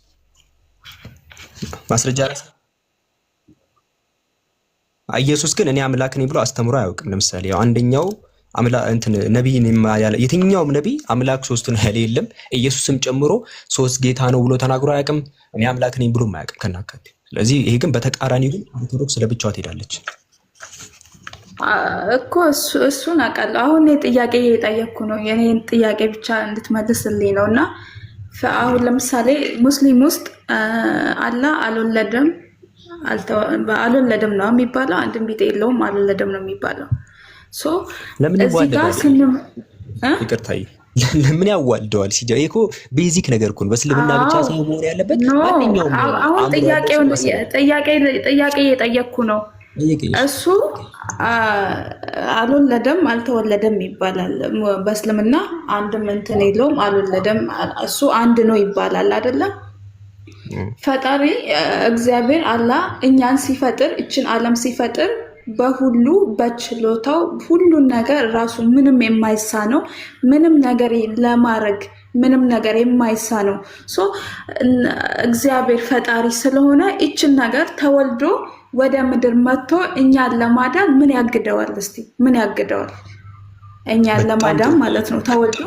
ማስረጃ ራስ ኢየሱስ ግን እኔ አምላክ ነኝ ብሎ አስተምሮ አያውቅም። ለምሳሌ ያው አንደኛው ነብይ ያለ የትኛውም ነብይ አምላክ 3 ነው ያለ የለም። ኢየሱስም ጨምሮ 3 ጌታ ነው ብሎ ተናግሮ አያውቅም። እኔ አምላክ ነኝ ብሎ አያውቅም ከናካቴ። ስለዚህ ይሄ ግን በተቃራኒ ግን ኦርቶዶክስ ለብቻዋ ትሄዳለች እኮ እሱን አውቃለሁ። አሁን ጥያቄ እየጠየቅኩ ነው፣ የኔን ጥያቄ ብቻ እንድትመልስልኝ ነው። እና አሁን ለምሳሌ ሙስሊም ውስጥ አላህ አልወለደም ነው የሚባለው። አንድም ቢጤ የለውም አልወለደም ነው የሚባለው። እዚህ ጋር ይቅርታዬ ለምን ያዋልደዋል? ሲጀምር እኮ ቤዚክ ነገር እኮ ነው። በእስልምና ብቻ ሳይሆን መሆን ያለበት ማንኛውም። አሁን ጥያቄ እየጠየቅኩ ነው። እሱ አልወለደም አልተወለደም ይባላል። በእስልምና አንድም እንትን የለውም አልወለደም፣ እሱ አንድ ነው ይባላል አይደለም? ፈጣሪ እግዚአብሔር አላህ እኛን ሲፈጥር እችን ዓለም ሲፈጥር በሁሉ በችሎታው ሁሉን ነገር ራሱ ምንም የማይሳነው ምንም ነገር ለማድረግ ምንም ነገር የማይሳነው እግዚአብሔር ፈጣሪ ስለሆነ እችን ነገር ተወልዶ ወደ ምድር መጥቶ እኛን ለማዳን ምን ያግደዋል? እስቲ ምን ያግደዋል? እኛን ለማዳን ማለት ነው ተወልዶ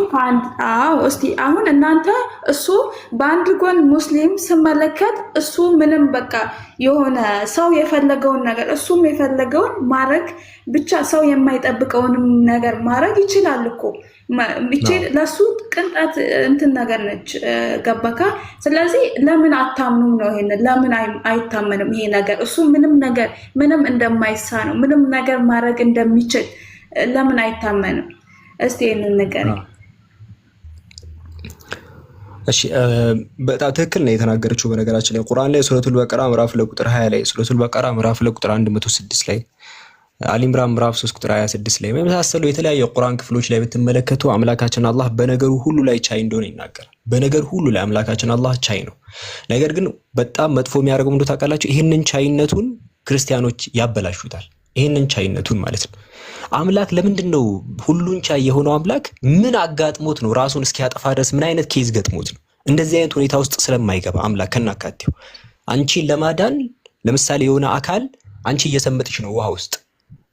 እስቲ አሁን እናንተ እሱ በአንድ ጎን ሙስሊም ስመለከት እሱ ምንም በቃ የሆነ ሰው የፈለገውን ነገር እሱም የፈለገውን ማድረግ ብቻ ሰው የማይጠብቀውንም ነገር ማድረግ ይችላል እኮ። እቺ ለሱ ቅንጣት እንትን ነገር ነች። ገባካ? ስለዚህ ለምን አታምኑም ነው ይሄን? ለምን አይታመንም ይሄ ነገር? እሱ ምንም እንደማይሳ ነው ምንም ነገር ማድረግ እንደሚችል ለምን አይታመንም? እስቲ ይሄንን ነገር እሺ በጣም ትክክል ነው የተናገረችው። በነገራችን ላይ ቁርአን ላይ ሱረቱል በቀራ ምዕራፍ ለቁጥር 20 ላይ ሱረቱል በቀራ ምዕራፍ ለቁጥር 106 ላይ አሊ ኢምራን ምዕራፍ 3 ቁጥር 26 ላይ በመሳሰሉ የተለያዩ የቁርአን ክፍሎች ላይ ብትመለከቱ አምላካችን አላህ በነገሩ ሁሉ ላይ ቻይ እንደሆነ ይናገራል። በነገሩ ሁሉ ላይ አምላካችን አላህ ቻይ ነው። ነገር ግን በጣም መጥፎ የሚያደርገው እንደው ታውቃላችሁ፣ ይሄንን ቻይነቱን ክርስቲያኖች ያበላሹታል። ይሄንን ቻይነቱን ማለት ነው። አምላክ ለምንድን ነው ሁሉን ቻይ የሆነው አምላክ ምን አጋጥሞት ነው ራሱን እስኪያጠፋ ድረስ ምን አይነት ኬዝ ገጥሞት ነው? እንደዚህ አይነት ሁኔታ ውስጥ ስለማይገባ አምላክ ከናካቴው አንቺን ለማዳን ለምሳሌ የሆነ አካል አንቺ እየሰመጥሽ ነው ውሃ ውስጥ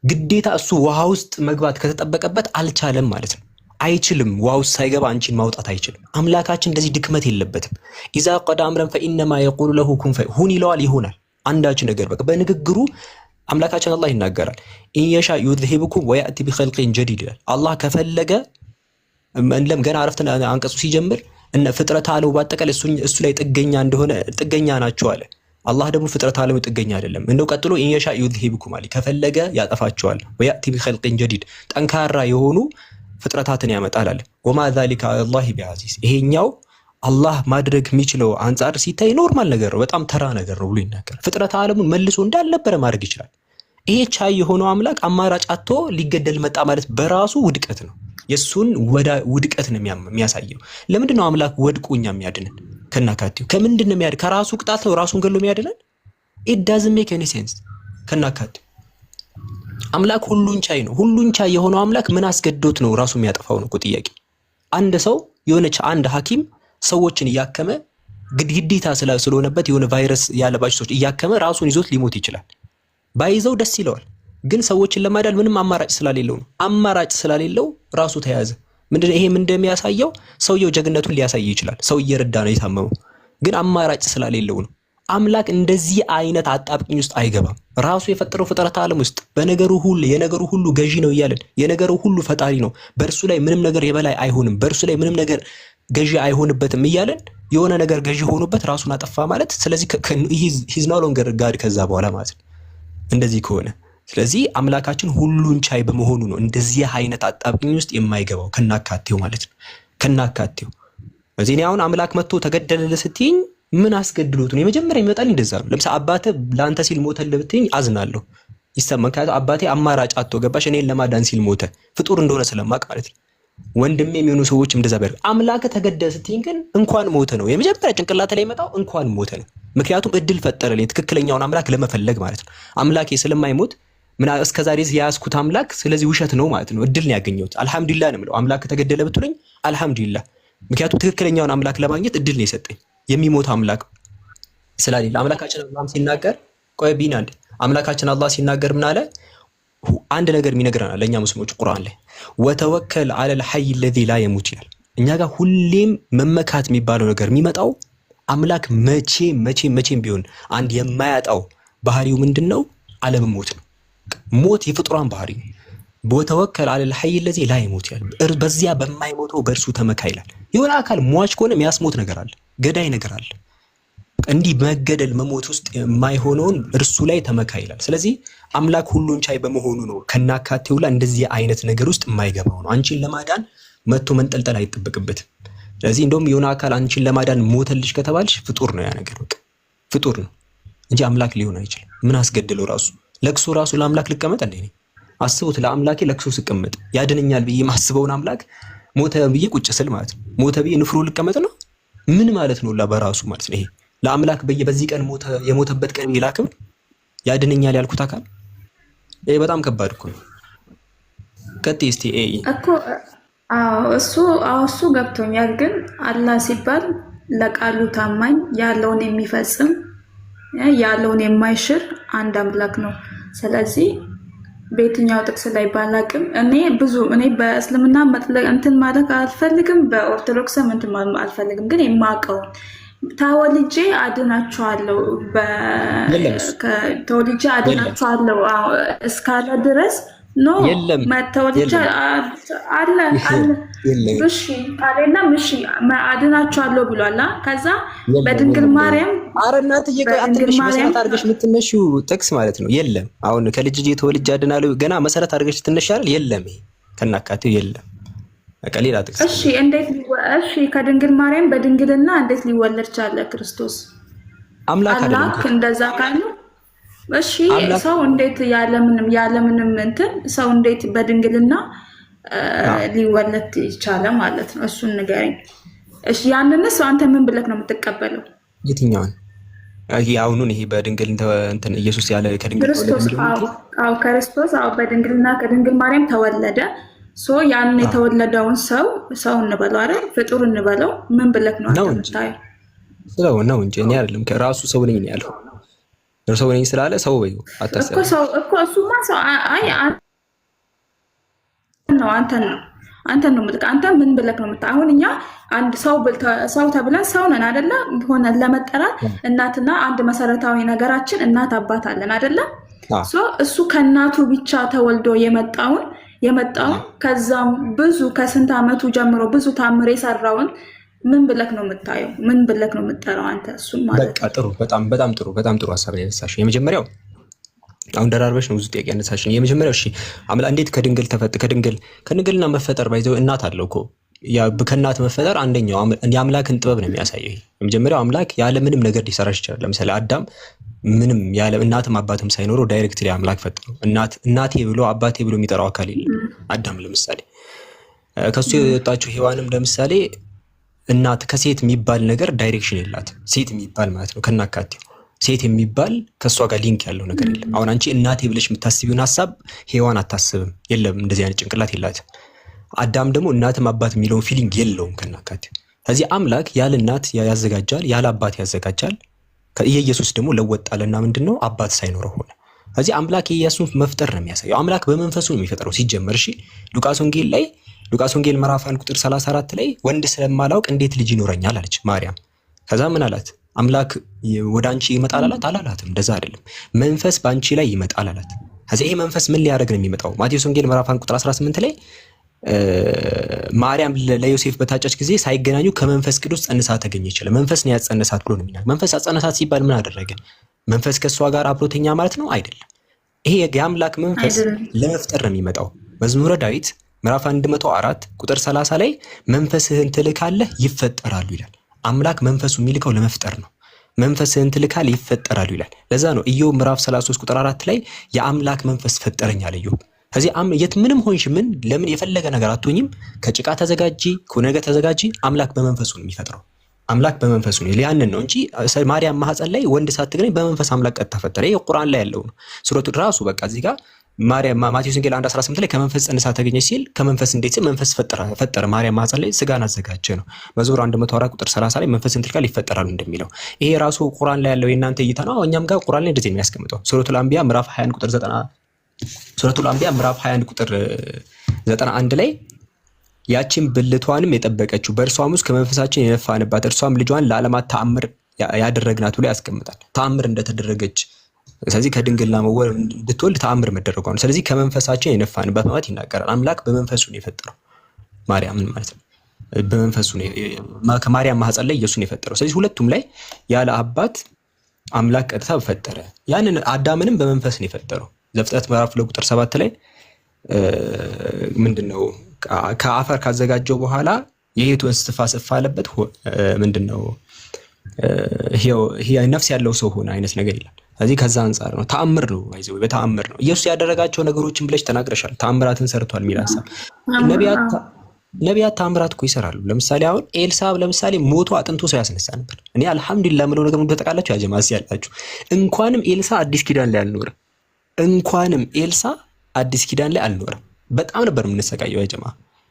ግዴታ እሱ ውሃ ውስጥ መግባት ከተጠበቀበት አልቻለም ማለት ነው። አይችልም። ውሃ ውስጥ ሳይገባ አንቺን ማውጣት አይችልም። አምላካችን እንደዚህ ድክመት የለበትም። ኢዛ ቀዳ አምረን ፈኢነማ የቁሉ ለሁ ኩን ፈይሁን ይለዋል፣ ይሆናል። አንዳች ነገር በቃ በንግግሩ አምላካችን አላህ ይናገራል። ኢንየሻ ዩዝሂብኩም ወያእቲ ቢኸልቂን ጀዲድ ይላል። አላህ ከፈለገ ገና አረፍተ አንቀጹ ሲጀምር እነ ፍጥረት ዓለሙ በአጠቃላይ እሱ ላይ ጥገኛ ናቸው አለ። አላህ ደግሞ ፍጥረት ዓለሙ ጥገኛ አይደለም። እንደው ቀጥሎ ኢንየሻ ዩዝሂብኩም አለ፣ ከፈለገ ያጠፋቸዋል። ወያእቲ ቢኸልቂን ጀዲድ ጠንካራ የሆኑ ፍጥረታትን ያመጣል አለ። ወማ ዛሊከ ዐለላሂ ቢዐዚዝ ይሄኛው አላህ ማድረግ የሚችለው አንጻር ሲታይ ኖርማል ነገር ነው፣ በጣም ተራ ነገር ነው ብሎ ይናገራል። ፍጥረት ዓለሙን መልሶ እንዳልነበረ ማድረግ ይችላል። ይሄ ቻይ የሆነው አምላክ አማራጭ አጥቶ ሊገደል መጣ ማለት በራሱ ውድቀት ነው። የሱን ውድቀት ነው የሚያሳየው። ለምንድን ነው አምላክ ወድቆ እኛ የሚያድነን? ከናካቴው ከምንድን ነው የሚያድነን? ከራሱ ቅጣት ነው ራሱን ገሎ የሚያድነን? it doesn't make any sense። ከናካቴው አምላክ ሁሉን ቻይ ነው። ሁሉን ቻይ የሆነው አምላክ ምን አስገዶት ነው ራሱ የሚያጠፋው ነው ቁጥያቄ። አንድ ሰው አንድ ሐኪም ሰዎችን እያከመ ግዴታ ስለሆነበት የሆነ ቫይረስ ያለባቸው ሰዎች እያከመ ራሱን ይዞት ሊሞት ይችላል። ባይዘው ደስ ይለዋል። ግን ሰዎችን ለማዳን ምንም አማራጭ ስለሌለው ነው። አማራጭ ስለሌለው ራሱ ተያዘ። ምንድነው ይሄ? ምን እንደሚያሳየው ሰውየው ጀግነቱን ሊያሳይ ይችላል። ሰው እየረዳ ነው የታመመው፣ ግን አማራጭ ስለሌለው ነው። አምላክ እንደዚህ አይነት አጣብቂኝ ውስጥ አይገባም። ራሱ የፈጠረው ፍጥረት ዓለም ውስጥ የነገሩ ሁሉ ገዢ ነው እያለን የነገሩ ሁሉ ፈጣሪ ነው፣ በእርሱ ላይ ምንም ነገር የበላይ አይሆንም፣ በእርሱ ላይ ምንም ነገር ገዢ አይሆንበትም እያለን የሆነ ነገር ገዢ ሆኖበት ራሱን አጠፋ ማለት ስለዚህ he's no longer God ከዛ በኋላ ማለት ነው። እንደዚህ ከሆነ ስለዚህ አምላካችን ሁሉን ቻይ በመሆኑ ነው እንደዚህ አይነት አጣብቂኝ ውስጥ የማይገባው ከናካቴው ማለት ነው። ከናካቴው በዚህ ነው አሁን አምላክ መጥቶ ተገደለ ስትይኝ ምን አስገድሎት ነው? የመጀመሪያ የሚመጣልኝ እንደዛ ነው። ለምሳሌ አባቴ ላንተ ሲል ሞተልህ ብትይኝ አዝናለሁ፣ ይሰማል። አባቴ አማራጭ አጥቶ ገባሽ እኔን ለማዳን ሲል ሞተ፣ ፍጡር እንደሆነ ስለማቅ ማለት ነው። ወንድሜ የሚሆኑ ሰዎችም እንደዛ ቢያደርግ አምላክ ተገደለ ስትይኝ ግን እንኳን ሞተ ነው የመጀመሪያ ጭንቅላት ላይ መጣው፣ እንኳን ሞተ ነው። ምክንያቱም እድል ፈጠረልኝ ትክክለኛውን አምላክ ለመፈለግ ማለት ነው። አምላኬ ስለማይሞት ምን እስከዛሬ ያስኩት አምላክ ስለዚህ ውሸት ነው ማለት ነው። እድል ነው ያገኘሁት። አልሐምዱሊላህ ነው የምለው። አምላክ ተገደለ ብትሉኝ አልሐምዱሊላህ፣ ምክንያቱም ትክክለኛውን አምላክ ለማግኘት እድል ነው የሰጠኝ። የሚሞት አምላክ ስለሌለ አምላካችን አላህ ሲናገር ቆይ ቢናንድ አምላካችን አላህ ሲናገር ምን አለ? አንድ ነገር ይነግረናል ለኛ ሙስሊሞች ቁርአን ላይ ወተወከል ዐለል ሐይ الذي لا يموت ይላል። እኛ ጋር ሁሌም መመካት የሚባለው ነገር የሚመጣው አምላክ መቼም ቢሆን አንድ የማያጣው ባህሪው ምንድነው? አለመሞት ነው። ሞት የፍጡራን ባህሪ ነው። ወተወከል ዐለል ሐይ الذي لا يموت ይላል። በዚያ በማይሞተው በእርሱ ተመካ ይላል። የሆነ አካል ሟች ከሆነ የሚያስሞት ነገር አለ፣ ገዳይ ነገር አለ። እንዲህ መገደል መሞት ውስጥ የማይሆነውን እርሱ ላይ ተመካ ይላል። ስለዚህ አምላክ ሁሉን ቻይ በመሆኑ ነው ከናካቴው ላይ እንደዚህ አይነት ነገር ውስጥ የማይገባው ነው። አንቺን ለማዳን መጥቶ መንጠልጠል አይጠበቅበትም። ስለዚህ እንደውም የሆነ አካል አንቺን ለማዳን ሞተልሽ ከተባልሽ ፍጡር ነው ያ ነገር፣ በቃ ፍጡር ነው እንጂ አምላክ ሊሆን አይችልም። ምን አስገድለው? ራሱ ለቅሶ ራሱ ለአምላክ ልቀመጥ እንዴ? አስቡት፣ ለአምላኬ ለቅሶ ስቀመጥ ያድነኛል ብዬ ማስበውን አምላክ ሞተ ብዬ ቁጭ ስል ማለት ነው። ሞተ ብዬ ንፍሮ ልቀመጥ ነው? ምን ማለት ነው? በራሱ ማለት ነው ይሄ ለአምላክ በዚህ ቀን የሞተበት ቀን ይላክም ያድነኛል ያልኩት አካል ይሄ በጣም ከባድ እኮ ነው። ቀጥይ እስቲ እኮ እሱ ገብቶኛል። ግን አላህ ሲባል ለቃሉ ታማኝ ያለውን የሚፈጽም ያለውን የማይሽር አንድ አምላክ ነው። ስለዚህ በየትኛው ጥቅስ ላይ ባላቅም እኔ በእስልምና እንትን ማለት አልፈልግም፣ በኦርቶዶክስም እንትን ማለት አልፈልግም። ግን የማውቀውን ተወልጄ አድናቸዋለሁ እስካለ ድረስ ኖ የለም መተወልጃ የለም አለ አለ። የለም እሺ ካለና እሺ አድናቸዋለሁ ብሏል። ከዛ የለም በድንግል የለም ማርያም ኧረ እናትዬ አትነሽ መሰረት አድርገሽ የምትነሺው ጥቅስ ማለት ነው። የለም አሁን ከልጅ ልጅ ተወልጄ አድናለሁ ገና መሰረት አድርገሽ ትነሽ አይደል? የለም ይሄ ከናካቴው የለም። በቃ ሌላ ጥቅስ። እሺ እንዴት እሺ ከድንግል ማርያም በድንግልና እንዴት ሊወለድ ቻለ ክርስቶስ? አምላክ አይደለም አምላክ እንደዛ ካለ እሺ ሰው እንዴት ያለምንም እንትን ሰው እንዴት በድንግልና ሊወለድ ይቻለ ማለት ነው? እሱን ንገረኝ። እሺ ያንንስ አንተ ምን ብለህ ነው የምትቀበለው? የትኛውን? አሁኑን ይሄ በድንግል እንትን ኢየሱስ ያለ ከድንግል ክርስቶስ ክርስቶስ በድንግልና ከድንግል ማርያም ተወለደ። ያን የተወለደውን ሰው እንበለው አይደል? ፍጡር እንበለው ምን ብለህ ነው አንተ የምታየው? ሰው ነው እንጂ እኔ አይደለም ከራሱ ሰው ነኝ ያለው። ሰው ነኝ ስላለ ሰው ወይ አታስብ እኮ ሰው እኮ እሱማ ሰው አይ ነው አንተ ነው የምልህ። አንተ ምን ብለህ ነው የምታየው? አሁን እኛ አንድ ሰው ተብለን ሰው ነን አይደለ? ሆነ ለመጠራት እናትና አንድ መሰረታዊ ነገራችን እናት አባት አለን አይደለ? እሱ ከእናቱ ብቻ ተወልዶ የመጣውን ከዛም ብዙ ከስንት ዓመቱ ጀምሮ ብዙ ታምር የሰራውን ምን ብለህ ነው የምታየው? ምን ብለህ ነው የምጠራው አንተ? እሱን ማለት በቃ ጥሩ፣ በጣም ጥሩ ሀሳብ ነው ያነሳሽው። የመጀመሪያው አሁን ደራርበሽ ነው ብዙ ጥያቄ ያነሳሽው። የመጀመሪያው እሺ እንዴት ከድንግልና መፈጠር ባይዘው እናት አለው እኮ ያ ከእናት መፈጠር አንደኛው የአምላክን ጥበብ ነው የሚያሳየው። የመጀመሪያው አምላክ ያለ ምንም ነገር ሊሰራሽ ይችላል። ለምሳሌ አዳም ምንም ያለ እናትም አባትም ሳይኖረው ዳይሬክትሊ አምላክ ፈጠረው። እናቴ ብሎ አባቴ ብሎ የሚጠራው አካል የለም አዳም ለምሳሌ። ከሱ የወጣችው ሔዋንም ለምሳሌ እናት ከሴት የሚባል ነገር ዳይሬክሽን የላት ሴት የሚባል ማለት ነው ከናካቴው ሴት የሚባል ከሷ ጋር ሊንክ ያለው ነገር የለም። አሁን አንቺ እናቴ ብለሽ የምታስቢውን ሐሳብ ሔዋን አታስብም። የለም እንደዚህ አይነት ጭንቅላት የላትም። አዳም ደግሞ እናትም አባት የሚለውን ፊሊንግ የለውም ከናካቴው። ስለዚህ አምላክ ያለ እናት ያዘጋጃል፣ ያለ አባት ያዘጋጃል። የኢየሱስ ደግሞ ለወጣለና ምንድነው አባት ሳይኖረው ሆነ። ስለዚህ አምላክ የኢየሱስን መፍጠር ነው የሚያሳየው። አምላክ በመንፈሱ ነው የሚፈጥረው ሲጀመር። እሺ ሉቃስ ወንጌል ምዕራፍ 1 ቁጥር 34 ላይ ወንድ ስለማላውቅ እንዴት ልጅ ይኖረኛል አለች ማርያም። ከዛ ምን አላት? አምላክ ወደ አንቺ ይመጣል አላት? አላላትም። እንደዛ አይደለም። መንፈስ በአንቺ ላይ ይመጣል አላት። ስለዚህ ይሄ መንፈስ ምን ሊያደርግ ነው የሚመጣው? ማቴዎስ ወንጌል ምዕራፍ 1 ቁጥር 18 ላይ ማርያም ለዮሴፍ በታጨች ጊዜ ሳይገናኙ ከመንፈስ ቅዱስ ጸንሳ ተገኘች ይችላል። መንፈስ ነው ያጸነሳት ብሎ ነው የሚናገር። መንፈስ አጸነሳት ሲባል ምን አደረገ? መንፈስ ከሷ ጋር አብሮተኛ ማለት ነው አይደለም። ይሄ የአምላክ መንፈስ ለመፍጠር ነው የሚመጣው። መዝሙረ ዳዊት ምዕራፍ 104 ቁጥር 30 ላይ መንፈስህን ትልካለህ ይፈጠራሉ ይላል። አምላክ መንፈሱ የሚልከው ለመፍጠር ነው። መንፈስህን ትልካለህ ይፈጠራሉ ይላል። ለዛ ነው ኢዮብ ምዕራፍ 33 ቁጥር 4 ላይ የአምላክ መንፈስ ፈጠረኝ አለ ኢዮብ። ከዚህ የት ምንም ሆንሽ ምን ለምን የፈለገ ነገር አትሆኝም፣ ከጭቃ ተዘጋጂ ከነገ ተዘጋጂ፣ አምላክ በመንፈሱ ነው የሚፈጥረው። አምላክ በመንፈሱ ነው። ያንን ነው እንጂ ማርያም ማህፀን ላይ ወንድ ሳትገኝ በመንፈስ አምላክ ቀጥታ ፈጠረ። ይሄ ቁርአን ላይ ያለው ነው። ሱረቱ ራሱ በቃ እዚህ ጋር ማርያም ማቴዎስ ወንጌል 1:18 ላይ ከመንፈስ ጸንሳ ተገኘች ሲል ከመንፈስ እንዴት መንፈስ ፈጠረ ማርያም ማህፀን ላይ ስጋን አዘጋጀ ነው። መዝሙር 104 ቁጥር 30 ላይ መንፈስን ትልካል ይፈጠራሉ እንደሚለው ይሄ ራሱ ቁርአን ላይ ያለው የእናንተ እይታ ነው። እኛም ጋር ቁርአን ላይ እንደዚህ የሚያስቀምጠው ሱረቱል አንቢያ ምዕራፍ 21 ቁጥር 90 ሱረቱል አንቢያ ምዕራፍ 21 ቁጥር 91 ላይ ያቺን ብልቷንም የጠበቀችው በእርሷም ውስጥ ከመንፈሳችን የነፋንባት እርሷም ልጇን ለዓለማት ተአምር ያደረግናት ብሎ ያስቀምጣል። ተአምር እንደተደረገች ስለዚህ ከድንግልና መወለድ እንድትወልድ ተአምር መደረጓ ነው። ስለዚህ ከመንፈሳችን የነፋንባት ማለት ይናገራል። አምላክ በመንፈሱ ነው የፈጠረው ማርያምን ማለት ነው። በመንፈሱ ነው ከማርያም ማህፀን ላይ ኢየሱስን የፈጠረው። ስለዚህ ሁለቱም ላይ ያለ አባት አምላክ ቀጥታ ፈጠረ። ያንን አዳምንም በመንፈስ ነው የፈጠረው። ዘፍጥረት ምዕራፍ 2 ቁጥር 7 ላይ ምንድነው ከአፈር ካዘጋጀው በኋላ የህይወት እስትንፋስ እፍ አለበት ምንድነው ይሄ ነፍስ ያለው ሰው ሆነ አይነት ነገር ይላል። ስለዚህ ከዛ አንፃር ነው ተአምር ነው አይዘው በተአምር ነው ኢየሱስ ያደረጋቸው ነገሮችን ብለሽ ተናግረሻል። ተአምራትን ሰርቷል የሚል ሐሳብ ነቢያት ተአምራት እኮ ይሰራሉ። ለምሳሌ አሁን ኤልሳ ለምሳሌ ሞቶ አጥንቶ ሰው ያስነሳ ነበር። እኔ አልሐምዱሊላህ ምለው ነገር ተጠቃላችሁ ያጀማስ ያላችሁ እንኳንም ኤልሳ አዲስ ኪዳን ላይ አልኖረም። በጣም ነበር የምንሰቃየው ያጀማ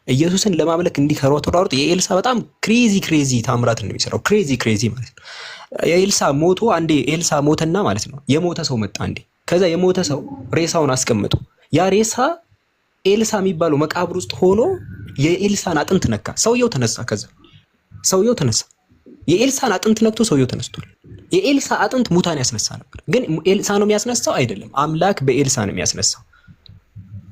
ኢየሱስን ለማምለክ እንዲህ ከሮጥ የኤልሳ በጣም ክሬዚ ታምራትን ነው የሚሰራው። ክሬዚ ማለት ነው። የኤልሳ ሞቶ አንዴ ኤልሳ ሞተና ማለት ነው የሞተ ሰው መጣ አንዴ። ከዛ የሞተ ሰው ሬሳውን አስቀምጡ። ያ ሬሳ ኤልሳ የሚባለው መቃብር ውስጥ ሆኖ የኤልሳን አጥንት ነካ። ሰውየው ተነሳ። ከዛ ሰውየው ተነሳ። የኤልሳን አጥንት ነክቶ ሰውየው ተነስቷል። የኤልሳ አጥንት ሙታን ያስነሳ ነበር። ግን ኤልሳ ነው የሚያስነሳው አይደለም። አምላክ በኤልሳ ነው የሚያስነሳው።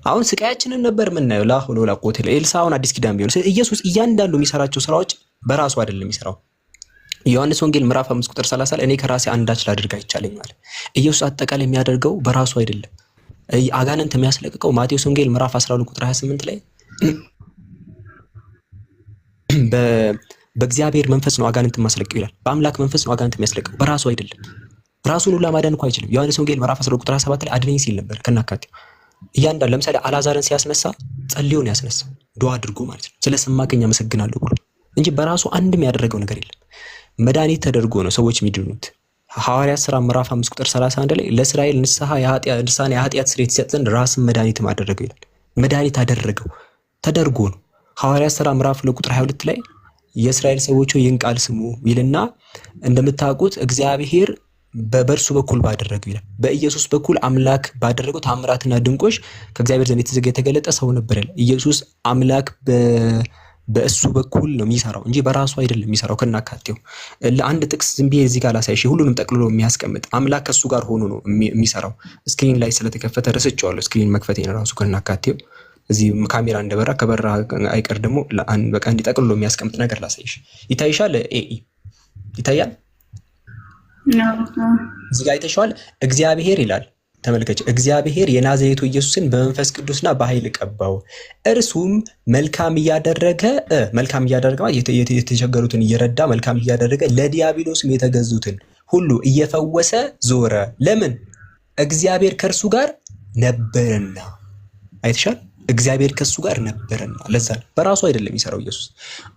አሁን ስቃያችንን ነበር የምናየው። ላ ሆሎ ላ ቆቴ ኤልሳ አሁን አዲስ ኪዳን ቢሆን ኢየሱስ እያንዳንዱ የሚሰራቸው ስራዎች በራሱ አይደለም የሚሰራው። ዮሐንስ ወንጌል ምዕራፍ 5 ቁጥር 30 ላይ እኔ ከራሴ አንዳች ላድርግ አይቻለኝም አለ። ኢየሱስ አጠቃላይ የሚያደርገው በራሱ አይደለም። አጋንንት የሚያስለቅቀው ማቴዎስ ወንጌል ምዕራፍ 12 ቁጥር 28 ላይ በእግዚአብሔር መንፈስ ነው አጋንንት ማስለቀቅ ይላል። በአምላክ መንፈስ ነው አጋንንት የሚያስለቅቀው፣ በራሱ አይደለም። ራሱን ሁላ ማዳን እኮ አይችልም። ዮሐንስ ወንጌል ምዕራፍ 12 ቁጥር 7 ላይ አድነኝ ሲል ነበር ከናካቴው። እያንዳንዱ ለምሳሌ አልዓዛርን ሲያስነሳ ጸልዮን ያስነሳው ዱዓ አድርጎ ማለት ነው። ስለሰማከኝ አመሰግናለሁ ብሎ እንጂ በራሱ አንድም ያደረገው ነገር የለም። መድኃኒት ተደርጎ ነው ሰዎች የሚድኑት። ሐዋርያት ሥራ ምዕራፍ 5 ቁጥር 31 ላይ ለእስራኤል ንስሐ የኃጢአት ስርየት ይሰጥ ዘንድ ራስን መድኃኒት አደረገው ይላል። መድኃኒት አደረገው ተደርጎ ነው። ሐዋርያት ሥራ ምዕራፍ 2 ቁጥር 22 ላይ የእስራኤል ሰዎች ይህን ቃል ስሙ ይልና እንደምታውቁት እግዚአብሔር በበርሱ በኩል ባደረገው ይላል። በኢየሱስ በኩል አምላክ ባደረገው ታምራትና ድንቆች ከእግዚአብሔር ዘንድ የተገለጠ ሰው ነበር ይላል። ኢየሱስ አምላክ በእሱ በኩል ነው የሚሰራው እንጂ በራሱ አይደለም የሚሰራው። ከናካቴው ለአንድ ጥቅስ ዝም ብዬ እዚህ ጋር ላሳይሽ፣ ሁሉንም ጠቅልሎ የሚያስቀምጥ አምላክ ከሱ ጋር ሆኖ ነው የሚሰራው። ስክሪን ላይ ስለተከፈተ ረስቼዋለሁ ስክሪን መክፈቴን ራሱ። ከናካቴው እዚህ ካሜራ እንደበራ ከበራ አይቀር ደግሞ በቃ እንዲጠቅልሎ የሚያስቀምጥ ነገር ላሳይሽ። ይታይሻል? ይታያል? እዚህ ጋር አይተሽዋል? እግዚአብሔር ይላል ተመልከች። እግዚአብሔር የናዝሬቱ ኢየሱስን በመንፈስ ቅዱስና በኃይል ቀባው፣ እርሱም መልካም እያደረገ የተቸገሩትን እየረዳ መልካም እያደረገ ለዲያብሎስም የተገዙትን ሁሉ እየፈወሰ ዞረ። ለምን? እግዚአብሔር ከእርሱ ጋር ነበረና። አይተሻል? እግዚአብሔር ከሱ ጋር ነበረና። ለዛ በራሱ አይደለም የሚሰራው ኢየሱስ።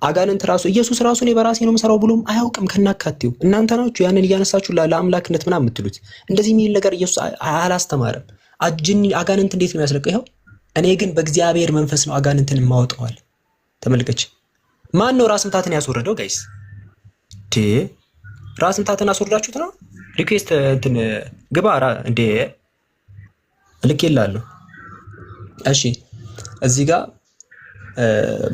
አጋንንት ራሱ ኢየሱስ ራሱ እኔ በራሴ ነው የምሰራው ብሎም አያውቅም። ከናካቴው እናንተ ናችሁ ያንን እያነሳችሁ ለአምላክነት ምናምን የምትሉት። እንደዚህ የሚል ነገር ኢየሱስ አላስተማረም። አጋንንት እንዴት ነው የሚያስለቀው? ይኸው እኔ ግን በእግዚአብሔር መንፈስ ነው አጋንንትን የማወጣዋል። ተመልከች። ማን ነው ራስ ምታትን ያስወረደው? ጋይስ ራስ ምታትን አስወርዳችሁት ነው? ሪኩዌስት እንትን ግባ እንዴ ልኬልሃለሁ። እሺ እዚህ ጋር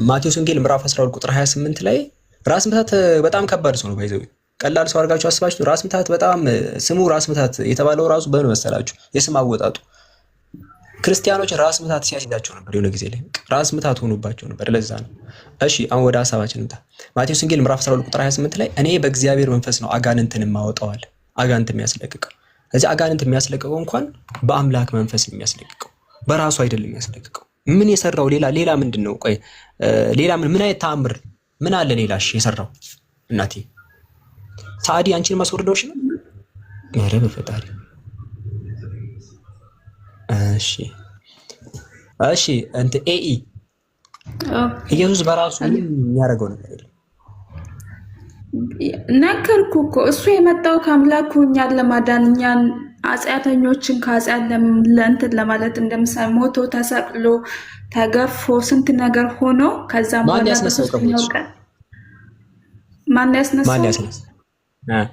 ማቴዎስ ወንጌል ምዕራፍ 12 ቁጥር 28 ላይ ራስ ምታት በጣም ከባድ ሰው ነው። ባይዘው ቀላል ሰው አድርጋችሁ አስባችሁ። ራስ ምታት በጣም ስሙ ራስ ምታት የተባለው ራሱ በምን መሰላችሁ? የስም አወጣጡ ክርስቲያኖች ራስ ምታት ሲያስይዛቸው ነበር። የሆነ ጊዜ ላይ ራስ ምታት ሆኖባቸው ነበር። ለዛ ነው። እሺ አሁን ወደ ሐሳባችን እንታ። ማቴዎስ ወንጌል ምዕራፍ 12 ቁጥር 28 ላይ እኔ በእግዚአብሔር መንፈስ ነው አጋንንትን የማወጣዋል። አጋንንት የሚያስለቅቀው እዚህ አጋንንት የሚያስለቅቀው እንኳን በአምላክ መንፈስ ነው የሚያስለቅቀው፣ በራሱ አይደለም የሚያስለቅቀው። ምን የሰራው ሌላ ምንድን ነው? ቆይ ሌላ ምን አይነት ተአምር ምን አለ ሌላሽ የሰራው? እናቴ ሳዲ አንቺን ማስወርደውሽ ነው? ኧረ በፈጣሪ። እሺ እንት ኢየሱስ በራሱ የሚያደርገው ነገር የለም። ነገርኩ እኮ እሱ የመጣው ከአምላኩ እኛን ለማዳን እኛን ኃጢአተኞችን ከኃጢአት ለእንትን ለማለት እንደምሳሌ ሞቶ ተሰቅሎ ተገፎ ስንት ነገር ሆኖ ከዛ ማን ያስነሳው? ማን ያስነሳው?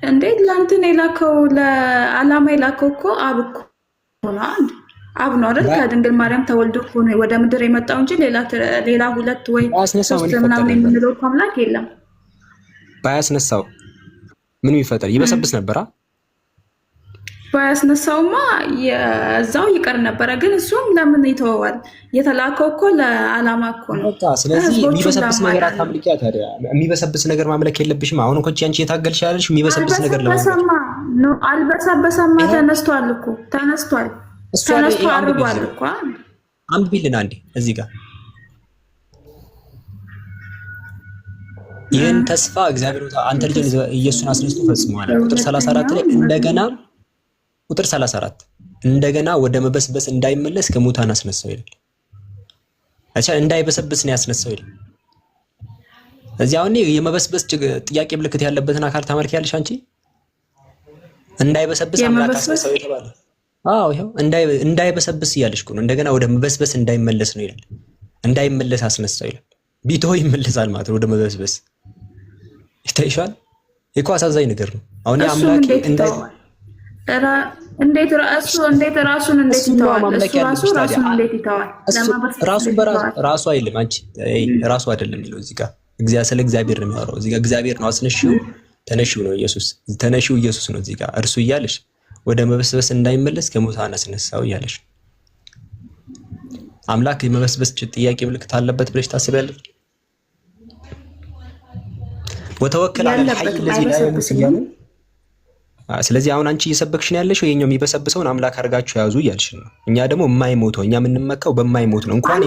እንዴት ለእንትን የላከው ለዓላማ የላከው እኮ አብ እኮ ነው። አብ ነው አይደል? ከድንግል ማርያም ተወልዶ እኮ ነው ወደ ምድር የመጣው እንጂ ሌላ ሁለት ወይ ሶስት ምናምን የምንለው አምላክ የለም። ባያስነሳው ምን ይፈጠር? ይበሰብስ ነበራ? ባያስነሳውማ የዛው ይቀር ነበረ። ግን እሱም ለምን ይተወዋል? የተላከው እኮ ለዓላማ እኮ ነው። ስለዚህ የሚበሰብስ ነገር አታምልኪያ። ታዲያ የሚበሰብስ ነገር ማምለክ የለብሽም። አሁን እኮ አንቺ የታገልሽ ያለሽ የሚበሰብስ ነገር አልበሰበሰማ። ተነስቷል እኮ ተነስቷል። ተነስቶ አርጓል እኮ። አንብቢልን አንዴ እዚህ ጋር ይህን ተስፋ እግዚአብሔር አንተ ልጅ ኢየሱስን አስነስቶ ፈጽሟል። ቁጥር 34 ላይ እንደገና ቁጥር 34 እንደገና ወደ መበስበስ እንዳይመለስ ከሙታን አስነሳው ይላል። አቻ እንዳይበሰብስ ነው ያስነሳው ይላል። እዚህ አሁን የመበስበስ ጥያቄ ምልክት ያለበትን አካል ታመልኪያለሽ አንቺ። እንዳይበሰብስ አምላክ አስነሳው የተባለ ይሄው እንዳይበሰብስ እያለሽ ነው። እንደገና ወደ መበስበስ እንዳይመለስ ነው ይላል። እንዳይመለስ አስነሳው ይላል። ቢተው ይመለሳል ማለት ነው ወደ መበስበስ። ይታይሻል እኮ አሳዛኝ ነገር ነው። አሁን አምላክ እንዴት ራሱን እንዴት ይተዋል? ራሱ አይደለም አንቺ ራሱ አይደለም የሚለው እዚህ ጋር ስለ እግዚአብሔር ነው የሚያወራው። እዚህ ጋር እግዚአብሔር ነው አስነሺው፣ ተነሺው ነው ኢየሱስ፣ ተነሺው ኢየሱስ ነው እዚህ ጋር እርሱ እያለሽ ወደ መበስበስ እንዳይመለስ ከሙታን አስነሳው እያለሽ። አምላክ የመበስበስ ጥያቄ ምልክት አለበት ብለሽ ታስቢያለሽ? ወተወከል አለ الحي الذي لا يموت እያለ ስለዚህ አሁን አንቺ እየሰበክሽ ነው ያለሽው የኛው የሚበሰብሰውን አምላክ አድርጋችሁ ያዙ እያልሽ ነው። እኛ ደግሞ የማይሞተው እኛ የምንመካው በማይሞት ነው። እንኳን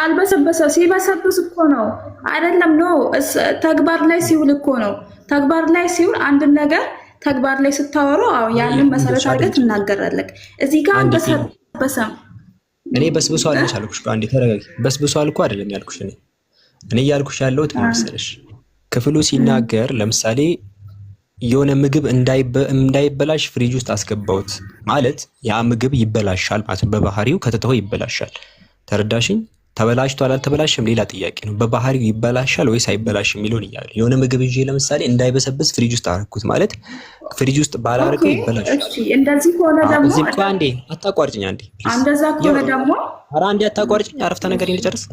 አልበሰበሰ ሲበሰብስ እኮ ነው አይደለም ነው ተግባር ላይ ሲውል እኮ ነው። ተግባር ላይ ሲውል አንድ ነገር ተግባር ላይ ስታወሩ ያንን መሰረት አድርገህ ትናገራለህ። እዚህ ጋር በሰበሰም እኔ በስብሷል አልኩሽ። አንዴ ተረጋጊ። በስብሷል እኮ አይደለም ያልኩሽ። እኔ ያልኩሽ ያለሁት መሰለሽ ክፍሉ ሲናገር ለምሳሌ የሆነ ምግብ እንዳይበላሽ ፍሪጅ ውስጥ አስገባውት ማለት ያ ምግብ ይበላሻል ማለት በባህሪው ከተተው ይበላሻል። ተረዳሽኝ? ተበላሽቷል አልተበላሽም ሌላ ጥያቄ ነው። በባህሪው ይበላሻል ወይስ አይበላሽም የሚለውን ይያል። የሆነ ምግብ ይዤ ለምሳሌ እንዳይበሰብስ ፍሪጅ ውስጥ አረኩት ማለት ፍሪጅ ውስጥ ባላረከው ይበላሻል። እሺ እንደዚህ ከሆነ ደግሞ እዚህ እንኳን አንዴ አታቋርጭኝ። እንደዛ ከሆነ ደግሞ ኧረ አንዴ አታቋርጭኝ። አረፍተ ነገር ልጨርስ።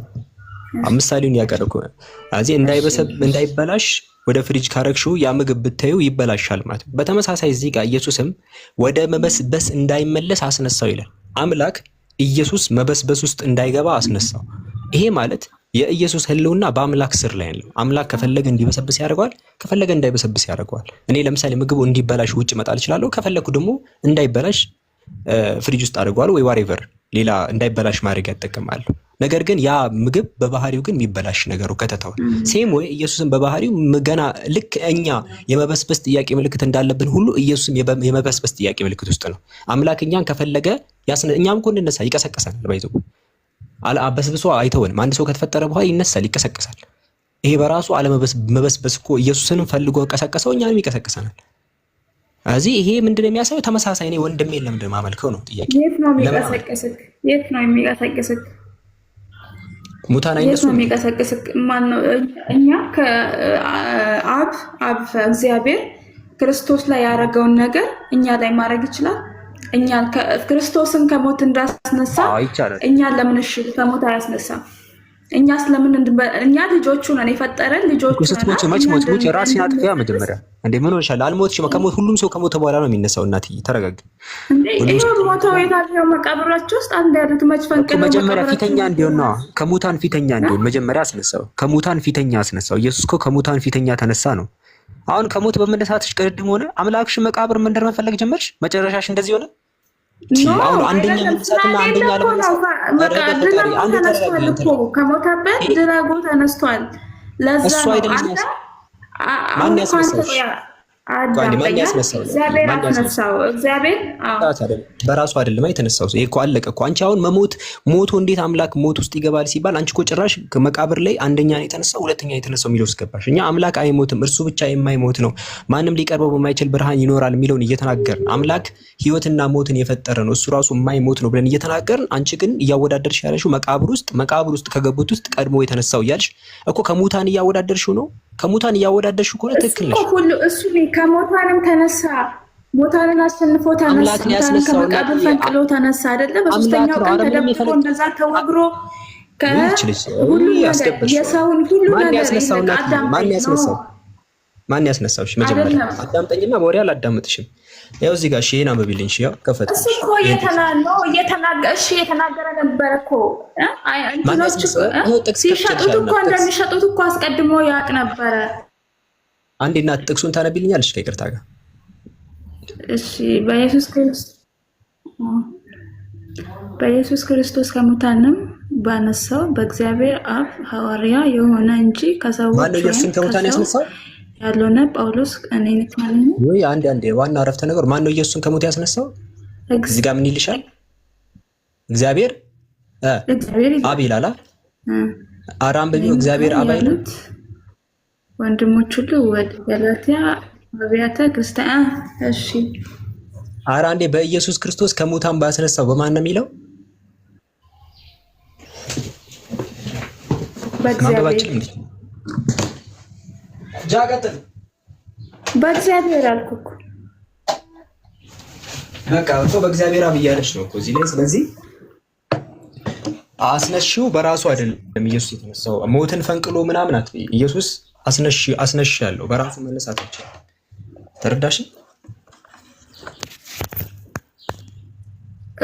ምሳሌውን ያቀርኩ አዚ እንዳይበላሽ ወደ ፍሪጅ ካረክሽው ያ ምግብ ብታዩ ይበላሻል ማለት ነው። በተመሳሳይ እዚህ ጋር ኢየሱስም ወደ መበስበስ እንዳይመለስ አስነሳው ይላል። አምላክ ኢየሱስ መበስበስ ውስጥ እንዳይገባ አስነሳው። ይሄ ማለት የኢየሱስ ህልውና በአምላክ ስር ላይ ነው። አምላክ ከፈለገ እንዲበሰብስ ያደርገዋል፣ ከፈለገ እንዳይበሰብስ ያደርገዋል። እኔ ለምሳሌ ምግቡ እንዲበላሽ ውጭ መጣል እችላለሁ፣ ከፈለኩ ደግሞ እንዳይበላሽ ፍሪጅ ውስጥ አድርገዋል ወይ ዋሬቨር ሌላ እንዳይበላሽ ማድረግ ያጠቀማለሁ። ነገር ግን ያ ምግብ በባህሪው ግን የሚበላሽ ነገሩ ከተተው ሴም ወይ ኢየሱስን በባህሪው ገና ልክ እኛ የመበስበስ ጥያቄ ምልክት እንዳለብን ሁሉ ኢየሱስም የመበስበስ ጥያቄ ምልክት ውስጥ ነው። አምላክ እኛን ከፈለገ እኛም እኮ እንነሳ ይቀሰቀሳል። ባይዘው አበስብሶ አይተውንም። አንድ ሰው ከተፈጠረ በኋላ ይነሳል፣ ይቀሰቀሳል። ይሄ በራሱ አለመበስበስ እኮ ኢየሱስን ፈልጎ ቀሰቀሰው፣ እኛንም ይቀሰቀሰናል። እዚህ ይሄ ምንድነው የሚያሳየው? ተመሳሳይ ነው። ወንድሜ ለምንድን ማመልከው ነው ጥያቄ። የት ነው የሚቀሰቅስክ? ሙታን አይነሱ ነው የሚቀሰቅስክ? ማነው? እኛ ከአብ እግዚአብሔር ክርስቶስ ላይ ያደረገውን ነገር እኛ ላይ ማድረግ ይችላል። እኛ ክርስቶስን ከሞት እንዳስነሳ እኛ ለምን እሺ ከሞት አያስነሳም? እኛ ስለምን እኛ ልጆቹ ነን፣ የፈጠረን ልጆቹ ነን። መች ራስን አጥፊያ መጀመሪያ እንዴ ምን ሆነሻል? አልሞትሽም። ከሞት ሁሉም ሰው ከሞተ በኋላ ነው የሚነሳው። እናትዬ ተረጋጊ። ይሄ ሞተው የታየው መቃብራቸው ውስጥ አንድ ያሉት መች ፈንቅለው መጀመሪያ ፊተኛ እንዲሆን ነው። ከሙታን ፊተኛ እንዲሆን መጀመሪያ አስነሳው። ከሙታን ፊተኛ አስነሳው። ኢየሱስ እኮ ከሙታን ፊተኛ ተነሳ ነው። አሁን ከሞት በመነሳትሽ ቅድም ሆነ አምላክሽ መቃብር መንደር መፈለግ ጀመርሽ። መጨረሻሽ እንደዚህ ሆነ። አሁን አንደኛ መንሳትና አንደኛ ለመነሳት ከሞተበት ድራጎ ተነስቷል። ለዛ ነው አንተ ማን ያስነሳው? እግዚአብሔር በራሱ አይደለም የተነሳው። ይሄ እኮ አለቀ እኮ። አንቺ አሁን ሞቶ እንዴት አምላክ ሞት ውስጥ ይገባል ሲባል አንቺ እኮ ጭራሽ ከመቃብር ላይ አንደኛ ነው የተነሳው፣ ሁለተኛ የተነሳው የሚለው ውስጥ ገባሽ። እኛ አምላክ አይሞትም፣ እርሱ ብቻ የማይሞት ነው፣ ማንም ሊቀርበው በማይችል ብርሃን ይኖራል የሚለውን እየተናገርን አምላክ ህይወትና ሞትን የፈጠረ ነው፣ እሱ ራሱ የማይሞት ነው ብለን እየተናገርን፣ አንቺ ግን እያወዳደርሽ ያለሽው መቃብር ውስጥ ከገቡት ውስጥ ቀድሞ የተነሳው እያልሽ እኮ ከሙታን እያወዳደርሽው ነው። ከሙታን እያወዳደርሽ እኮ ትክክል ነሽ። እሱ ከሞታንም ተነሳ፣ ሞታንን አሸንፎ ተነሳ፣ ሞታንን ከመቃብር ፈንቅሎ ተነሳ አይደለ? በሶስተኛው ቀን ተደብቆ እንደዛ ተወግሮ ሁሉ የሰውን ሁሉ ነገር ማን ያስነሳውሽ? መጀመሪያ አዳምጠኝና ወሬ አላዳምጥሽም። ያው እዚህ ጋር ሼና መብልኝ ሺያ ከፈተ እሱ እኮ እየተናገረ ነበር እኮ ሲሸጡት እኮ እንደሚሸጡት እኮ አስቀድሞ ያውቅ ነበረ። አንዴ እናት ጥቅሱን ታነብልኛለሽ ከይቅርታ ጋር? እሺ። በኢየሱስ ክርስቶስ ከሙታንም ባነሳው በእግዚአብሔር አብ ሐዋርያ የሆነ እንጂ ከሰዎች ማነው ኢየሱስን ከሙታን ያስነሳው? ያለውና ጳውሎስ እኔነት ማለት ነው ወይ? አንዴ ዋና አረፍተ ነገር ማነው ኢየሱስን ከሞት ያስነሳው? እዚህ ጋር ምን ይልሻል? እግዚአብሔር አብ ይላል። አራም በሚው እግዚአብሔር አብ አይልም። ወንድሞች ሁሉ ወደ ገላትያ አብያተ ክርስቲያን። እሺ አንዴ በኢየሱስ ክርስቶስ ከሙታን ባስነሳው በማን ነው የሚለው? በእግዚአብሔር ጃቀጥል በእግዚአብሔር አልኩ እኮ በቃ እኮ በእግዚአብሔር አብ እያለች ነው እኮ እዚህ ላይ። ስለዚህ አስነሺው በራሱ አይደለም ኢየሱስ የተነሳው። ሞትን ፈንቅሎ ምናምን አትበይ። ኢየሱስ አስነሺ ያለው በራሱ መነሳት ይችላል። ተረዳሽ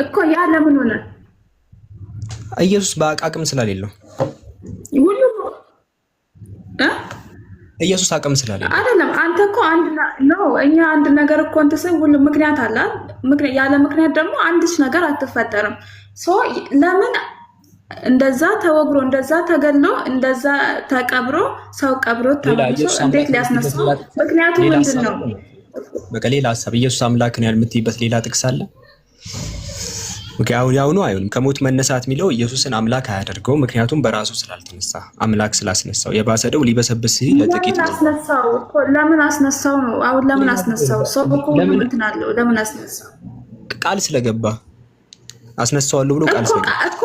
እኮ ያ ለምን ሆነ? ኢየሱስ በአቅም ስለሌለው ሁሉ ኢየሱስ አቅም ስለሌለው አይደለም። አንተ እኮ እኛ አንድ ነገር እኮ እንትን ሁሉ ምክንያት አለ። ያለ ምክንያት ደግሞ አንድች ነገር አትፈጠርም። ለምን እንደዛ ተወግሮ እንደዛ ተገሎ እንደዛ ተቀብሮ ሰው ቀብሮ ተመልሶ እንዴት ሊያስነሳው? ምክንያቱ ምንድን ነው? በቃ ሌላ ሐሳብ ኢየሱስ አምላክ ነው የምትይበት ሌላ ጥቅስ አለ? ያው ነው አይሆንም። ከሞት መነሳት የሚለው ኢየሱስን አምላክ አያደርገው፣ ምክንያቱም በራሱ ስላልተነሳ አምላክ ስላስነሳው። የባሰደው ሊበሰብስ ሲል ለጥቂት አስነሳው እኮ። ለምን አስነሳው ነው አሁን? ለምን አስነሳው? ሰው እኮ እንትን አለው። ለምን አስነሳው? ቃል ስለገባ አስነሳዋለሁ ብሎ ቃል ስለገባ እኮ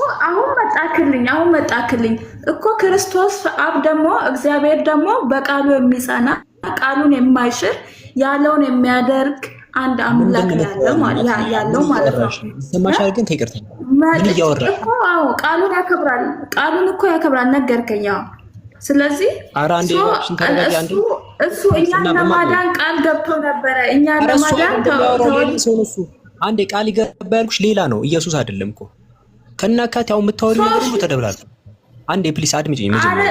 አሁን መጣክልኝ እኮ። ክርስቶስ አብ ደግሞ እግዚአብሔር ደግሞ በቃሉ የሚጸና ቃሉን የማይሽር ያለውን የሚያደርግ አንድ አምላክ ያለው ማለት ነው። ሰማሻል? ግን ከይቅርታ ምን እያወራሽ እኮ? አዎ ቃሉን ያከብራል። ቃሉን እኮ ያከብራል። ነገርከኝ። ስለዚህ እሱ እኛን ለማዳን ቃል ገብቶ ነበረ። እኛን ለማዳን አንዴ ቃል ይገባ ያልኩሽ ሌላ ነው፣ ኢየሱስ አይደለም እኮ። ከናካቴ አሁን የምታወሪው ነገር ሁሉ ተደብላል። አንዴ ፕሊስ አድምጪኝ። መጀመሪያ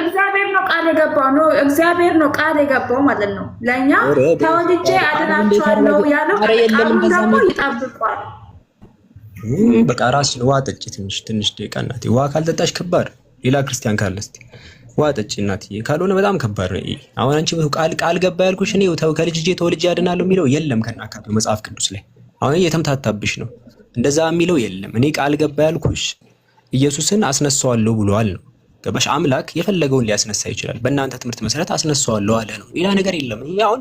እግዚአብሔር ነው ቃል የገባው ነው። እግዚአብሔር ነው ቃል የገባው ማለት ነው። ለእኛ ተወልጄ አድናቸዋለሁ ያለው ቃሉን ደግሞ ይጠብቋል። በቃ ራስሽን ውሃ ጠጪ። ትንሽ ደቂቃ እናቴ። ውሃ ካልጠጣሽ ከባድ። ሌላ ክርስቲያን ካለ እስኪ ውሃ ጠጪ እናትዬ። ካልሆነ በጣም ከባድ ነው። አሁን አንቺ ቃል ገባ ያልኩሽ እኔ ከልጅ ተወልጄ አድናለሁ የሚለው የለም ከናካቴው መጽሐፍ ቅዱስ ላይ። አሁን እየተምታታብሽ ነው። እንደዛ የሚለው የለም። እኔ ቃል ገባ ያልኩሽ ኢየሱስን አስነሳዋለሁ ብሏል ነው። ገባሽ? አምላክ የፈለገውን ሊያስነሳ ይችላል። በእናንተ ትምህርት መሰረት አስነሳዋለሁ አለ ነው። ሌላ ነገር የለም። ይሄ አሁን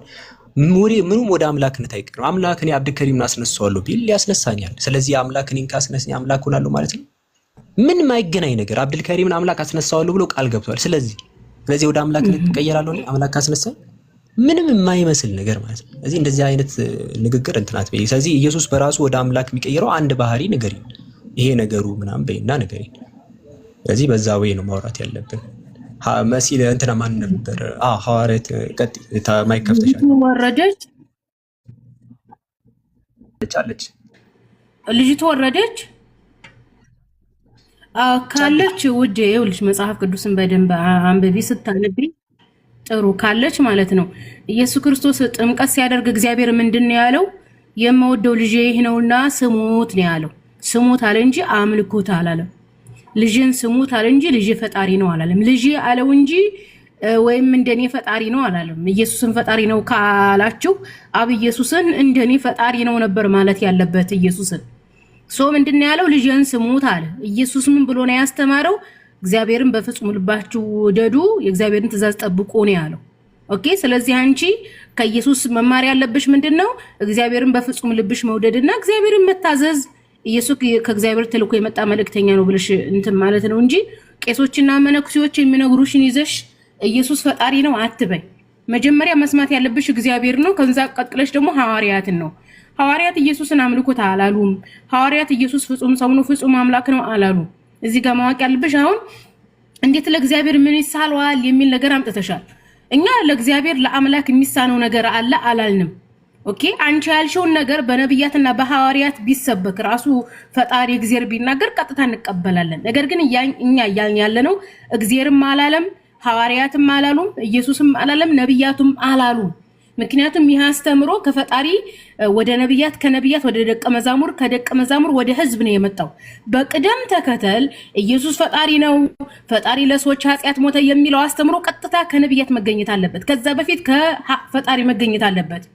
ምንም ወደ አምላክነት አይቀርም። አምላክ እኔ አብዱልከሪምን አስነሳዋለሁ ቢል ሊያስነሳኛል። ስለዚህ አምላክ እኔን ካስነሳኝ አምላክ ሆናለሁ ማለት ነው። ምን ማይገናኝ ነገር። አብዱልከሪምን አምላክ አስነሳዋለሁ ብሎ ቃል ገብቷል። ስለዚህ ወደ አምላክነት እቀየራለሁ አምላክ ካስነሳኝ፣ ምንም የማይመስል ነገር ማለት ነው። ስለዚህ እንደዚህ አይነት ንግግር እንትናት በይ። ስለዚህ ኢየሱስ በራሱ ወደ አምላክ የሚቀየረው አንድ ባህሪ ነገር ይሄ ነገሩ ምናምን በይና ነገር። ስለዚህ በዛ ወይ ነው ማውራት ያለብን። መሲል እንትና ማን ነበር? ሐዋርያት ቀጥ ማይከፍተሻል ወረደች አለች። ልጅቱ ወረደች ካለች ውዴ፣ ይኸውልሽ መጽሐፍ ቅዱስን በደንብ አንብቢ ስታነቢ ጥሩ ካለች ማለት ነው። ኢየሱስ ክርስቶስ ጥምቀት ሲያደርግ እግዚአብሔር ምንድን ነው ያለው? የምወደው ልጄ ይህ ነውና ስሙት ነው ያለው። ስሙት አለ እንጂ አምልኩት አላለም። ልጅን ስሙት አለ እንጂ ልጅ ፈጣሪ ነው አላለም። ልጅ አለው እንጂ ወይም እንደኔ ፈጣሪ ነው አላለም። ኢየሱስን ፈጣሪ ነው ካላችሁ አብ ኢየሱስን እንደኔ ፈጣሪ ነው ነበር ማለት ያለበት። ኢየሱስን ምንድን ያለው? ልጅን ስሙት አለ። ኢየሱስ ምን ብሎ ነው ያስተማረው? እግዚአብሔርን በፍጹም ልባችሁ ውደዱ፣ የእግዚአብሔርን ትእዛዝ ጠብቁ ነው ያለው። ኦኬ። ስለዚህ አንቺ ከኢየሱስ መማር ያለብሽ ምንድነው? እግዚአብሔርን በፍጹም ልብሽ መውደድና እግዚአብሔርን መታዘዝ። ኢየሱስ ከእግዚአብሔር ተልኮ የመጣ መልእክተኛ ነው ብለሽ እንትን ማለት ነው እንጂ ቄሶችና መነኩሴዎች የሚነግሩሽን ይዘሽ ኢየሱስ ፈጣሪ ነው አትበይ። መጀመሪያ መስማት ያለብሽ እግዚአብሔር ነው። ከዛ ቀጥለሽ ደግሞ ሐዋርያትን ነው። ሐዋርያት ኢየሱስን አምልኮት አላሉም። ሐዋርያት ኢየሱስ ፍጹም ሰው ነው፣ ፍጹም አምላክ ነው አላሉ። እዚህ ጋር ማወቅ ያለብሽ አሁን እንዴት ለእግዚአብሔር ምን ይሳለዋል የሚል ነገር አምጥተሻል። እኛ ለእግዚአብሔር ለአምላክ የሚሳነው ነገር አለ አላልንም። ኦኬ። አንቺ ያልሽውን ነገር በነብያትና በሐዋርያት ቢሰበክ ራሱ ፈጣሪ እግዚአብሔር ቢናገር ቀጥታ እንቀበላለን። ነገር ግን እኛ እያልን ያለነው እግዚአብሔርም አላለም፣ ሐዋርያትም አላሉም፣ ኢየሱስም አላለም፣ ነብያቱም አላሉም። ምክንያቱም ይህ አስተምሮ ከፈጣሪ ወደ ነብያት፣ ከነብያት ወደ ደቀ መዛሙር፣ ከደቀ መዛሙር ወደ ህዝብ ነው የመጣው። በቅደም ተከተል ኢየሱስ ፈጣሪ ነው፣ ፈጣሪ ለሰዎች ኃጢአት ሞተ የሚለው አስተምሮ ቀጥታ ከነብያት መገኘት አለበት። ከዛ በፊት ከፈጣሪ መገኘት አለበት።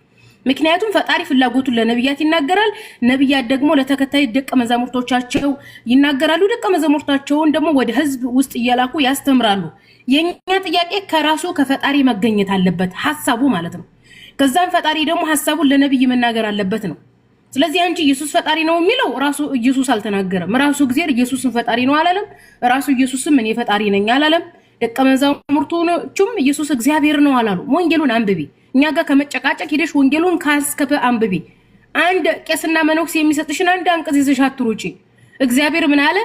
ምክንያቱም ፈጣሪ ፍላጎቱን ለነብያት ይናገራል፣ ነብያት ደግሞ ለተከታይ ደቀ መዛሙርቶቻቸው ይናገራሉ፣ ደቀ መዛሙርታቸውን ደግሞ ወደ ህዝብ ውስጥ እየላኩ ያስተምራሉ። የኛ ጥያቄ ከራሱ ከፈጣሪ መገኘት አለበት ሐሳቡ ማለት ነው። ከዛም ፈጣሪ ደግሞ ሐሳቡን ለነብይ መናገር አለበት ነው። ስለዚህ አንቺ ኢየሱስ ፈጣሪ ነው የሚለው ራሱ ኢየሱስ አልተናገረም። ራሱ እግዚአብሔር ኢየሱስን ፈጣሪ ነው አላለም። ራሱ ኢየሱስም እኔ ፈጣሪ ነኝ አላለም። ደቀ መዛሙርቱም ኢየሱስ እግዚአብሔር ነው አላሉ። ወንጌሉን አንብቢ። እኛ ጋር ከመጨቃጨቅ ሄደሽ ወንጌሉን ካስከፈ አንብቢ። አንድ ቄስና መነኩሴ የሚሰጥሽን አንድ አንቀጽ ይዘሽ አትሩጪ። እግዚአብሔር ምን አለ?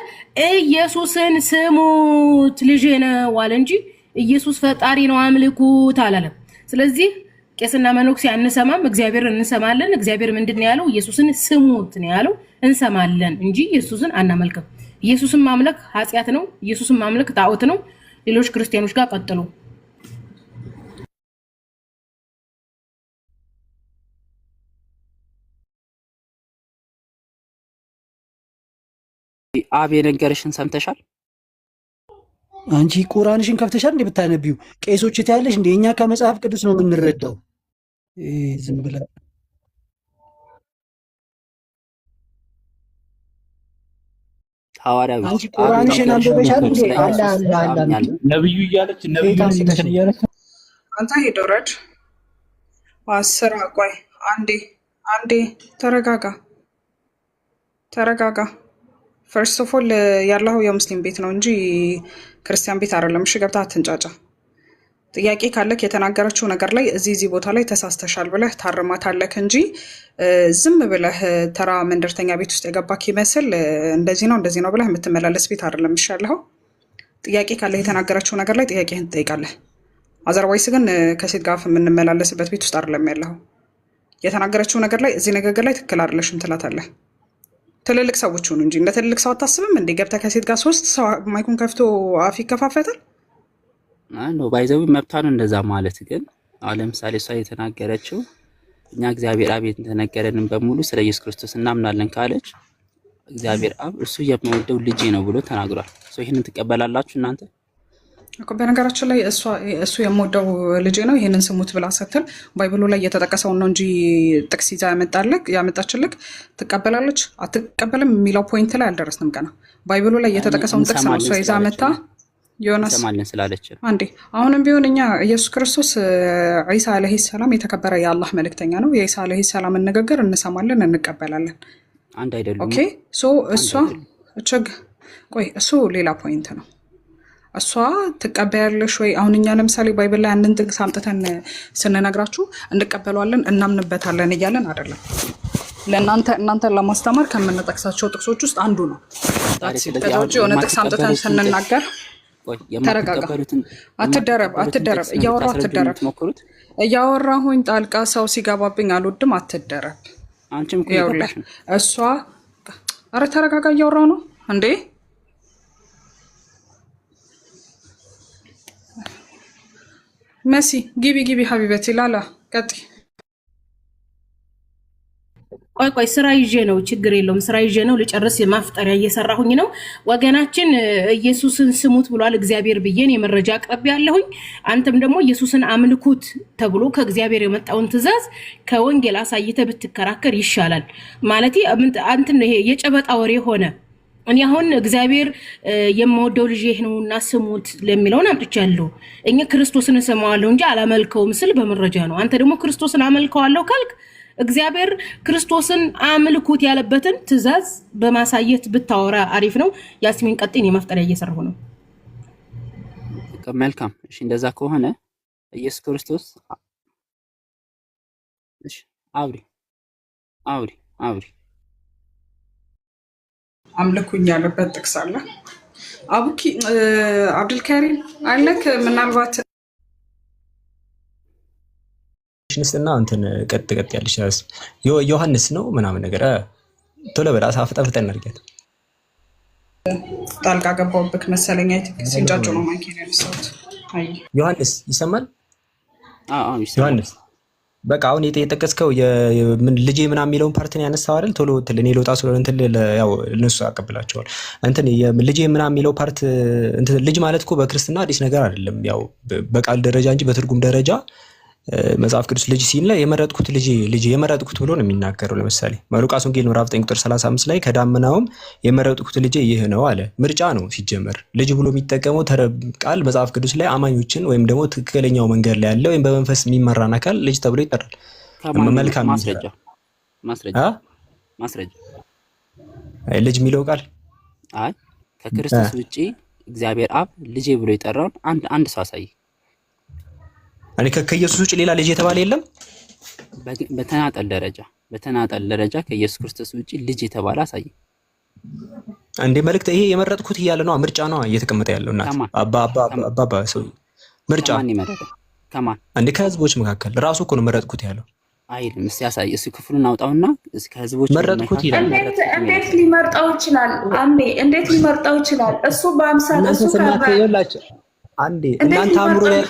ኢየሱስን ስሙት ልጄ ነው አለ እንጂ ኢየሱስ ፈጣሪ ነው አምልኩት አላለም። ስለዚህ ቄስና መነኩሴ አንሰማም፣ እግዚአብሔር እንሰማለን። እግዚአብሔር ምንድን ነው ያለው? ኢየሱስን ስሙት ነው ያለው። እንሰማለን እንጂ ኢየሱስን አናመልክም። ኢየሱስን ማምለክ ኃጢአት ነው። ኢየሱስን ማምለክ ጣዖት ነው። ሌሎች ክርስቲያኖች ጋር ቀጥሉ። አብ የነገረሽን ሰምተሻል? አንቺ ቁርአንሽን ከፍተሻል እንዴ ብታነቢው? ቄሶች ታያለሽ እንዴ? እኛ ከመጽሐፍ ቅዱስ ነው የምንረዳው። ዝም ብላ ሐዋርያው አንቺ ቁርአንሽን አንብበሻል እንዴ? አላ ነብዩ እያለች ነብዩ እያለች አንተ ሄዶረድ አስራ ቆይ አንዴ ተረጋጋ። ፈርስት ኦፍ ኦል ያለው የሙስሊም ቤት ነው እንጂ ክርስቲያን ቤት አይደለም። እሺ ገብታ አትንጫጫ። ጥያቄ ካለክ የተናገረችው ነገር ላይ እዚህ ቦታ ላይ ተሳስተሻል ብለህ ታርማታለክ እንጂ ዝም ብለህ ተራ መንደርተኛ ቤት ውስጥ የገባክ ይመስል እንደዚህ ነው ብለህ የምትመላለስ ቤት አይደለም። እሺ ያለው ጥያቄ ካለ የተናገረችው ነገር ላይ ጥያቄህን ትጠይቃለህ። አዘርዋይስ ግን ከሴት ጋር የምንመላለስበት ቤት ውስጥ አይደለም ያለው። የተናገረችው ነገር ላይ እዚህ ንግግር ላይ ትክክል አይደለሽም ትላታለህ። ትልልቅ ሰዎች ሆኑ እንጂ እንደ ትልልቅ ሰው አታስብም እንዴ? ገብተህ ከሴት ጋር 3 ሰው ማይኩን ከፍቶ አፍ ይከፋፈታል? ነው ባይዘው መብቷ ነው እንደዛ ማለት። ግን አሁን ለምሳሌ እሷ የተናገረችው እኛ እግዚአብሔር አብ የተነገረንን በሙሉ ስለ ኢየሱስ ክርስቶስ እናምናለን ካለች እግዚአብሔር አብ እርሱ የምወደው ልጄ ነው ብሎ ተናግሯል። ይሄንን ትቀበላላችሁ እናንተ? በነገራችን ላይ እሱ የምወደው ልጄ ነው ይሄንን ስሙት ብላ ስትል ባይብሉ ላይ የተጠቀሰውን ነው እንጂ ጥቅስ ይዛ ያመጣችልክ ትቀበላለች አትቀበልም የሚለው ፖይንት ላይ አልደረስንም ገና። ባይብሉ ላይ የተጠቀሰውን ጥቅስ ነው እሷ ይዛ መጣ ዮናስ ሰማልን ስላለች አንዴ። አሁንም ቢሆን እኛ ኢየሱስ ክርስቶስ ዒሳ አለይሂ ሰላም የተከበረ የአላህ መልእክተኛ ነው። የዒሳ አለይሂ ሰላም ንግግር እንሰማለን እንቀበላለን። አንድ አይደለም። ኦኬ እሷ እሱ ሌላ ፖይንት ነው። እሷ ትቀበያለሽ ወይ? አሁን እኛ ለምሳሌ ባይብል ላይ አንድን ጥቅስ አምጥተን ስንነግራችሁ እንቀበለዋለን እናምንበታለን እያለን አይደለም። እናንተን ለማስተማር ከምንጠቅሳቸው ጥቅሶች ውስጥ አንዱ ነው። ከዛ ውጭ የሆነ ጥቅስ አምጥተን ስንናገር ተረጋጋ፣ አትደረብ፣ እያወራሁኝ ጣልቃ ሰው ሲገባብኝ አልወድም። አትደረብ። እሷ ኧረ ተረጋጋ፣ እያወራሁ ነው እንዴ። መሲ ግቢ ሀቢበቲ ላላ ቀጥይ። ቆይ ስራ ይዤ ነው፣ ችግር የለውም። ስራ ይዤ ነው፣ ልጨርስ። ማፍጠሪያ እየሰራሁኝ ነው። ወገናችን ኢየሱስን ስሙት ብሏል እግዚአብሔር ብዬን የመረጃ አቅርቤ ያለሁኝ። አንተም ደግሞ ኢየሱስን አምልኩት ተብሎ ከእግዚአብሔር የመጣውን ትእዛዝ ከወንጌል አሳይተ ብትከራከር ይሻላል። ማለት አንተን ይሄ የጨበጣ ወሬ ሆነ። እኔ አሁን እግዚአብሔር የምወደው ልጅ ይሄ ነውና ስሙት ለሚለውን አምጥቻለሁ። እኛ ክርስቶስን ሰማዋለሁ እንጂ አላመልከውም ስል በመረጃ ነው። አንተ ደግሞ ክርስቶስን አመልከዋለሁ ካልክ እግዚአብሔር ክርስቶስን አምልኩት ያለበትን ትእዛዝ በማሳየት ብታወራ አሪፍ ነው። ያስሚን ቀጥኝ፣ የመፍጠሪያ እየሰራሁ ነው። መልካም። እሺ እንደዛ ከሆነ ኢየሱስ ክርስቶስ እሺ አውሪ አምልኩኝ ያለበት ጥቅስ አለ። አቡኪ አብዱልከሪም አለክ ምናልባት ሽንስና እንትን ቀጥ ያለሽ ዮሐንስ ነው ምናምን ነገር ቶሎ በላ አፍጠን እናድርጋት። ጣልቃ ገባሁብክ መሰለኝ። ሲንጫጩ ነው ማይኬን ያነሳሁት። ዮሐንስ ይሰማል? ዮሐንስ በቃ አሁን የጠቀስከው ምን ልጄ ምናምን የሚለውን ፓርትን ያነሳው አይደል? ቶሎ እኔ ልወጣ ስለሆነ እንትን ያው እነሱ አቀብላቸዋል። እንትን ልጄ ምናምን የሚለው ፓርት እንትን ልጅ ማለት እኮ በክርስትና አዲስ ነገር አይደለም። ያው በቃል ደረጃ እንጂ በትርጉም ደረጃ መጽሐፍ ቅዱስ ልጅ ሲል ላይ የመረጥኩት ልጅ የመረጥኩት ብሎ ነው የሚናገረው። ለምሳሌ ማሉቃስ ወንጌል ምዕራፍ 9 ቁጥር 35 ላይ ከዳመናውም የመረጥኩት ልጅ ይህ ነው አለ። ምርጫ ነው ሲጀመር። ልጅ ብሎ የሚጠቀመው ቃል መጽሐፍ ቅዱስ ላይ አማኞችን ወይም ደግሞ ትክክለኛው መንገድ ላይ ያለ ወይም በመንፈስ የሚመራን አካል ልጅ ተብሎ ይጠራል። መልካም ማስረጃ ልጅ የሚለው ቃል አይ ከክርስቶስ ውጪ እግዚአብሔር አብ ልጄ ብሎ ይጠራውን አንድ ሰው አሳይ። እኔ ከኢየሱስ ውጭ ሌላ ልጅ የተባለ የለም። በተናጠል ደረጃ ከኢየሱስ ክርስቶስ ውጭ ልጅ የተባለ አሳይ። እንዴ መልእክት ይሄ የመረጥኩት እያለ ነው። ምርጫ ነው እየተቀመጠ ያለው እናት አባ ሰው ምርጫ ከማን እንዴ ከህዝቦች መካከል ራሱ እኮ ነው መረጥኩት ያለው። አይልም። እስቲ ያሳይ። እሱ ክፍሉን አውጣውና እስከ ህዝቦች መረጥኩት ይላል። እንዴት ሊመርጠው ይችላል? አንዴ እንዴት ሊመርጠው ይችላል? እሱ በአምሳል እሱ ከበላችሁ አንዴ እናንተ አእምሮ ላይ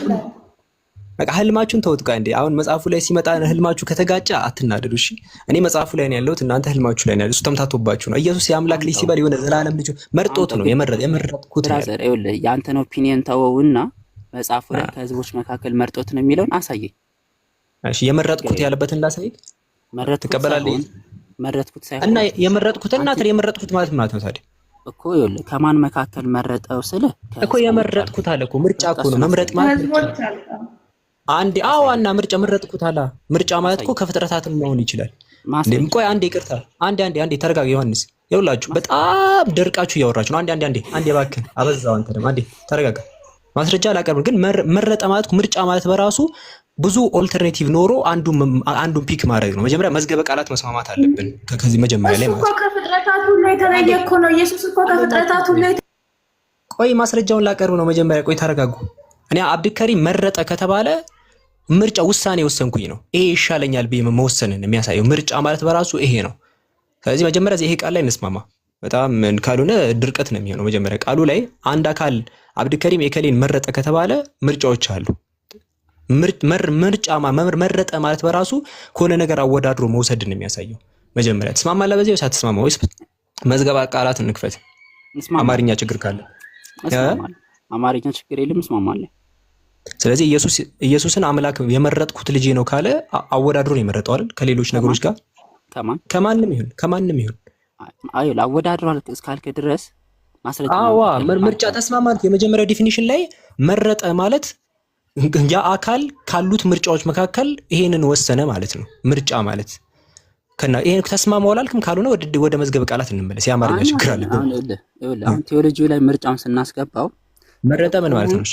በቃ ህልማችሁን ተውት። እንዴ አሁን መጽሐፉ ላይ ሲመጣ ህልማችሁ ከተጋጨ አትናደዱ። እሺ እኔ መጽሐፉ ላይ ነው ያለሁት፣ እናንተ ህልማችሁ ላይ ነው ያለው። እሱ ተምታቶባችሁ ነው። ኢየሱስ የአምላክ ልጅ ሲባል የሆነ ዘላለም ልጅ መርጦት ነው የመረጥኩት። ብራዘር ይኸውልህ ያንተን ኦፒኒየን ተወውና መጽሐፉ ላይ ከህዝቦች መካከል መርጦት ነው የሚለውን አሳየኝ። እሺ የመረጥኩት ያለበትን እንዳሳይ ትቀበላለህ? መረጥኩት ሳይሆን እና የመረጥኩትና የመረጥኩት ማለት ማለት ነው ታዲያ እኮ ይኸውልህ ከማን መካከል መረጠው ስልህ እኮ የመረጥኩት አለ እኮ ምርጫ እኮ ነው መምረጥ ማለት አንዴ ዋና ምርጫ መረጥኩት አለ። ምርጫ ማለት እኮ ከፍጥረታትም መሆን ይችላል። ቆይ አንዴ ይቅርታ፣ አንዴ ተረጋጋ ዮሐንስ። ይኸውላችሁ በጣም ደርቃችሁ እያወራችሁ ነው። አንዴ እባክህ አበዛው። አንተ ደግሞ አንዴ ተረጋጋ። ማስረጃ አላቀርብም፣ ግን መረጠ ማለት ምርጫ ማለት በራሱ ብዙ ኦልተርኔቲቭ ኖሮ አንዱን ፒክ ማድረግ ነው። መጀመሪያ መዝገበ ቃላት መስማማት አለብን። ከዚህ መጀመሪያ ላይ ማለት እኮ ከፍጥረታቱ ላይ የተለየ እኮ ነው። ኢየሱስ እኮ ከፍጥረታቱ ላይ ቆይ ማስረጃውን ላቀርብ ነው። መጀመሪያ ቆይ ተረጋጉ። እኔ አብዱልከሪም መረጠ ከተባለ ምርጫ ውሳኔ ወሰንኩኝ ነው። ይሄ ይሻለኛል ብዬ መወሰንን የሚያሳየው ምርጫ ማለት በራሱ ይሄ ነው። ስለዚህ መጀመሪያ ይሄ ቃል ላይ እንስማማ። በጣም ካልሆነ ድርቀት ነው የሚሆነው። መጀመሪያ ቃሉ ላይ አንድ አካል አብዱልከሪም የከሌን መረጠ ከተባለ ምርጫዎች አሉ። ምርጫ መረጠ ማለት በራሱ ከሆነ ነገር አወዳድሮ መውሰድን የሚያሳየው። መጀመሪያ ትስማማለህ በዚህ ወይስ አትስማማ? ወይስ መዝገበ ቃላት እንክፈት? አማርኛ ችግር ካለ አማርኛ ችግር የለም፣ እስማማለሁ። ስለዚህ ኢየሱስን አምላክ የመረጥኩት ልጄ ነው ካለ አወዳድሮ ነው የመረጠው አይደል? ከሌሎች ነገሮች ጋር ከማንም ይሁን አወዳድሮ እስካልክ ድረስ ማስረጃ ምርጫ ተስማማን። የመጀመሪያው ዲፊኒሽን ላይ መረጠ ማለት ያ አካል ካሉት ምርጫዎች መካከል ይሄንን ወሰነ ማለት ነው። ምርጫ ማለት ይሄን ተስማማው አላልክም? ካልሆነ ወደ መዝገበ ቃላት እንመለስ። የአማርኛ ችግር አለ። አሁን ቴዎሎጂ ላይ ምርጫውን ስናስገባው መረጠ ምን ማለት ነው?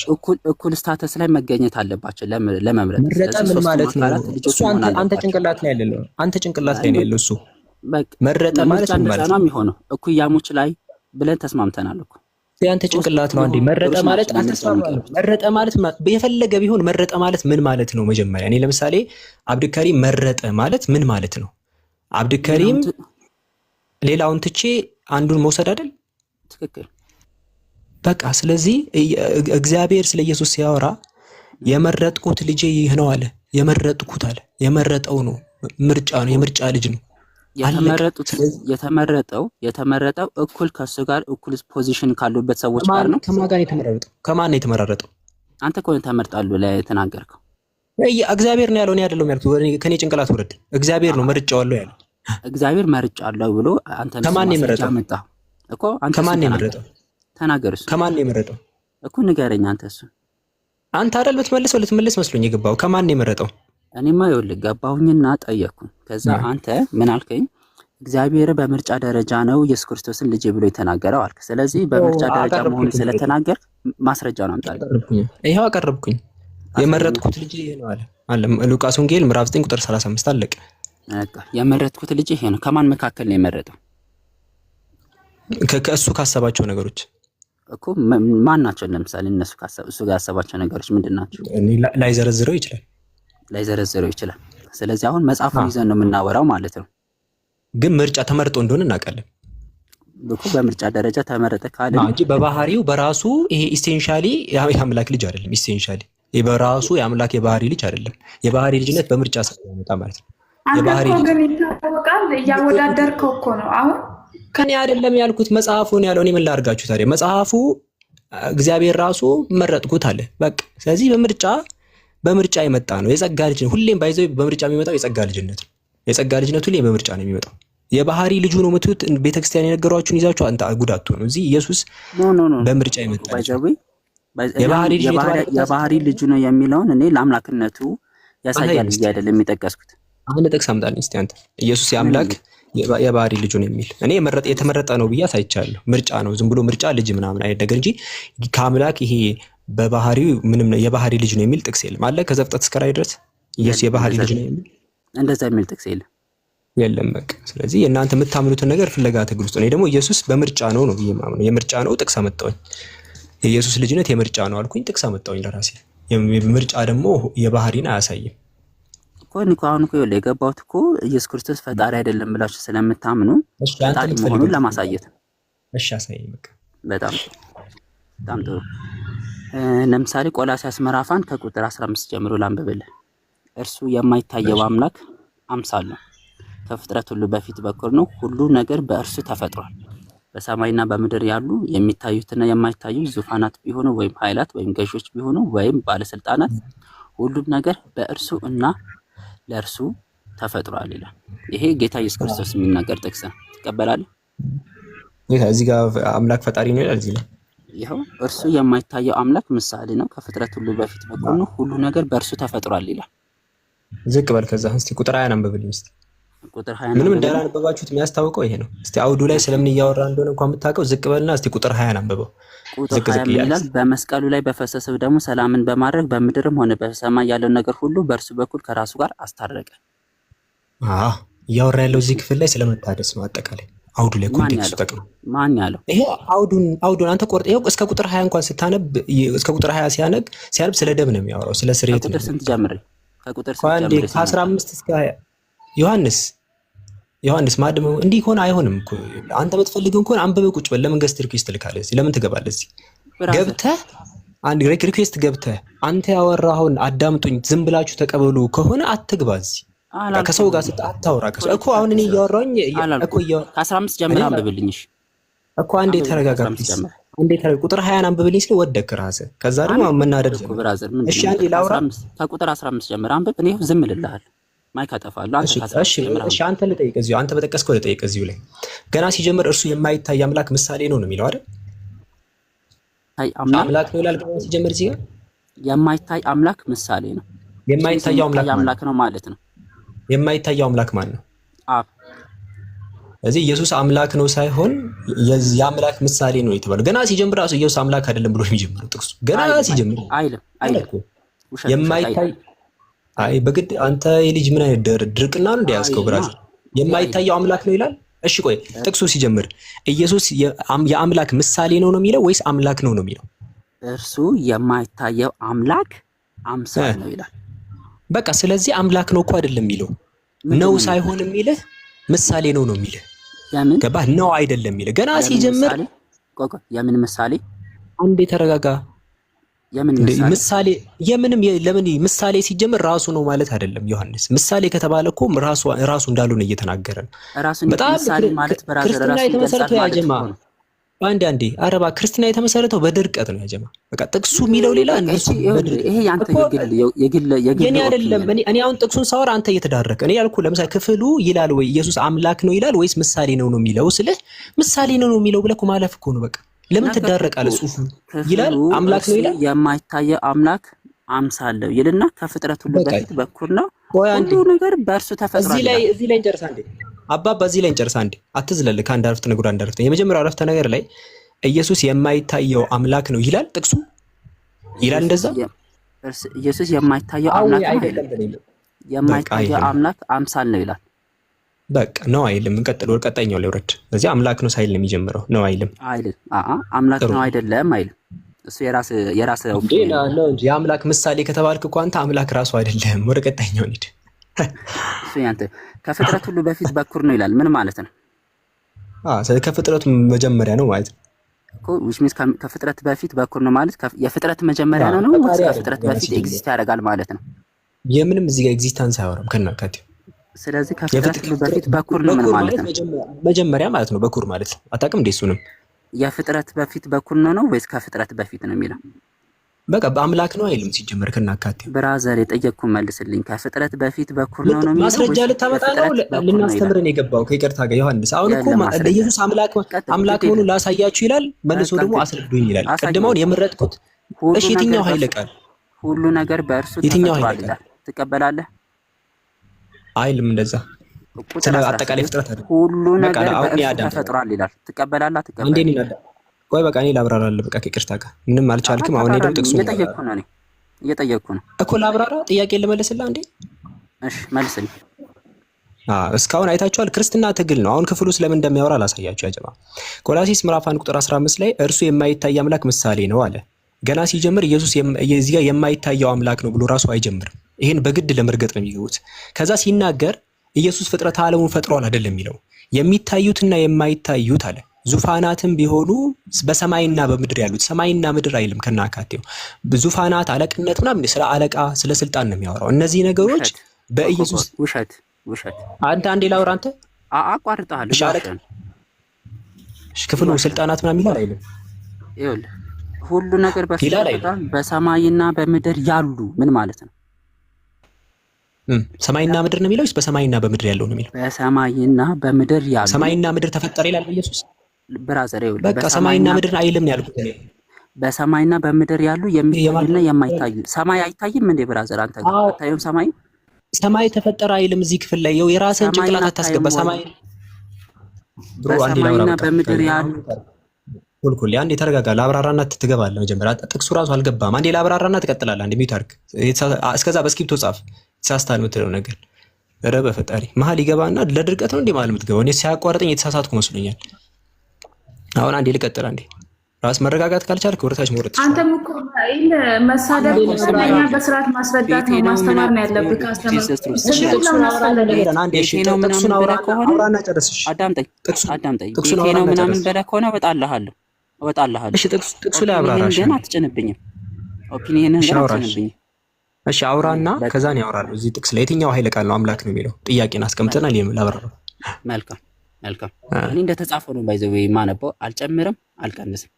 እኩል ስታተስ ላይ መገኘት አለባቸው ለመምረጥ። መረጠ ምን ማለት ነው? እሱ አንተ ጭንቅላት ላይ ያለው እሱ መረጠ ማለት ምን ማለት ነው የሚሆነው? እኩያሞች ላይ ብለን ተስማምተናል እኮ ያንተ ጭንቅላት ነው አንዴ። መረጠ ማለት አልተስማማንም። መረጠ ማለት የፈለገ ቢሆን መረጠ ማለት ምን ማለት ነው? መጀመሪያ እኔ ለምሳሌ አብዱልከሪም መረጠ ማለት ምን ማለት ነው? አብዱልከሪም ሌላውን ትቼ አንዱን መውሰድ አይደል? ትክክል። በቃ ስለዚህ እግዚአብሔር ስለ ኢየሱስ ሲያወራ የመረጥኩት ልጄ ይህ ነው አለ። የመረጥኩት አለ። የመረጠው ነው። ምርጫ ነው። የምርጫ ልጅ ነው። የተመረጠው እኩል ከሱ ጋር እኩል ፖዚሽን ካሉበት ሰዎች ጋር ነው። ከማን ጋር የተመረጠው? ከማን ነው የተመረጠው? አንተ እኮ ተመርጣሉ ላይ ተናገርከው። እግዚአብሔር ነው ያለው፣ እኔ አይደለም ያልኩት። ከኔ ጭንቅላት ወረድ። እግዚአብሔር ነው መርጫዋለሁ ያለው። እግዚአብሔር መርጫለሁ ብሎ አንተ ከማን ነው የመረጠው እኮ? አንተ ከማን ነው የመረጠው? ተናገርስ። ከማን ነው የመረጠው እኮ ንገረኝ። አንተ አይደል ልትመልስ መስሎኝ የገባው። ከማን ነው የመረጠው? እኔማ ይኸውልህ ገባሁኝና ጠየቅኩኝ። ከዛ አንተ ምን አልከኝ? እግዚአብሔር በምርጫ ደረጃ ነው ኢየሱስ ክርስቶስን ልጅ ብሎ የተናገረው አልክ። ስለዚህ በምርጫ ደረጃ መሆኑ ስለተናገር ማስረጃ ነው አምጣልኝ። ይሄው አቀረብኩኝ። የመረጥኩት ልጅ ይሄ ነው አለ ሉቃስ ወንጌል ምዕራፍ 9 ቁጥር 35 አለቀ። የመረጥኩት ልጅ ይሄ ነው። ከማን መካከል ነው የመረጠው? ከእሱ ካሰባቸው ነገሮች እኮ ማን ናቸው? ለምሳሌ እሱ ጋር ያሰባቸው ነገሮች ምንድን ናቸው? ላይዘረዝረው ይችላል። ስለዚህ አሁን መጽሐፉን ይዘን ነው የምናወራው ማለት ነው። ግን ምርጫ ተመርጦ እንደሆነ እናውቃለን እኮ። በምርጫ ደረጃ ተመረጠ ካለ እንጂ በባህሪው በራሱ ይሄ ኢሴንሻሊ የአምላክ ልጅ አይደለም። ኢሴንሻሊ በራሱ የአምላክ የባህሪ ልጅ አይደለም። የባህሪ ልጅነት በምርጫ ሳይመጣ ማለት ነው። የባህሪ ልጅ ግን ይታወቃል። እያወዳደርከው እኮ ነው አሁን። ከኔ አይደለም ያልኩት መጽሐፉን ያለው። እኔ ምን ላድርጋችሁ ታዲያ? መጽሐፉ እግዚአብሔር ራሱ መረጥኩት አለ። በቃ ስለዚህ በምርጫ የመጣ ነው። የጸጋ ልጅ ነው። ሁሌም ባይዘው በምርጫ የሚመጣው የጸጋ ልጅነት ነው። የጸጋ ልጅነት ሁሌም በምርጫ ነው የሚመጣው። የባህሪ ልጁ ነው የምትሉት ቤተክርስቲያን የነገሯችሁን ይዛችሁ አንተ ጉዳቱ ነው። እዚህ ኢየሱስ በምርጫ የመጣ የባህሪ ልጁ ነው የሚለውን እኔ ለአምላክነቱ ያሳያል ብዬ አይደለም የሚጠቀስኩት። አንድ ጥቅስ አምጣልኝ እስቲ አንተ። ኢየሱስ የአምላክ የባህሪ ልጁ ነው የሚል እኔ የተመረጠ ነው ብዬ አሳይቻለሁ። ምርጫ ነው ዝም ብሎ ምርጫ ልጅ ምናምን አይነት ነገር እንጂ ከአምላክ ይሄ በባህሪው ምንም የባህሪ ልጅ ነው የሚል ጥቅስ የለም። አለ ከዘፍጥረት እስከ ራዕይ ድረስ ኢየሱስ የባህሪ ልጅ ነው የሚል እንደዛ የሚል ጥቅስ የለም። በቃ ስለዚህ እናንተ የምታምኑትን ነገር ፍለጋ ትግል ውስጥ ነው። ደግሞ ኢየሱስ በምርጫ ነው ብዬ ማምነው። የምርጫ ነው ጥቅስ አመጣሁኝ። የኢየሱስ ልጅነት የምርጫ ነው አልኩኝ፣ ጥቅስ አመጣሁኝ ለራሴ። ምርጫ ደግሞ የባህሪን አያሳይም እኮ። እኮ አሁን እኮ የገባሁት እኮ ኢየሱስ ክርስቶስ ፈጣሪ አይደለም ብላችሁ ስለምታምኑ ፈጣሪ መሆኑን ለማሳየት ነው። እሺ አሳየኝ። በቃ በጣም ጥሩ። ለምሳሌ ቆላስይስ ምዕራፍ 1 ከቁጥር 15 ጀምሮ ላንብብልህ። እርሱ የማይታየው አምላክ አምሳል ነው፣ ከፍጥረት ሁሉ በፊት በኩር ነው፣ ሁሉ ነገር በእርሱ ተፈጥሯል። በሰማይና በምድር ያሉ የሚታዩትና የማይታዩ ዙፋናት ቢሆኑ ወይም ኃይላት ወይም ገዦች ቢሆኑ ወይም ባለስልጣናት ሁሉም ነገር በእርሱ እና ለእርሱ ተፈጥሯል ይላል። ይሄ ጌታ ኢየሱስ ክርስቶስ የሚናገር ጥቅስ ነው። ትቀበላለህ? እዚህ ጋር አምላክ ፈጣሪ ነው ይላል። እዚህ ላይ ይኸው እርሱ የማይታየው አምላክ ምሳሌ ነው፣ ከፍጥረት ሁሉ በፊት በኩር ነው፣ ሁሉ ነገር በእርሱ ተፈጥሯል ይላል። ዝቅ በል ከዛ እስቲ ቁጥር 20 አንብብልኝ እስቲ። ቁጥር 20 ምንም እንዳላነበባችሁት የሚያስታውቀው ይሄ ነው። እስቲ አውዱ ላይ ስለምን እያወራ እንደሆነ እንኳን የምታውቀው ዝቅ በልና እስቲ ቁጥር 20 አንብበው። ቁጥር 20 ይላል በመስቀሉ ላይ በፈሰሰው ደግሞ ሰላምን በማድረግ በምድርም ሆነ በሰማይ ያለው ነገር ሁሉ በእርሱ በኩል ከራሱ ጋር አስታረቀ። እያወራ ያለው እዚህ ክፍል ላይ ስለመታደስ ነው። አጠቃላይ አውዱ ላይ ኮንቴክስቱ ጠቅሞ ማን ያለው ይሄ አውዱን አንተ ቆርጥ። ይኸው እስከ ቁጥር 20 እንኳን ስታነብ እስከ ቁጥር 20 ሲያነብ ስለ ደም ነው የሚያወራው፣ ስለ ስርየት ነው። ከቁጥር ስንት ጀምሬ? ከቁጥር ስንት ጀምሬ? ከ15 እስከ 20 ዮሐንስ ማድመው እንዲህ ከሆነ አይሆንም እኮ። አንተ የምትፈልገው እንኳን አንብበህ ቁጭ በል። ለምን ገስት ሪኩዌስት ትልካለህ? እዚህ ለምን ትገባለህ? እዚህ ገብተህ አንድ ሪኩዌስት ገብተህ አንተ ያወራኸውን አዳምጡኝ ዝም ብላችሁ ተቀበሉ ከሆነ አትግባ። እዚህ ከሰው ጋር አታውራ። ከሰው እኮ አሁን እኔ እያወራሁኝ እኮ ከ15 ጀምረህ አንብብልኝ። እሺ እኮ አንዴ ተረጋጋ። አንዴ ተረጋጋ። ቁጥር 20 አንብብልኝ ስለ ወደክ ራስህ። ከዛ ደግሞ መናደድ ብራዘር። እሺ አንዴ ላውራ። ከቁጥር 15 ጀምረህ አንብብ። እኔ ዝም እልልሃለሁ። ማይክ አጠፋለሁ። እሺ አንተ ልጠይቅ እዚሁ አንተ በጠቀስከው ልጠይቅ እዚሁ ላይ ገና ሲጀምር እርሱ የማይታይ አምላክ ምሳሌ ነው ነው የሚለው አይደል? አምላክ ነው ይላል ገና ሲጀምር። እዚህ ጋር የማይታይ አምላክ ምሳሌ ነው። የማይታየው አምላክ ነው ማለት ነው። የማይታየው አምላክ ማን ነው? አብ። እዚህ ኢየሱስ አምላክ ነው ሳይሆን የአምላክ ምሳሌ ነው የተባለው ገና ሲጀምር ራሱ ኢየሱስ አምላክ አይደለም ብሎ የሚጀምረው ጥቅሱ ገና ሲጀምር አይልም። የማይታይ አይ በግድ አንተ የልጅ ምን አይነት ድርቅና ነው እንዲያስከው ብራዘር። የማይታየው አምላክ ነው ይላል። እሺ ቆይ ጥቅሱ ሲጀምር ኢየሱስ የአምላክ ምሳሌ ነው ነው የሚለው ወይስ አምላክ ነው ነው የሚለው? እርሱ የማይታየው አምላክ አምሳል ነው ይላል። በቃ ስለዚህ አምላክ ነው እኮ አይደለም የሚለው ነው ሳይሆን የሚልህ ምሳሌ ነው ነው የሚልህ። ያምን ገባህ? ነው አይደለም የሚልህ ገና ሲጀምር። የምን ምሳሌ? አንዴ ተረጋጋ። የምን ምሳሌ የምንም ለምን ምሳሌ ሲጀምር ራሱ ነው ማለት አይደለም። ዮሐንስ ምሳሌ ከተባለ እኮ ራሱ እንዳልሆነ እየተናገረ ነው። በጣም ምሳሌ ማለት በራሱ ራሱ የተመሰረተው ያጀማ አንዴ አረባ ክርስትና የተመሰረተው በድርቀት ነው ያጀማ። በቃ ጥቅሱ የሚለው ሌላ እነሱ ይሄ ያንተ የግል የኔ አይደለም። እኔ አሁን ጥቅሱን ሳወራ አንተ እየተዳረከ እኔ ያልኩህ ለምሳሌ ክፍሉ ይላል ወይ ኢየሱስ አምላክ ነው ይላል ወይስ ምሳሌ ነው ነው የሚለው ስልህ ምሳሌ ነው ነው የሚለው ብለህ እኮ ማለፍ እኮ ነው በቃ። ለምን ትዳረቃለህ? ጽሁፉ ይላል አምላክ ነው ይላል የማይታየው አምላክ አምሳለው ይልና ከፍጥረት ሁሉ በፊት በኩር ነው ሁሉ ነገር በእርሱ ተፈጥሯል። እዚህ ላይ እንጨርስ አንዴ አባባ፣ እዚህ ላይ እንጨርስ አንዴ። አትዝለል ከአንድ አረፍተ ነገር አንድ አረፍተ። የመጀመሪያው አረፍተ ነገር ላይ ኢየሱስ የማይታየው አምላክ ነው ይላል ጥቅሱ ይላል እንደዛ። ኢየሱስ የማይታየው አምላክ አይደለም፣ የማይታየው አምላክ አምሳል ነው ይላል። በቃ ነው አይልም። እንቀጥል ወደ ቀጣይኛው ላይ ወረድ። ስለዚህ አምላክ ነው ሳይል ነው የሚጀምረው። ነው አይልም አምላክ ነው አይደለም አይልም። እሱ የራስ ነው እንጂ የአምላክ ምሳሌ ከተባልክ እኮ አንተ አምላክ ራሱ አይደለም። ወደ ቀጣይኛው እንሂድ። እሱ ያንተ ከፍጥረት ሁሉ በፊት በኩር ነው ይላል። ምን ማለት ነው? ከፍጥረቱ መጀመሪያ ነው ማለት ነው እኮ which means ከፍጥረት በፊት በኩር ነው ማለት የፍጥረት መጀመሪያ ነው ወይስ ከፍጥረት በፊት ኤግዚስት ያደርጋል ማለት ነው? የምንም እዚህ ጋር ኤግዚስታንስ አያወራም ከናካቴው። ስለዚህ ከፍጥረት ሁሉ በፊት በኩር ነው ምን ማለት ነው? መጀመሪያ ማለት ነው በኩር ማለት ነው። አታውቅም እንዴ እሱንም? የፍጥረት በፊት በኩር ነው ወይስ ከፍጥረት በፊት ነው የሚለው? በቃ በአምላክ ነው አይልም ሲጀመር ከናካቴው። ብራዘር የጠየቅኩ መልስልኝ። ከፍጥረት በፊት በኩር ነው የሚለው ማስረጃ ልታመጣ ነው? ልናስተምረን የገባው ከይቅርታ ጋር ዮሐንስ። አሁን እኮ ኢየሱስ አምላክ መሆኑን ላሳያችሁ ይላል። መልሶ ደግሞ አስረዱኝ ይላል። ቀድመውን የምረጥኩት እሺ፣ የትኛው ኃይለ ቃል ሁሉ ነገር በእርሱ ተፈጥሯል ይላል። ትቀበላለህ? አይልም እንደዛ። ስለ አጠቃላይ ፍጥረት አይደል? ሁሉ ነገር በእርሱ ተፈጥሯል ይላል። ትቀበላለህ? ትቀበላለህ? ቆይ በቃ እኔ ላብራራለሁ። በቃ ከይቅርታ ጋር ምንም አልቻልክም። አሁን ሄደው ጥቅሱ እየጠየቅኩ ነው እኮ ላብራራ። ጥያቄ ልመልስልህ አንዴ። እሺ መልስልኝ። እስካሁን አይታችኋል። ክርስትና ትግል ነው። አሁን ክፍሉ ስለምን እንደሚያወራ ላሳያችሁ። ያጀማ ቆላሲስ ምዕራፍ 1 ቁጥር 15 ላይ እርሱ የማይታይ አምላክ ምሳሌ ነው አለ። ገና ሲጀምር ኢየሱስ እዚህ ጋር የማይታየው አምላክ ነው ብሎ ራሱ አይጀምርም። ይሄን በግድ ለመርገጥ ነው የሚገቡት። ከዛ ሲናገር ኢየሱስ ፍጥረተ ዓለሙን ፈጥሯል አይደለም የሚለው የሚታዩትና የማይታዩት አለ። ዙፋናትም ቢሆኑ በሰማይና በምድር ያሉት ሰማይና ምድር አይልም ከናካቴው ዙፋናት አለቅነት ምናምን ስለ አለቃ ስለ ስልጣን ነው የሚያወራው። እነዚህ ነገሮች በኢየሱስ ውሸት አንተ አንዴ ላውራ አንተ አቋርጣለሁ። ክፍሉ ስልጣናት ምናምን ይላል አይልም። ይኸውልህ ሁሉ ነገር በሰማይና በምድር ያሉ ምን ማለት ነው? ሰማይና ምድር ነው የሚለው ወይስ በሰማይና በምድር ያለው ነው የሚለው? በሰማይና በምድር ያሉ ሰማይና ምድር ተፈጠረ ይላል በኢየሱስ። ብራዘር ይኸውልህ በቃ ሰማይና ምድር አይልም ነው ያልኩት እኔ። በሰማይና በምድር ያሉ የሚታዩና የማይታዩ ሰማይ አይታይም እንዴ ብራዘር? አንተ ጋር አታዩም? ሰማይ ተፈጠረ አይልም እዚህ ክፍል ላይ። ይኸው የራስህን ጭንቅላት አታስገባ። በሰማይና በምድር ያሉ ኩልኩል አንዴ ተረጋጋ። ላብራራና ትገባለህ። መጀመሪያ ጥቅሱ ራሱ አልገባም። አንዴ ላብራራና ትቀጥላለህ። አንዴ ሚውት አድርግ። እስከዛ በስክሪፕቶ ጻፍ። ተሳስተሃል የምትለው ነገር ኧረ በፈጣሪ መሀል ይገባና ለድርቀት ነው እንዴ ማለት የምትገባው? እኔ ሲያቋርጠኝ የተሳሳትኩ መስሎኛል። አሁን አንዴ ልቀጥል። አንዴ ራስ መረጋጋት ካልቻልክ ወርታች መውረጥ አንተም እኮ መሳደብ እና በስርዓት ማስረዳት ነው ማስተማር ነው ያለብህ። ጥቅሱን አውራና ጨርስሽ። አዳምጠኝ። ጥቅሱ ነው ምናምን በለህ ከሆነ እወጣልሃለሁ። እሺ ጥቅሱ ላይ አብራራሽ ግን አትጭንብኝም። ኦፒኒየንህን ግን አትጭንብኝም። እሺ አውራና ከዛ ነው ያወራሉ። እዚህ ጥቅስ ላይ የትኛው ኃይለ ቃል ነው አምላክ ነው የሚለው? ጥያቄን አስቀምጠናል። ላብራራው። መልካም እኔ እንደተጻፈው ነው ባይዘው የማነበው። አልጨምርም አልቀንስም።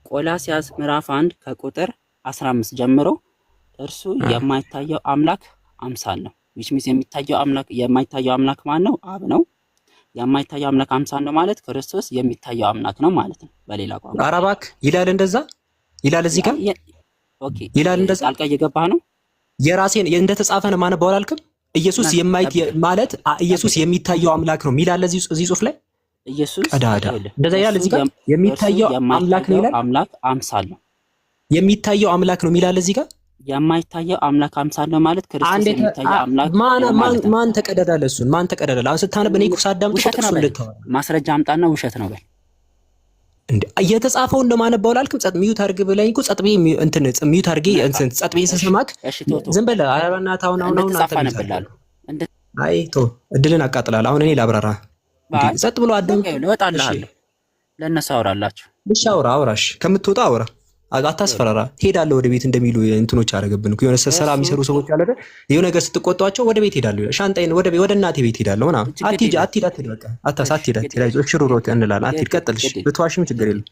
ቆላስያስ ምዕራፍ 1 ከቁጥር 15 ጀምሮ እርሱ የማይታየው አምላክ አምሳል ነው። which means የማይታየው አምላክ ማን ነው? አብ ነው። የማይታየው አምላክ አምሳል ነው ማለት ክርስቶስ የሚታየው አምላክ ነው ማለት ነው። በሌላ ቋንቋ አራባክ ይላል። እንደዛ ይላል እዚህ ጋር ኦኬ ይላል። እንደዛ ጣልቃ እየገባህ ነው። የራሴን እንደተጻፈ ነው ማነበው አላልክም? ኢየሱስ ማለት ኢየሱስ የሚታየው አምላክ ነው ሚላል እዚህ ጽሑፍ ላይ ኢየሱስ ቀዳዳ እንደዛ ይላል። እዚህ ጋር የሚታየው አምላክ ነው ይላል። አምላክ አምሳል ነው። የሚታየው አምላክ ነው ሚላል እዚህ ጋር። የማይታየው አምላክ አምሳል ነው ማለት ክርስቶስ የሚታየው አምላክ ማን ተቀደዳለ? እሱን ማን ተቀደዳለ? አሁን ስታነብ እኔ እኮ ሳዳምጥ ማስረጃ አምጣና ውሸት ነው በል እንዴ። እየተጻፈው እንደማነበው አላልክም? ጸጥ ሚዩት አድርግ ብለኝ እኮ ጸጥ ብዬ እንትን ሚዩት አድርጌ እንትን ጸጥ ብዬ ስሰማክ ዝም በል። አረባና ታውን አይ ቶ እድልን አቃጥላለሁ። አሁን እኔ ላብራራ። ጸጥ ብሎ አደም እወጣልሃለሁ። ለእነሱ አውራላችሁ። እሺ አውራሽ ከምትወጣ አውራ። አታስፈራራ። ሄዳለሁ ወደ ቤት እንደሚሉ እንትኖች አደረገብን እኮ የሆነ ሰላም የሚሰሩ ሰዎች አለ አይደል? የሆነ ነገር ስትቆጧቸው ወደ ቤት ሄዳለሁ፣ ሻንጣዬን ወደ እናቴ ቤት ሄዳለሁ ምናምን። አትሂድ በቃ አትሂድ ሽሩሮት እንላለን። አትሂድ ቀጥልሽ። ብትዋሽም ችግር የለም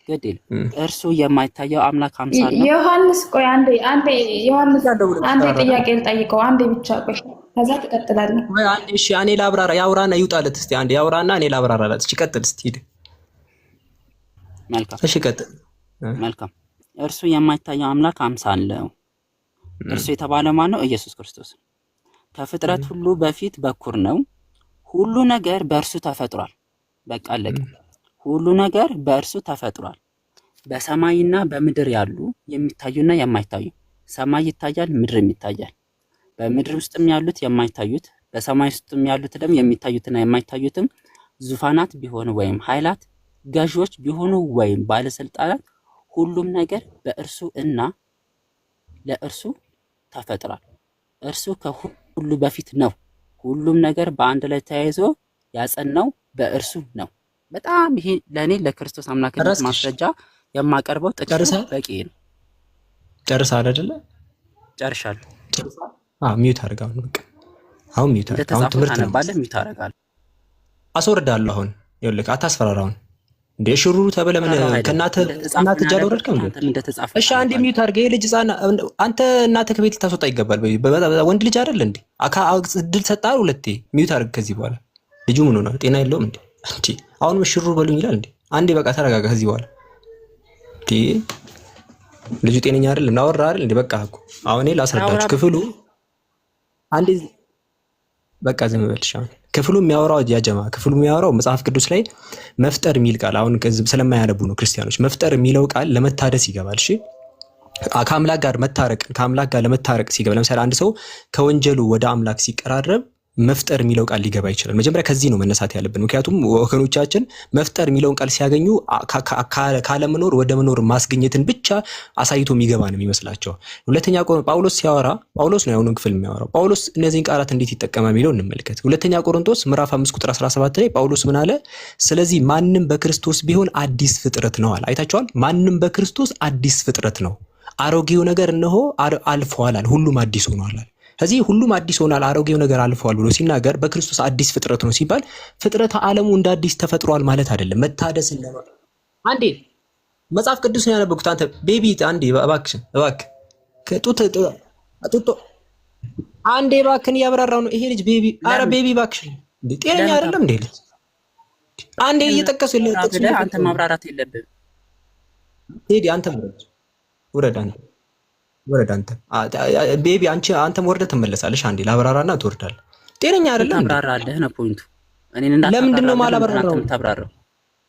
ገዴል። እርሱ የማይታየው አምላክ አምሳል ነው። ዮሐንስ ቆይ አንዴ ዮሐንስ አንዴ ጥያቄ ልጠይቀው። አንዴ ብቻ ቆይ ከዛ ትቀጥላለህ። ወይ አንዴ እሺ እኔ ላብራራ። ያውራና ይውጣለት እስቲ አንዴ ያውራና እኔ ላብራራላት። እሺ ቀጥል እስቲ ሂድ። መልካም እሺ ቀጥል። መልካም እርሱ የማይታየው አምላክ አምሳል ነው። እርሱ የተባለ ማን ነው? ኢየሱስ ክርስቶስ። ከፍጥረት ሁሉ በፊት በኩር ነው። ሁሉ ነገር በእርሱ ተፈጥሯል። በቃ አለቀ። ሁሉ ነገር በእርሱ ተፈጥሯል። በሰማይና በምድር ያሉ የሚታዩና የማይታዩ፣ ሰማይ ይታያል፣ ምድርም ይታያል። በምድር ውስጥም ያሉት የማይታዩት፣ በሰማይ ውስጥም ያሉት ደግሞ የሚታዩትና የማይታዩትም ዙፋናት ቢሆኑ ወይም ኃይላት፣ ገዢዎች ቢሆኑ ወይም ባለስልጣናት፣ ሁሉም ነገር በእርሱ እና ለእርሱ ተፈጥሯል። እርሱ ከሁሉ በፊት ነው። ሁሉም ነገር በአንድ ላይ ተያይዞ ያጸናው በእርሱ ነው። በጣም ይሄ ለእኔ ለክርስቶስ አምላክነት ማስረጃ የማቀርበው ጥቅስ በቂ ነው። ጨርሰሃል አይደለ? ጨርሻለሁ። ሚዩት አድርግ። አሁን ሚዩት አድርግ። አሁን ትምህርት አነባለሁ። ሚዩት አደርጋለሁ። አስወርዳለሁ። አሁን ይኸውልህ አታስፈራራውን እንደ ሽሩሩ ተበለ ምን ከእናት ጃል ወረድከው እንዴ? እሺ አንዴ ሚዩት አድርግ። ይሄ ልጅ ህፃን አንተ እናትህ ከቤት ልታስወጣ ይገባል። ወንድ ልጅ አይደል እንዴ? እድል ሰጣህ ሁለቴ። ሚዩት አድርግ። ከዚህ በኋላ ልጁ ምን ሆነ? ጤና የለውም እንዴ? እንዴ አሁንም ሽሩሩ በሉኝ ይላል እንዴ? አንዴ በቃ ተረጋጋ። ከዚህ በኋላ እንዴ ልጁ ጤነኛ አይደል? እናወራ አይደል እንዴ? በቃ እኮ አሁን እኔ ላስረዳችሁ። ክፍሉ አንዴ በቃ ዝም በልሽ። አሁን ክፍሉ የሚያወራው ያጀማ ክፍሉ የሚያወራው መጽሐፍ ቅዱስ ላይ መፍጠር የሚል ቃል አሁን ስለማያነቡ ነው ክርስቲያኖች። መፍጠር የሚለው ቃል ለመታደስ ይገባል። እሺ ከአምላክ ጋር ለመታረቅ ሲገባ፣ ለምሳሌ አንድ ሰው ከወንጀሉ ወደ አምላክ ሲቀራረብ መፍጠር የሚለው ቃል ሊገባ ይችላል? መጀመሪያ ከዚህ ነው መነሳት ያለብን። ምክንያቱም ወገኖቻችን መፍጠር የሚለውን ቃል ሲያገኙ ካለመኖር ወደ መኖር ማስገኘትን ብቻ አሳይቶ የሚገባ ነው የሚመስላቸው። ሁለተኛ ጳውሎስ ሲያወራ ጳውሎስ ነው ያሁኑን ክፍል የሚያወራው። ጳውሎስ እነዚህን ቃላት እንዴት ይጠቀማል የሚለው እንመልከት። ሁለተኛ ቆሮንቶስ ምዕራፍ 5 ቁጥር 17 ላይ ጳውሎስ ምን አለ? ስለዚህ ማንም በክርስቶስ ቢሆን አዲስ ፍጥረት ነው አለ። አይታችኋል? ማንም በክርስቶስ አዲስ ፍጥረት ነው፣ አሮጌው ነገር እነሆ አልፏል አለ፣ ሁሉም አዲስ ሆኗል አለ። ከዚህ ሁሉም አዲስ ሆኗል አሮጌው ነገር አልፏል ብሎ ሲናገር በክርስቶስ አዲስ ፍጥረት ነው ሲባል ፍጥረተ ዓለሙ እንደ አዲስ ተፈጥሯል ማለት አይደለም። መታደስ እንደማ አንዴ መጽሐፍ ቅዱስ ነው ያነበብኩት። አንተ ቤቢ አንዴ እባክሽን ከጡት አንዴ እባክህን እያብራራው ነው ይሄ ልጅ ቤቢ። አረ ቤቢ እባክሽን ጤነኛ አይደለም እንዴ ልጅ? አንዴ እየጠቀሱ አንተ ማብራራት የለብህም ቴዲ። አንተ ወረድ አንተ ቤቢ አንተም ወርደህ ትመለሳለሽ። አንዴ ላብራራና ትወርዳለህ። ጤነኛ አይደለም ታብራራለህ ነው ፖይንቱ። እኔን እንዳታብራራ ለምንድን ነው ማላብራራው? ታብራራው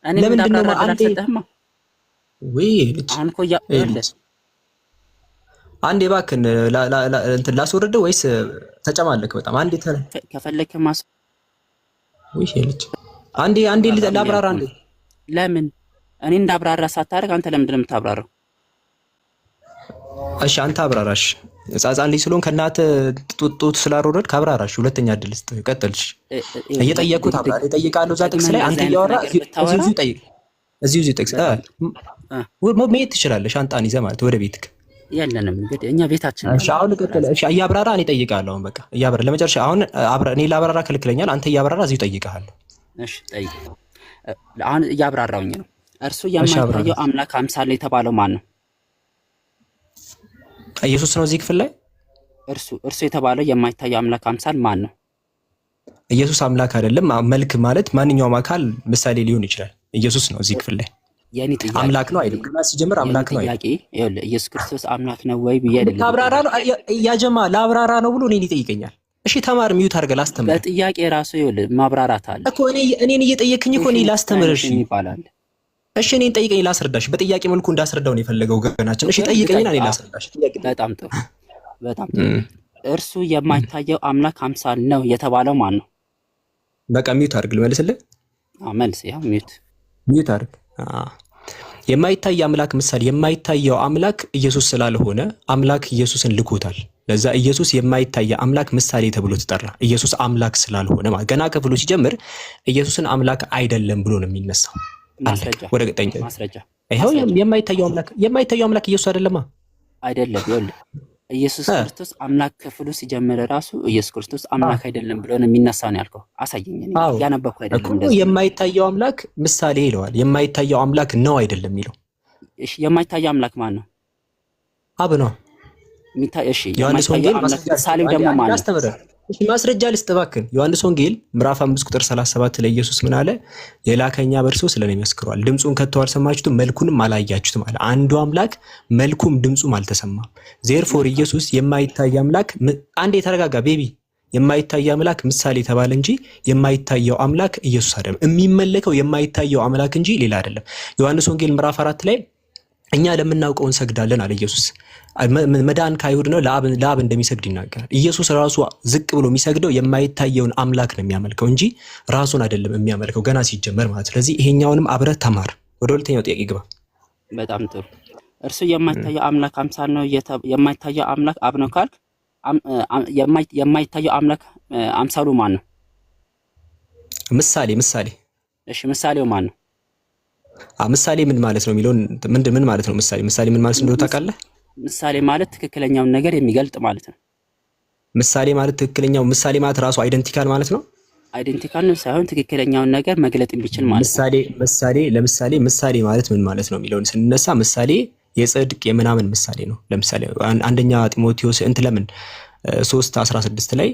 ለምንድን ነው አንዴ ወይ ልጅ አሁን እኮ ያለህ አንዴ እባክህን እንትን ላስወርደው ወይስ ተጨማለክ? በጣም አንዴ ከፈለክ ማስ ወይ ልጅ አንዴ ላብራራ። አንዴ ለምን እኔ እንዳብራራ ሳታደርግ አንተ ለምንድን ነው የምታብራራው? እሺ አንተ አብራራሽ። ህፃን ልጅ ስለሆንክ ከእናትህ ጡት ስላልወረድክ ካብራራሽ። ሁለተኛ እድል ስጥ። ቀጥልሽ። እየጠየኩት አብራራ እጠይቃለሁ። እዛ ጥቅስ ላይ አንተ እያወራ እዚሁ ጠይቅ። እዚሁ ጥቅስ መሄድ ትችላለሽ። አንጣን ይዘህ ማለት ወደ ቤትክ ያለንም እንግዲህ እኛ ቤታችን። እሺ አሁን ቀጥል። እሺ እያብራራ እኔ እጠይቃለሁ። አሁን በቃ እያብራራ ለመጨረሻ አሁን እኔ ላብራራ ከልክለኛል። አንተ እያብራራ እዚሁ እጠይቅሃለሁ። እሺ ጠይቅ። አሁን እያብራራውኝ ነው። እርሱ የማይታየው አምላክ አምሳል የተባለው ማን ነው? ኢየሱስ ነው። እዚህ ክፍል ላይ እርሱ የተባለው የማይታየው አምላክ አምሳል ማን ነው? ኢየሱስ አምላክ አይደለም። መልክ ማለት ማንኛውም አካል ምሳሌ ሊሆን ይችላል። ኢየሱስ ነው እዚህ ክፍል ላይ የኔ ጥያቄ አምላክ ነው አይደለም? ገና ሲጀምር አምላክ ነው አይደለም? ይኸውልህ ኢየሱስ ክርስቶስ አምላክ ነው ወይ ብዬ አይደለም። አብራራ ነው ያጀማ ላብራራ ነው ብሎ እኔን ይጠይቀኛል። እሺ ተማር፣ ሚዩት አድርገህ ላስተምር። በጥያቄ ራሱ ይኸውልህ ማብራራት አለ እኮ እኔን እየጠየቅኝ እኮ እኔ ላስተምር። እሺ ይባላል። እሺ እኔን ጠይቀኝ ላስረዳሽ። በጥያቄ መልኩ እንዳስረዳው ነው የፈለገው ገናችን። እሺ ጠይቀኝና እኔ ላስረዳሽ። በጣም ጥሩ በጣም ጥሩ። እርሱ የማይታየው አምላክ አምሳል ነው የተባለው ማን ነው? በቃ ሚዩት አድርግ ልመልስልህ። መልስ ያው ሚዩት አድርግ። የማይታይ አምላክ ምሳሌ የማይታየው አምላክ ኢየሱስ ስላልሆነ አምላክ ኢየሱስን ልኮታል። ለዛ ኢየሱስ የማይታይ አምላክ ምሳሌ ተብሎ ተጠራ። ኢየሱስ አምላክ ስላልሆነ ማለት ገና ክፍሉ ሲጀምር ኢየሱስን አምላክ አይደለም ብሎ ነው የሚነሳው። ማስረጃ ወደ ቀጠኝ ማስረጃ ይሄው የማይታየው አምላክ ኢየሱስ አይደለም። ይኸውልህ ኢየሱስ ክርስቶስ አምላክ ክፍሉ ሲጀምር ራሱ ኢየሱስ ክርስቶስ አምላክ አይደለም ብሎ ነው የሚነሳው ነው ያልከው። አሳየኝ። እኔ ያነበብኩ አይደለም እንደዚህ። የማይታየው አምላክ ምሳሌ ይለዋል። የማይታየው አምላክ ነው አይደለም የሚለው። እሺ የማይታየው አምላክ ማን ነው? አብ ነው። እሺ የማይታየው አምላክ ምሳሌው ደግሞ ማን ነው? እሺ ማስረጃ ልስጥ እባክህ። ዮሐንስ ወንጌል ምዕራፍ 5 ቁጥር 37 ላይ ኢየሱስ ምን አለ? የላከኛ በእርሱ ስለኔ መስክሯል። ድምጹን ከቶ አልሰማችሁትም፣ መልኩንም አላያችሁትም አለ። አንዱ አምላክ መልኩም ድምጹም አልተሰማም። ዜርፎር ኢየሱስ የማይታይ አምላክ አንዴ የተረጋጋ ቤቢ የማይታይ አምላክ ምሳሌ ተባለ እንጂ የማይታየው አምላክ ኢየሱስ አይደለም። የሚመለከው የማይታየው አምላክ እንጂ ሌላ አይደለም። ዮሐንስ ወንጌል ምዕራፍ 4 ላይ እኛ ለምናውቀው እንሰግዳለን አለ ኢየሱስ። መዳን ከአይሁድ ነው፣ ለአብ እንደሚሰግድ ይናገራል። ኢየሱስ ራሱ ዝቅ ብሎ የሚሰግደው የማይታየውን አምላክ ነው የሚያመልከው እንጂ ራሱን አይደለም የሚያመልከው ገና ሲጀመር ማለት። ስለዚህ ይሄኛውንም አብረህ ተማር። ወደ ሁለተኛው ጥያቄ ግባ። በጣም ጥሩ። እርሱ የማይታየው አምላክ አምሳል ነው። የማይታየው አምላክ አብ ነው ካልክ የማይታየው አምላክ አምሳሉ ማን ነው? ምሳሌ። እሺ ምሳሌው ማን ነው? ምሳሌ ምን ማለት ነው የሚለውን ምን ማለት ነው? ምሳሌ ምን ማለት እንደሆነ ታውቃለህ? ምሳሌ ማለት ትክክለኛውን ነገር የሚገልጥ ማለት ነው። ምሳሌ ማለት ራሱ አይደንቲካል ማለት ነው። አይደንቲካል ሳይሆን ትክክለኛውን ነገር መግለጥ የሚችል ማለት ነው። ምሳሌ ማለት ምን ማለት ነው የሚለውን ስንነሳ ምሳሌ የጽድቅ የምናምን ምሳሌ ነው። ለምሳሌ አንደኛ ጢሞቴዎስ ለምን 3:16 ላይ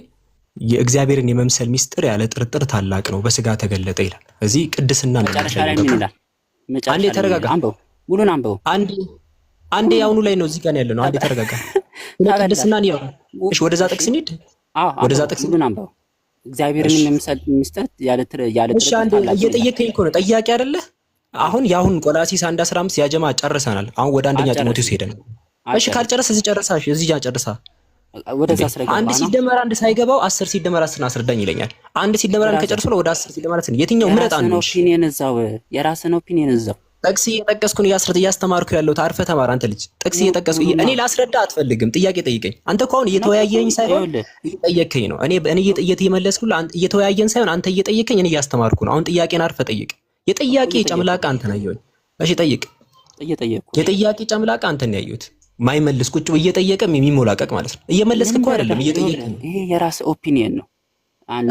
የእግዚአብሔርን የመምሰል ሚስጥር ያለ ጥርጥር ታላቅ ነው፣ በስጋ ተገለጠ ይላል። እዚህ ቅድስና ነው። መጨረሻ ላይ ምን ይላል? አንዴ ተረጋጋ። ሙሉን አንበው። አንዴ ያውኑ ላይ ነው እዚህ ጋር ያለ ነው። አንዴ ተረጋጋ። ቅድስና ነው። እሺ ወደዛ ጥቅስ እንሂድ። ወደዛ ጥቅስ ሙሉን አንበው። እግዚአብሔርን የመምሰል ሚስጥር ያለ ጥርጥር። እሺ አንዴ እየጠየቀኝ እኮ ነው። ጠያቂ አይደለ? አሁን የአሁን ቆላሲስ 1:15 ያጀማ ጨርሰናል። አሁን ወደ አንደኛ ጢሞቴዎስ ሄደን እሺ ካልጨረስ እዚህ ጨርሳ። እዚህ ጨርሳ ወደዛ ስለገባ አንድ ሲደመር አንድ ሳይገባው 10 ሲደመር 10 አስረዳኝ ይለኛል። አንድ ሲደመር አንድ ከጨርሶ ነው ወደ 10 ሲደመር 10 የትኛው ምረጥ አንዱ ነው? ኦፒኒየን እዛው የራስን ኦፒኒየን እዛው ጥቅስ እየጠቀስኩ ነው እያስተማርኩ ያለው ታርፈ ተማር አንተ ልጅ ጥቅስ እየጠቀስኩ እኔ ላስረዳ አትፈልግም ጥያቄ ጠይቀኝ አንተ እኮ አሁን እየተወያየኝ ሳይሆን እየጠየከኝ ነው እኔ እየተመለስኩልህ አንተ እየተወያየን ሳይሆን አንተ እየጠየከኝ እኔ እያስተማርኩ ነው አሁን ጥያቄን አርፈ ጠይቅ የጥያቄ ጨምላቃ አንተ ነው ያየው እሺ ጠይቅ የጥያቄ ጨምላቃ አንተ ነው ያየሁት ማይመልስ ቁጭ እየጠየቀም የሚሞላቀቅ ማለት ነው እየመለስክ እኮ አይደለም እየጠየቀኝ ይሄ የራስ ኦፒኒየን ነው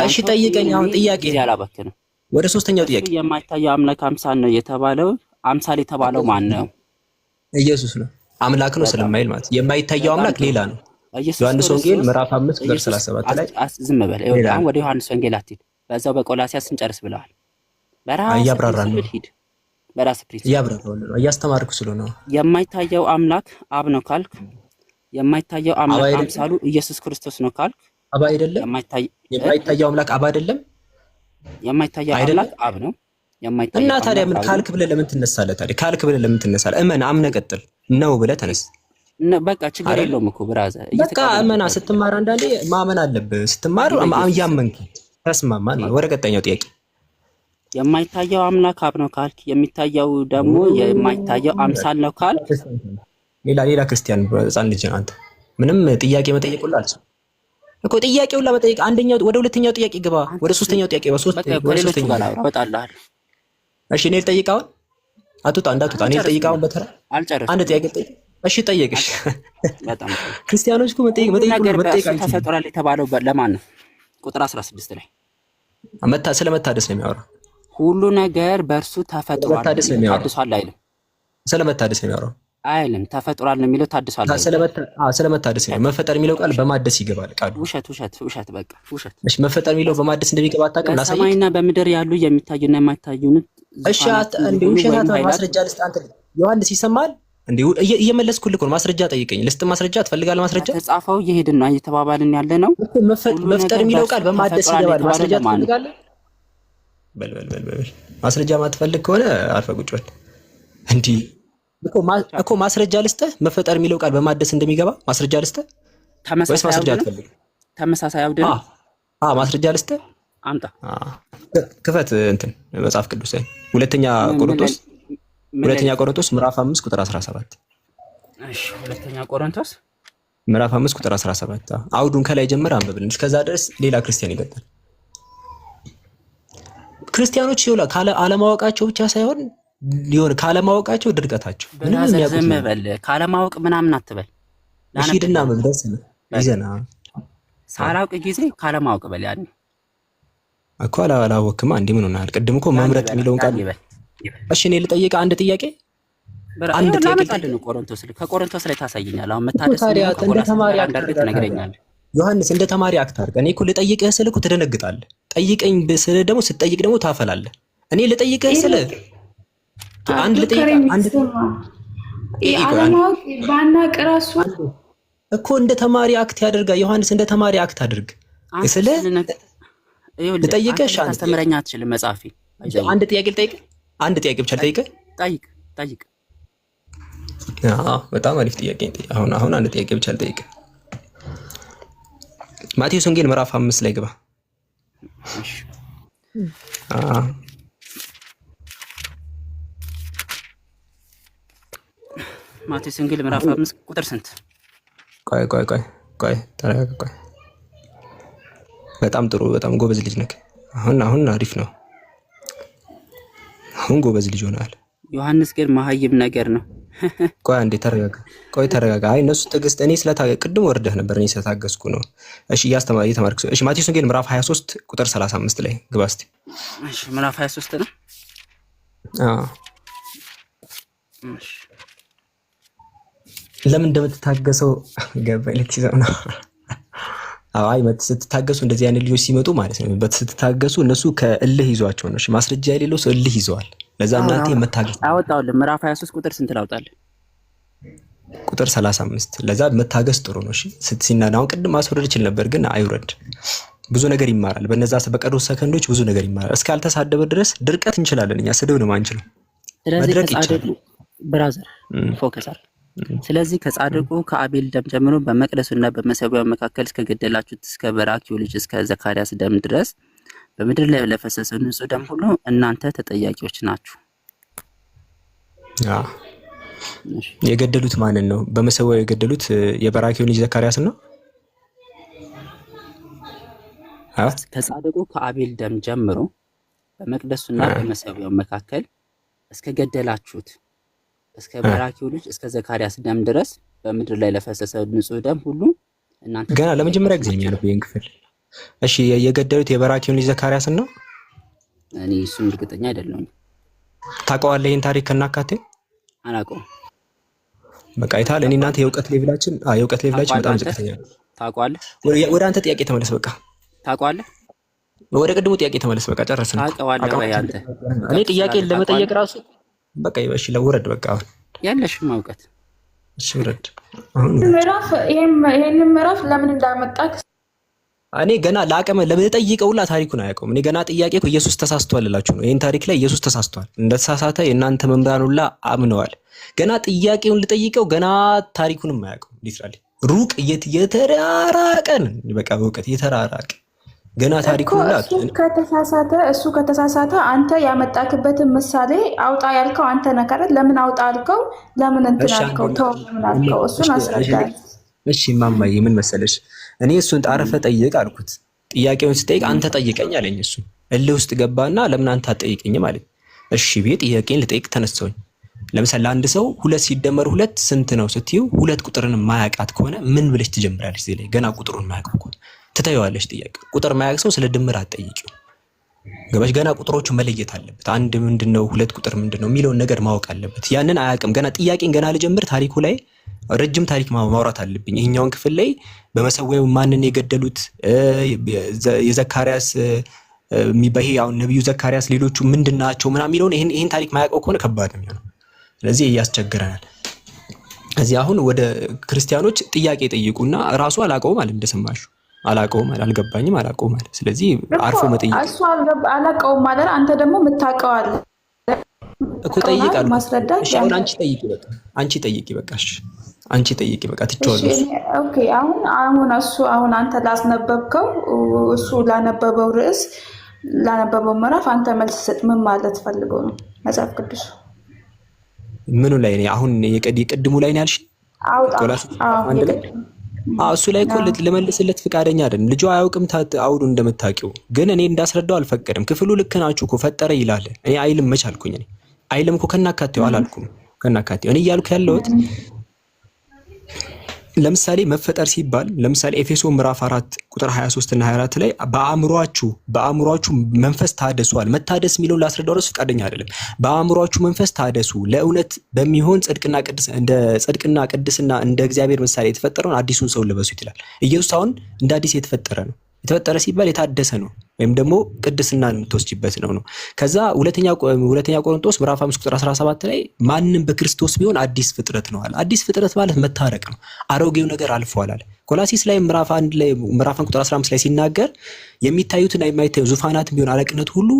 እሺ ጠይቀኝ አሁን ጥያቄ ያላባከነ ወደ ሶስተኛው ጥያቄ የማይታየው አምላክ አምሳል ነው የተባለው አምሳል የተባለው ማን ነው? ኢየሱስ ነው አምላክ ነው ስለማይል ማለት የማይታየው አምላክ ሌላ ነው። ዮሐንስ ወንጌል ምዕራፍ 5 ቁጥር 37 ላይ ዝም በል አሁን ወደ ዮሐንስ ወንጌል አትሂድ በዛው በቆላሲያስ እንጨርስ ብለዋል። እያብራራን ነው በራስ ፕሪንስ እያብራራን ነው እያስተማርኩ ስለሆነ የማይታየው አምላክ አብ ነው ካልክ የማይታየው አምላክ አምሳሉ ኢየሱስ ክርስቶስ ነው ካልክ አብ አይደለም የማይታየው አምላክ አብ አይደለም የማይታየው አምላክ አብ ነው እና ታዲያ ምን ካልክ ብለህ ለምን ትነሳለህ? ታዲያ ካልክ ብለህ ለምን ትነሳለህ? እመን አምነህ ቀጥል ነው ብለህ ተነስ። በቃ ችግር የለውም እኮ ብራዘር። በቃ እመና ስትማር አንዳንዴ ማመን አለብህ። ስትማር እያመንክ ተስማማን። ወደ ቀጣኛው ጥያቄ የማይታየው አምላክ አብ ነው ካልክ የሚታየው ደግሞ የማይታየው አምሳል ነው ካልክ ሌላ ክርስቲያን ሕፃን ልጅ አንተ ምንም ጥያቄ መጠየቅ ሁሉ አልሰው እኮ ጥያቄውን ለመጠየቅ አንደኛው ወደ ሁለተኛው ጥያቄ ግባ። ወደ ሶስተኛው ጥያቄ ወደ ሶስተኛው ጋር አወጣልሃል። እሺ እኔ ልጠይቃው አትውጣ እንዳትወጣ እኔ ልጠይቃው በተራ አልጨረስም። አንድ ጥያቄ ጠይቅ። እሺ ጠይቅሽ። በጣም ክርስቲያኖች እኮ መጠየቅ ተፈጥሯል የተባለው ለማን ነው? ቁጥር 16 ላይ ስለመታደስ ነው የሚያወራው። ሁሉ ነገር በእርሱ ተፈጥሯል ታድሷል አይልም። ስለመታደስ ነው የሚያወራው አይልም። ተፈጥሯል ነው የሚለው ታድሷል። ስለመታደስ ነው መፈጠር የሚለው ቃል በማደስ ይገባል ቃሉ። ውሸት በቃ ውሸት። እሺ መፈጠር የሚለው በማደስ እንደሚገባ አታውቅም? ላሳይህ። በሰማይና በምድር ያሉ የሚታዩና የማይታዩን እሺ እንዴ ውሸት ማስረጃ ልስጥ። አንተ ዮሐንስ ይሰማል እንዴ? እየመለስኩልህ እኮ ማስረጃ ጠይቀኝ። ልስጥ ማስረጃ ትፈልጋለህ? ማስረጃ ተጻፈው እየሄድን ነው እየተባባልን ያለ ነው። መፍጠር የሚለው ቃል በማደስ ይገባል። ማስረጃ ትፈልጋለህ? በል ማስረጃ ማትፈልግ ከሆነ አርፈህ ቁጭ በል። እንዴ እኮ ማስረጃ ልስጥህ። መፈጠር የሚለው ቃል በማደስ እንደሚገባ ማስረጃ ልስጥህ። ወይስ ማስረጃ አትፈልግ? ተመሳሳይ አውድ ነው። ማስረጃ ልስጥህ። አምጣ። ክፈት እንትን መጽሐፍ ቅዱስ ላይ ሁለተኛ ቆሮንቶስ ምዕራፍ 5 ቁጥር 17። እሺ ሁለተኛ ቆሮንቶስ ምዕራፍ 5 ቁጥር 17። አውዱን ከላይ ጀምር አንብብልን። እስከዛ ድረስ ሌላ ክርስቲያን ይቀጥል። ክርስቲያኖች ይኸውልህ ካለ አለማወቃቸው ብቻ ሳይሆን ሊሆን ካለማወቃቸው ድርቀታቸው ምንም የሚያውቁት ነው። ካለማወቅ ምናምን አትበል። እሺ ሂድና መብደስ ነው ይዘና ሳላውቅ ጊዜ ካለማወቅ በል ያን እኮ አላወቅማ እንዴ ምን ሆነሃል? ቅድም እኮ መምረጥ የሚለውን ቃል እሺ እኔ ልጠይቅህ አንድ ጥያቄ አንድ ጥያቄ ነው። ከቆሮንቶስ ላይ ታሳየኛለህ። አሁን መታደስ እንደ ተማሪ አክታርገህ ትነግረኛለህ። ዮሐንስ እንደ ተማሪ አክታርገህ እኔ እኮ ልጠይቅህ ስል እኮ ትደነግጣለህ። ጠይቀኝ ስል ደግሞ ስትጠይቅ ደግሞ ታፈላለህ። እኔ ልጠይቅህ ስል አንድ አለማወቅ ባናቅ እራሱ እኮ እንደ ተማሪ አክት ያደርጋል። ዮሐንስ እንደ ተማሪ አክት አድርግ ስለ ልጠይቅሽ አስተምረኛ አትችልም። መጻፊ አንድ ጥያቄ ልጠይቅህ። አንድ ጥያቄ ብቻ ልጠይቅህ። ጠይቅ። በጣም አሪፍ ጥያቄ። አሁን አንድ ጥያቄ ብቻ ልጠይቅህ። ማቴዎስ ወንጌል ምዕራፍ 5 ላይ ግባ። ማቴዎስ ወንጌል ምዕራፍ 5 ቁጥር ስንት? ቆይ ተረጋጋ። በጣም ጥሩ፣ በጣም ጎበዝ ልጅ ነህ። አሁን አሪፍ ነው። አሁን ጎበዝ ልጅ ሆነሃል። ዮሐንስ ግን መሀይም ነገር ነው። ቆይ አንዴ ተረጋጋ። አይ እነሱ ትዕግስት እኔ ቅድም ወርደህ ነበር እኔ ስለታገስኩ ነው። እሺ እየተማርክ እሺ ማቴዎስ ወንጌል ምዕራፍ 23 ቁጥር 35 ላይ ግባ እስቲ። እሺ ምዕራፍ 23 ነው። እሺ ለምን እንደምትታገሰው ገባኝ። ልትይዘው ነው። አይ ስትታገሱ እንደዚህ አይነት ልጆች ሲመጡ ማለት ነው ስትታገሱ እነሱ ከእልህ ይዟቸው ነው። እሺ ማስረጃ የሌለው ሰው እልህ ይዘዋል። ለዛ እናንተ የምታገሱ አወጣውልህ። ምዕራፍ 23 ቁጥር ስንት ላውጣልህ? ቁጥር 35። ለዛ መታገስ ጥሩ ነው። እሺ ስትሲናናው ቅድም ማስወረድ ይችል ነበር ግን አይውረድ። ብዙ ነገር ይማራል። በነዛ በቀሩ ሰከንዶች ብዙ ነገር ይማራል። እስካልተሳደበ ድረስ ድርቀት እንችላለን እኛ፣ ስድብ ነው ማንችለው። መድረቅ ይችላል። ብራዘር ፎከስ አድርግ። ስለዚህ ከጻድቁ ከአቤል ደም ጀምሮ በመቅደሱና በመሰዊያው መካከል እስከ ገደላችሁት እስከ በራኪው ልጅ እስከ ዘካርያስ ደም ድረስ በምድር ላይ ለፈሰሰው ንጹህ ደም ሁሉ እናንተ ተጠያቂዎች ናችሁ። የገደሉት ማንን ነው? በመሰዊያው የገደሉት የበራኪው ልጅ ዘካርያስ ነው። ከጻድቁ ከአቤል ደም ጀምሮ በመቅደሱና በመሰዊያው መካከል እስከ ገደላችሁት እስከ በራኪው ልጅ እስከ ዘካርያስ ደም ድረስ በምድር ላይ ለፈሰሰው ንጹህ ደም ሁሉ እናንተ ገና ለመጀመሪያ ጊዜ ነው ይሄን ክፍል። እሺ የገደሉት የበራኪውን ልጅ ዘካርያስን ነው? እኔ እሱን እርግጠኛ አይደለሁም። ታውቀዋለህ ይሄን ታሪክ ከናካቴው? አላውቀውም። በቃ አይታል። እኔ እናንተ የእውቀት ሌቭላችን በጣም ዝቅተኛ ነው። ታውቀዋለህ? ወደ አንተ ጥያቄ ተመለስ። በቃ ታውቀዋለህ? ወደ ቅድሙ ጥያቄ ተመለስ። በቃ ጨረስን። ታውቀዋለህ ወይ አንተ? እኔ ጥያቄን ለመጠየቅ ራሱ በቃ ይበሽ ለውረድ። በቃ አሁን ያለሽም እውቀት እሺ ውረድ። ምዕራፍ ይሄን ምዕራፍ ለምን እንዳመጣክ እኔ ገና ለአቀመ ለምጠይቀውላ ታሪኩን አያውቀውም። እኔ ገና ጥያቄ እኮ ኢየሱስ ተሳስቷል እላችሁ ነው። ይሄን ታሪክ ላይ ኢየሱስ ተሳስቷል እንደተሳሳተ የእናንተ መምህራኑላ አምነዋል። ገና ጥያቄውን ልጠይቀው ገና ታሪኩንም አያውቀውም። ሊትራሊ ሩቅ የተራራቀን በቃ በእውቀት የተራራቀ ገና ታሪኩን እሱ ከተሳሳተ አንተ ያመጣክበትን ምሳሌ አውጣ ያልከው አንተ ነህ አይደል? ለምን አውጣ አልከው? ለምን እንትን አልከው? ተው ለምን አልከው? እሱን አስረዳኝ። እሺ ማማዬ ምን መሰለሽ፣ እኔ እሱን ጣረፈ ጠይቅ አልኩት። ጥያቄውን ስጠይቅ አንተ ጠይቀኝ አለኝ። እሱ እልህ ውስጥ ገባና ለምን አንተ አትጠይቀኝም አለኝ። እሺ ቤት ጥያቄን ልጠይቅ ተነሳሁኝ። ለምሳሌ ለአንድ ሰው 2 ሲደመር 2 ስንት ነው ስትዩ 2 ቁጥርን ማያውቃት ከሆነ ምን ብለሽ ትጀምራለሽ? እዚህ ላይ ገና ቁጥሩን ማያውቅ ከሆነ ትተይዋለሽ። ጥያቄ ቁጥር ማያውቅ ሰው ስለ ድምር አትጠይቂው። ገባሽ? ገና ቁጥሮቹ መለየት አለበት። አንድ ምንድነው 2 ቁጥር ምንድነው የሚለውን ነገር ማወቅ አለበት። ያንን አያውቅም። ገና ጥያቄን ገና ልጀምር ታሪኩ ላይ ረጅም ታሪክ ማውራት አለብኝ። ይሄኛውን ክፍል ላይ በመሰዊያው ማንን የገደሉት የዘካርያስ የሚባይ አሁን ነብዩ ዘካርያስ ሌሎቹ ምንድናቸው ምናምን የሚለውን ይሄን ታሪክ ማያውቀው ከሆነ ከባድ ነው የሚሆነው። ስለዚህ ያስቸግረናል። እዚህ አሁን ወደ ክርስቲያኖች ጥያቄ ጠይቁና ራሱ አላውቀውም ማለት እንደሰማሹ አላውቀውም ማለት አልገባኝም አላውቀውም ማለት ስለዚህ አርፎ መጠየቅ እሱ አላውቀውም ማለት አንተ ደግሞ የምታውቀው አለ እኮ ጠይቃለሁ። ማስረዳት እሺ አንቺ ጠይቂ በቃሽ። አንቺ ጠይቂ በቃ ትቻለሽ። ኦኬ አሁን አንተ ላስነበብከው እሱ ላነበበው ርዕስ ላነበበው ምዕራፍ አንተ መልስ ሰጥ። ምን ማለት ፈልገው ነው መጽሐፍ ቅዱስ ምኑ ላይ ነው? አሁን የቅድሙ ላይ ነው ያልሽ? እሱ ላይ እኮ ልመልስለት ፍቃደኛ አይደለም። ልጁ አያውቅም አውዱ እንደምታውቂው። ግን እኔ እንዳስረዳው አልፈቀደም። ክፍሉ ልክ ናችሁ እኮ ፈጠረ ይላል። እኔ አይልም መች አልኩኝ? እኔ አይልም እኮ ከናካቴው አላልኩም። ከናካቴው እኔ እያልኩ ያለሁት ለምሳሌ መፈጠር ሲባል ለምሳሌ ኤፌሶን ምዕራፍ 4 ቁጥር 23 እና 24 ላይ በአእምሮአችሁ መንፈስ ታደሱዋል። መታደስ የሚለውን ላስረዳው ራሱ ፈቃደኛ አይደለም። በአእምሮአችሁ መንፈስ ታደሱ ለእውነት በሚሆን ጽድቅና ቅድስና እንደ እግዚአብሔር ምሳሌ የተፈጠረውን አዲሱን ሰው ልበሱ ይላል። ኢየሱስ አሁን እንደ አዲስ የተፈጠረ ነው። የተፈጠረ ሲባል የታደሰ ነው ወይም ደግሞ ቅድስና የምትወስጂበት ነው። ከዛ ሁለተኛ ቆሮንቶስ ምዕራፍ 5 ቁጥር 17 ላይ ማንም በክርስቶስ ቢሆን አዲስ ፍጥረት ነው አለ። አዲስ ፍጥረት ማለት መታረቅ ነው። አሮጌው ነገር አልፏል አለ። ኮላሲስ ላይ ምዕራፍ 1 ቁጥር 15 ላይ ሲናገር የሚታዩትና የማይታዩ ዙፋናትም ቢሆን አለቅነት ሁሉ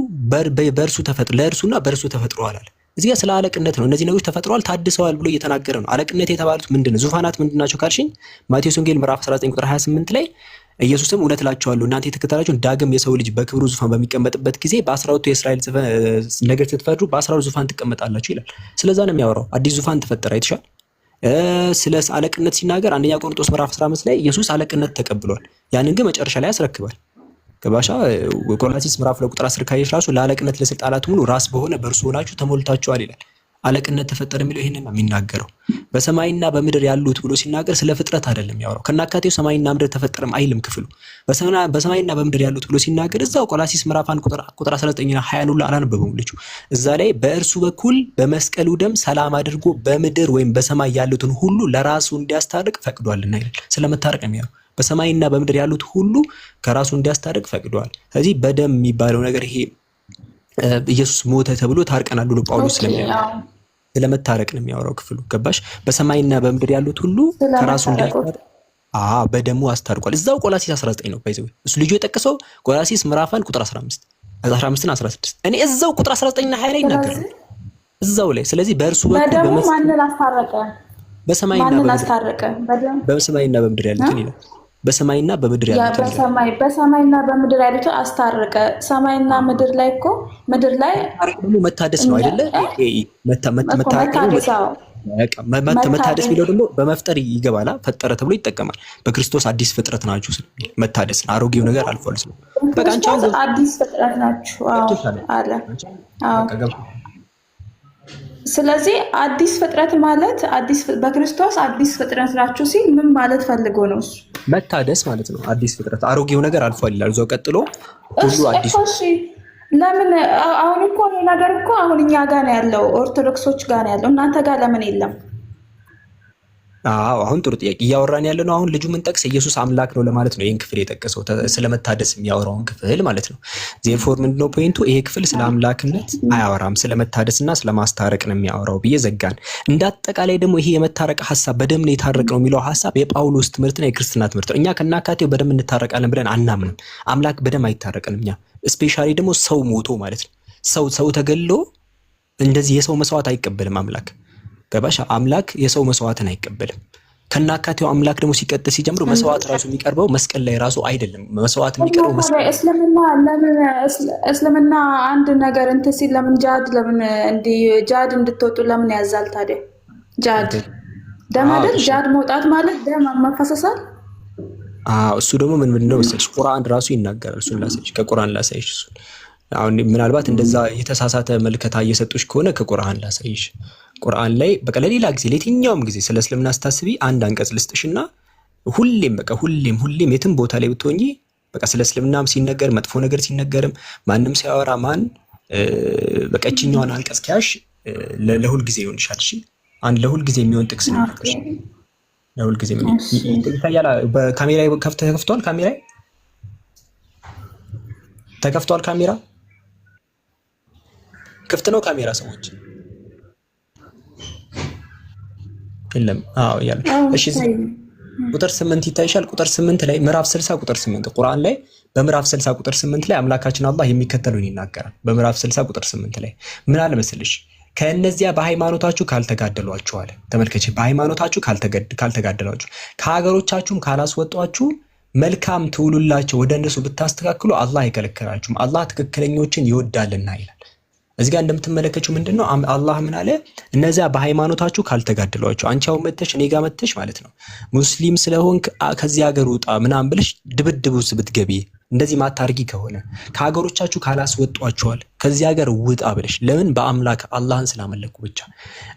ለእርሱና በእርሱ ተፈጥሯል አለ። እዚህ ጋር ስለ አለቅነት ነው። እነዚህ ነገሮች ተፈጥሯል ታድሰዋል ብሎ እየተናገረ ነው። አለቅነት የተባሉት ምንድነው? ዙፋናት ምንድናቸው ካልሽኝ ማቴዎስ ወንጌል ምዕራፍ 19 ቁጥር 28 ላይ ኢየሱስም እውነት እላችኋለሁ እናንተ የተከተላችሁን ዳግም የሰው ልጅ በክብሩ ዙፋን በሚቀመጥበት ጊዜ በ12ቱ የእስራኤል ነገር ስትፈርዱ በ12 ዙፋን ትቀመጣላችሁ ይላል። ስለዛ ነው የሚያወራው። አዲስ ዙፋን ተፈጠረ አይተሻል። ስለ አለቅነት ሲናገር አንደኛ ቆሮንቶስ ምዕራፍ 15 ላይ ኢየሱስ አለቅነት ተቀብሏል። ያንን ግን መጨረሻ ላይ ያስረክባል። ገባሻ? ቆላሲስ ምዕራፍ 2 ቁጥር 10 ካየሽ ራሱ ለአለቅነት ለስልጣናት ሙሉ ራስ በሆነ በእርሱ ሆናችሁ ተሞልታችኋል ይላል። አለቅነት ተፈጠረ የሚለው ይሄንን ነው የሚናገረው። በሰማይና በምድር ያሉት ብሎ ሲናገር ስለ ፍጥረት አይደለም ያወራው። ከናካቴው ሰማይና ምድር ተፈጠረም አይልም ክፍሉ። በሰማይና በምድር ያሉት ብሎ ሲናገር እዛው ቆላሲስ ምዕራፍ 1 ቁጥር 19 እና 20 ሁሉ አላነበበውም ልጁ። እዛ ላይ በእርሱ በኩል በመስቀሉ ደም ሰላም አድርጎ በምድር ወይም በሰማይ ያሉትን ሁሉ ለራሱ እንዲያስታርቅ ፈቅዷልና ይላል። ስለመታረቅ ነው የሚያወራው። በሰማይና በምድር ያሉት ሁሉ ከራሱ እንዲያስታርቅ ፈቅዷል። ስለዚህ በደም የሚባለው ነገር ይሄ ኢየሱስ ሞተ ተብሎ ታርቀናል ብሎ ጳውሎስ ስለሚያወራ ስለመታረቅ ነው የሚያወራው ክፍሉ። ገባሽ? በሰማይና በምድር ያሉት ሁሉ ከራሱ እንዲያስታርቅ በደሙ አስታርቋል። እዛው ቆላሲስ 19 ነው ባይዘው እሱ ልጁ የጠቀሰው ቆላሲስ ምዕራፍ 1 ቁጥር 15 እና 16 እኔ እዛው ቁጥር 19 እና 20 ላይ ይናገራል እዛው ላይ። ስለዚህ በእርሱ በኩል በደሙ ማንን አስታረቀ? ማንን አስታረቀ? በሰማይና በምድር ያሉትን ይላል። በሰማይና በምድር ያሉትን በሰማይና በምድር ያሉትን አስታረቀ። ሰማይና ምድር ላይ እኮ ምድር ላይ ደግሞ መታደስ ነው አይደለ? መታደስ የሚለው ደግሞ በመፍጠር ይገባላ። ፈጠረ ተብሎ ይጠቀማል። በክርስቶስ አዲስ ፍጥረት ናችሁ ስለሚል መታደስ ነው። አሮጌው ነገር አልፏል ስለ በቃ አንቺ አዲስ ፍጥረት ናችሁ አለ። ስለዚህ አዲስ ፍጥረት ማለት በክርስቶስ አዲስ ፍጥረት ናችሁ ሲል ምን ማለት ፈልጎ ነው? እሱ መታደስ ማለት ነው። አዲስ ፍጥረት አሮጌው ነገር አልፏል ይላል። እዛው ቀጥሎ ሁሉ አዲስ። ለምን አሁን እኮ ነገር እኮ አሁን እኛ ጋር ነው ያለው፣ ኦርቶዶክሶች ጋር ነው ያለው። እናንተ ጋር ለምን የለም? አሁን ጥሩ ጥያቄ እያወራን ያለ ነው። አሁን ልጁ ምን ጠቅስ ኢየሱስ አምላክ ነው ለማለት ነው ይሄን ክፍል የጠቀሰው ስለመታደስ የሚያወራውን ክፍል ማለት ነው። ዜርፎር ምንድነው ፖይንቱ? ይሄ ክፍል ስለ አምላክነት አያወራም፣ ስለመታደስና ስለማስታረቅ ነው የሚያወራው ብዬ ዘጋን። እንዳጠቃላይ ደግሞ ይሄ የመታረቅ ሐሳብ በደም ነው የታረቅ ነው የሚለው ሐሳብ የጳውሎስ ትምህርትና የክርስትና ትምህርት ነው። እኛ ከናካቴው በደም እንታረቃለን ብለን አናምንም። አምላክ በደም አይታረቅንም። እኛ ስፔሻሊ ደግሞ ሰው ሞቶ ማለት ነው ሰው ተገሎ እንደዚህ የሰው መስዋዕት አይቀበልም አምላክ። ገባሽ? አምላክ የሰው መስዋዕትን አይቀበልም። ከናካቴው አምላክ ደግሞ ሲቀጥል ሲጀምሩ መስዋዕት ራሱ የሚቀርበው መስቀል ላይ ራሱ አይደለም። መስዋዕት የሚቀርበው መስቀል እስልምና አንድ ነገር እንትን ሲል ለምን ጃድ እንድትወጡ ለምን ያዛል ታዲያ? ጃድ ደም አይደል? ጃድ መውጣት ማለት ደም መፈሰሳል። እሱ ደግሞ ምንድነው መሰለሽ ቁርአን ራሱ ይናገራል። እሱን ላሳይሽ፣ ከቁርአን ላሳይሽ። እሱ አሁን ምናልባት እንደዛ የተሳሳተ መልከታ እየሰጡሽ ከሆነ ከቁርአን ላሳይሽ። ቁርአን ላይ በቃ ለሌላ ጊዜ ለየትኛውም ጊዜ ስለ እስልምና ስታስቢ አንድ አንቀጽ ልስጥሽና ሁሌም የትም ቦታ ላይ ብትሆኚ በቃ ስለ እስልምናም ሲነገር መጥፎ ነገር ሲነገርም ማንም ሲያወራ በቃ እችኛዋን አንቀጽ ከያሽ ለሁል ጊዜ ይሆንሻል። እሺ አንድ ለሁል ጊዜ የሚሆን ጥቅስ ነው። ለሁል ጊዜ ይታያል። በካሜራ ተከፍቷል። ካሜራ ተከፍቷል። ካሜራ ክፍት ነው። ካሜራ ሰዎች የለም። ያለ እሺ፣ ቁጥር 8 ይታይሻል። ቁጥር 8 ላይ ምዕራፍ 60 ቁጥር 8 ቁርአን ላይ በምዕራፍ 60 ቁጥር 8 ላይ አምላካችን አላህ የሚከተሉን ይናገራል። በምዕራፍ 60 ቁጥር 8 ላይ ምን አለ መሰልሽ? ከእነዚያ በሃይማኖታችሁ ካልተጋደሏችሁ አለ። ተመልከች፣ በሃይማኖታችሁ ካልተጋደሏችሁ ከሀገሮቻችሁም ካላስወጧችሁ መልካም ትውሉላቸው ወደ እነሱ ብታስተካክሉ አላህ አይከለክላችሁም፣ አላህ ትክክለኞችን ይወዳልና ይላል። እዚህ ጋር እንደምትመለከቱ ምንድነው አላህ ምን አለ? እነዚያ በሃይማኖታችሁ ካልተጋደሏችሁ። አንቺ አሁን መተሽ እኔ ጋር መተሽ ማለት ነው ሙስሊም ስለሆንክ ከዚህ ሀገር ውጣ ምናምን ብለሽ ድብድብ ውስጥ ብትገቢ እንደዚህ ማታርጊ ከሆነ ከሀገሮቻችሁ ካላስወጧቸዋል ከዚህ ሀገር ውጣ ብለሽ ለምን? በአምላክ አላህን ስላመለኩ ብቻ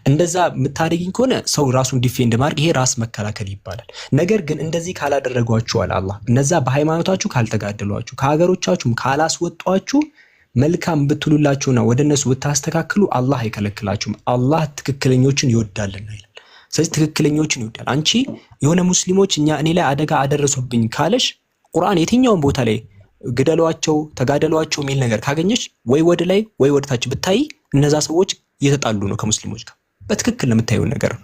እንደዛ የምታደርጊኝ ከሆነ ሰው ራሱን ዲፌንድ ማድረግ ይሄ ራስ መከላከል ይባላል። ነገር ግን እንደዚህ ካላደረጓችኋል አላህ እነዛ በሃይማኖታችሁ ካልተጋደሏችሁ ከሀገሮቻችሁም ካላስወጧችሁ መልካም ብትሉላችሁና ወደ እነሱ ብታስተካክሉ አላህ አይከለክላችሁም፣ አላህ ትክክለኞችን ይወዳልና ይላል። ስለዚህ ትክክለኞችን ይወዳል። አንቺ የሆነ ሙስሊሞች እኔ ላይ አደጋ አደረሱብኝ ካለሽ ቁርአን የትኛውን ቦታ ላይ ግደሏቸው ተጋደሏቸው የሚል ነገር ካገኘሽ ወይ ወደ ላይ ወይ ወደ ታች ብታይ እነዛ ሰዎች እየተጣሉ ነው ከሙስሊሞች ጋር። በትክክል የምታየው ነገር ነው።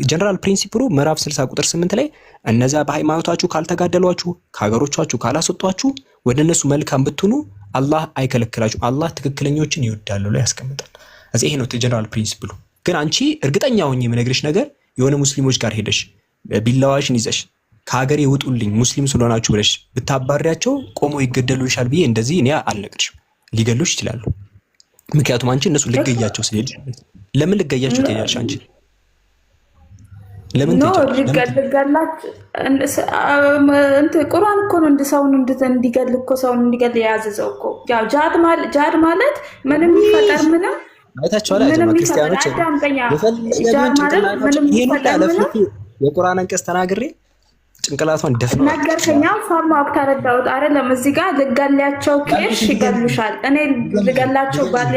ጀነራል ፕሪንሲፕሉ ምዕራፍ 60 ቁጥር 8 ላይ እነዛ በሃይማኖታችሁ ካልተጋደሏችሁ ከሀገሮቻችሁ ካላስወጧችሁ ወደ እነሱ መልካም ብትሆኑ አላህ አይከለክላችሁ፣ አላህ ትክክለኞችን ይወዳል ብሎ ያስቀምጣል። እዚህ ይሄ ነው ጀነራል ፕሪንሲፕሉ። ግን አንቺ እርግጠኛ ሆኜ የምነግርሽ ነገር የሆነ ሙስሊሞች ጋር ሄደሽ ቢላዋሽን ይዘሽ ከሀገሬ ውጡልኝ ሙስሊም ስለሆናችሁ ብለሽ ብታባሪያቸው ቆሞ ይገደሉልሻል ብዬ እንደዚህ እኔ አልነግርሽም። ሊገሉሽ ይችላሉ። ምክንያቱም አንቺ እነሱ ልገያቸው ስለሄድሽ። ለምን ልገያቸው ትሄጃለሽ? አንቺ ለምን ትሄጃለሽ? ቁርአን እኮ ነው ሰውን እንዲገል እኮ ሰውን እንዲገል የያዘዘው እኮ። ያው ጃድ ማለት ምንም ይፈጠር ምንም አይታችኋል። ክርስቲያኖች የቁርአን አንቀጽ ተናግሬ ጭንቅላቷን ደፍነው ነገርከኛ ሰማው ተረዳሁት አይደለም። እዚህ ጋር ልገላቸው ከሽ ይገሉሻል። እኔ ልገላቸው ባለ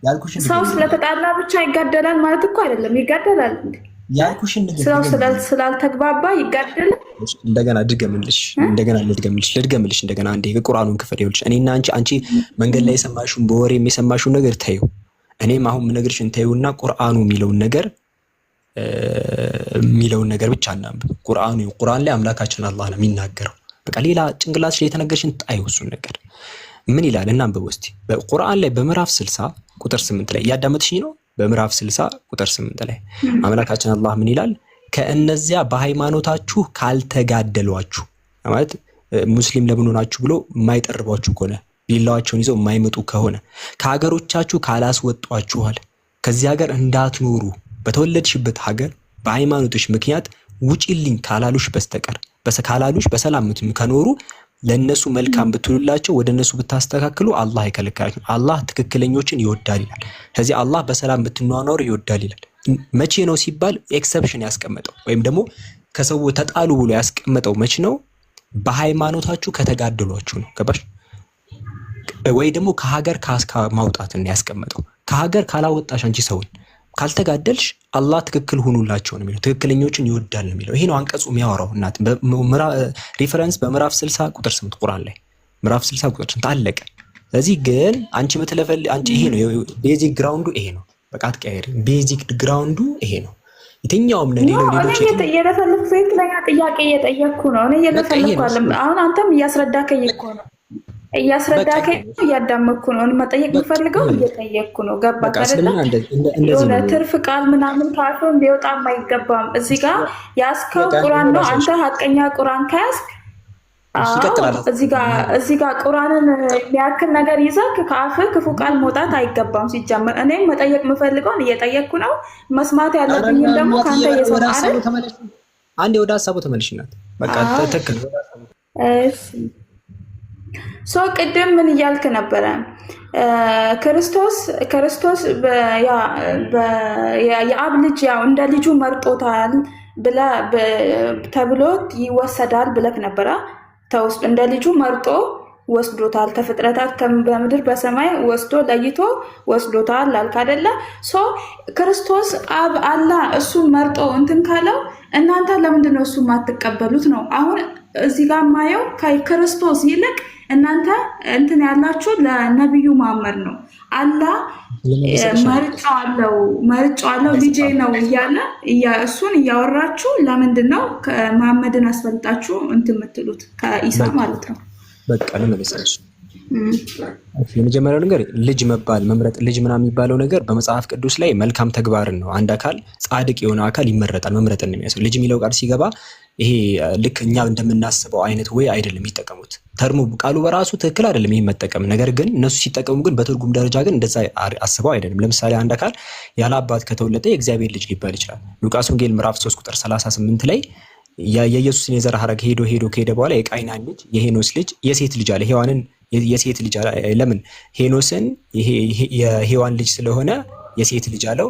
ያልኩሽን ሰው ስለተጣላ ብቻ ይጋደላል ማለት እኮ አይደለም። ይጋደላል እንዴ? ያልኩሽን ሰው ስላልተግባባ ይጋደላል። እንደገና ልድገምልሽ እንደገና አንዴ የቁርአኑን ክፍል ይኸውልሽ። እኔና አንቺ መንገድ ላይ የሰማሽውን በወሬ የሰማሽውን ነገር ታዩ። እኔም አሁን የምነግርሽን ታዩና ቁርአኑ የሚለውን ነገር ብቻ እናንብብ። ቁርአን ላይ አምላካችን አላህ ነው የሚናገረው። በቃ ሌላ ጭንቅላትሽ ላይ የተነገርሽን ጣዩ። እሱን ነገር ምን ይላል እናንብብ እስቲ። በቁርአን ላይ በምዕራፍ 60 ቁጥር 8 ላይ እያዳመጥሽኝ ነው? በምዕራፍ 60 ቁጥር 8 ላይ አምላካችን አላህ ምን ይላል? ከእነዚያ በሃይማኖታችሁ ካልተጋደሏችሁ ማለት ሙስሊም ለምን ሆናችሁ ብሎ የማይጠርቧችሁ ከሆነ ቢላዋቸውን ይዘው የማይመጡ ከሆነ ከሀገሮቻችሁ ካላስወጧችኋል ከዚህ ሀገር እንዳትኖሩ በተወለድሽበት ሀገር በሃይማኖትሽ ምክንያት ውጪልኝ ካላሉሽ በስተቀር ካላሉሽ በሰላም ከኖሩ ለነሱ መልካም ብትሉላቸው ወደ እነሱ ብታስተካክሉ አላህ አይከለክላችሁም። አላህ ትክክለኞችን ይወዳል ይላል። ስለዚህ አላህ በሰላም ብትኗኗሩ ይወዳል ይላል። መቼ ነው ሲባል ኤክሰፕሽን ያስቀመጠው ወይም ደግሞ ከሰው ተጣሉ ብሎ ያስቀመጠው መቼ ነው? በሃይማኖታችሁ ከተጋደሏችሁ ነው። ገባሽ? ወይ ደግሞ ከሀገር ማውጣት ነው ያስቀመጠው። ከሀገር ካላወጣሽ አንቺ ሰውን ካልተጋደልሽ አላህ ትክክል ሁኑላቸው ነው የሚለው። ትክክለኞችን ይወዳል ነው የሚለው። ይሄ ነው አንቀጹ የሚያወራው። እናት ሪፈረንስ በምዕራፍ 60 ቁጥር 8 ቁርአን ላይ ምዕራፍ 60 ቁጥር 8 አለቀ። ስለዚህ ግን አንቺ በተለፈል አንቺ ይሄ ነው ቤዚክ ግራውንዱ ይሄ ነው። በቃ አትቀየሪ። ቤዚክ ግራውንዱ ይሄ ነው። የትኛውም ሌሎች እየተፈለኩ ትክክለኛ ጥያቄ እየጠየቅኩ ነው። እኔ እየተፈለኩ አሁን አንተም እያስረዳከኝ እኮ ነው እያዳመኩ ነው። መጠየቅ የምፈልገው እየጠየቅኩ ነው። ገባ አይደለ? የሆነ ትርፍ ቃል ምናምን ካፎን ሊወጣም አይገባም። እዚህ ጋር ያስከው ቁርአን ነው። አንተ ሀቀኛ ቁርአን ከያዝክ እዚህ ጋር ቁርአንን የሚያክል ነገር ይዘህ ከአፍህ ክፉ ቃል መውጣት አይገባም ሲጀምር። እኔም መጠየቅ የምፈልገውን እየጠየቅኩ ነው። መስማት ያለብኝም ደግሞ ከአንተ እየሰማህ አይደል? አንዴ ወደ ሀሳቡ ተመልሽናት። በቃ ተተክል ሶ ቅድም ምን እያልክ ነበረ? ክርስቶስ የአብ ልጅ ያው እንደ ልጁ መርጦታል ተብሎ ይወሰዳል ብለክ ነበረ። ተውስጥ እንደ ልጁ መርጦ ወስዶታል። ከፍጥረታት በምድር በሰማይ ወስዶ ለይቶ ወስዶታል አልክ አይደለ? ሶ ክርስቶስ አብ አላህ እሱ መርጦ እንትን ካለው እናንተ ለምንድን ነው እሱ የማትቀበሉት ነው? አሁን እዚህ ጋር ማየው ከክርስቶስ ይልቅ እናንተ እንትን ያላችሁ ለነብዩ መሐመድ ነው። አላህ መርጫለው ልጄ ነው እያለ እሱን እያወራችሁ ለምንድን ነው መሐመድን አስፈልጣችሁ እንትን የምትሉት ከኢሳ ማለት ነው? በቃ ለመለሰች የመጀመሪያው ነገር ልጅ መባል መምረጥ ልጅ ምናምን የሚባለው ነገር በመጽሐፍ ቅዱስ ላይ መልካም ተግባርን ነው። አንድ አካል ጻድቅ የሆነ አካል ይመረጣል። መምረጥን ነው የሚያስብ። ልጅ የሚለው ቃል ሲገባ ይሄ ልክ እኛ እንደምናስበው አይነት ወይ አይደለም የሚጠቀሙት። ተርሙ ቃሉ በራሱ ትክክል አይደለም ይሄን መጠቀም። ነገር ግን እነሱ ሲጠቀሙ ግን በትርጉም ደረጃ ግን እንደዛ አስበው አይደለም። ለምሳሌ አንድ አካል ያለ አባት ከተወለደ የእግዚአብሔር ልጅ ሊባል ይችላል። ሉቃስ ወንጌል ምዕራፍ 3 ቁጥር 38 ላይ የኢየሱስን የዘር ሐረግ ሄዶ ከሄደ በኋላ የቃይናን ልጅ የሄኖስ ልጅ የሴት ልጅ አለ። ሔዋንን የሴት ልጅ አለ። ለምን ሄኖስን የሔዋን ልጅ ስለሆነ የሴት ልጅ አለው።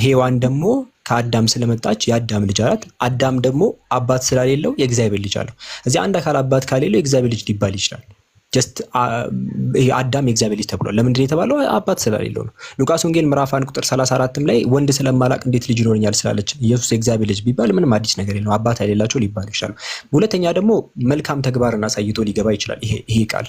ሔዋን ደግሞ ከአዳም ስለመጣች የአዳም ልጅ አላት። አዳም ደግሞ አባት ስላሌለው የእግዚአብሔር ልጅ አለው። እዚህ አንድ አካል አባት ካሌለው የእግዚአብሔር ልጅ ሊባል ይችላል። ጀስት አዳም የእግዚአብሔር ልጅ ተብሏል። ለምንድን ነው የተባለው? አባት ስላሌለው ነው። ሉቃስ ወንጌል ምዕራፍ 1 ቁጥር 34 ላይ ወንድ ስለማላቅ እንዴት ልጅ ይኖረኛል ስላለች ኢየሱስ የእግዚአብሔር ልጅ ቢባል ምንም አዲስ ነገር የለም። አባት የሌላቸው ሊባሉ ይችላሉ። ሁለተኛ ደግሞ መልካም ተግባርን አሳይቶ ሊገባ ይችላል። ይሄ ቃል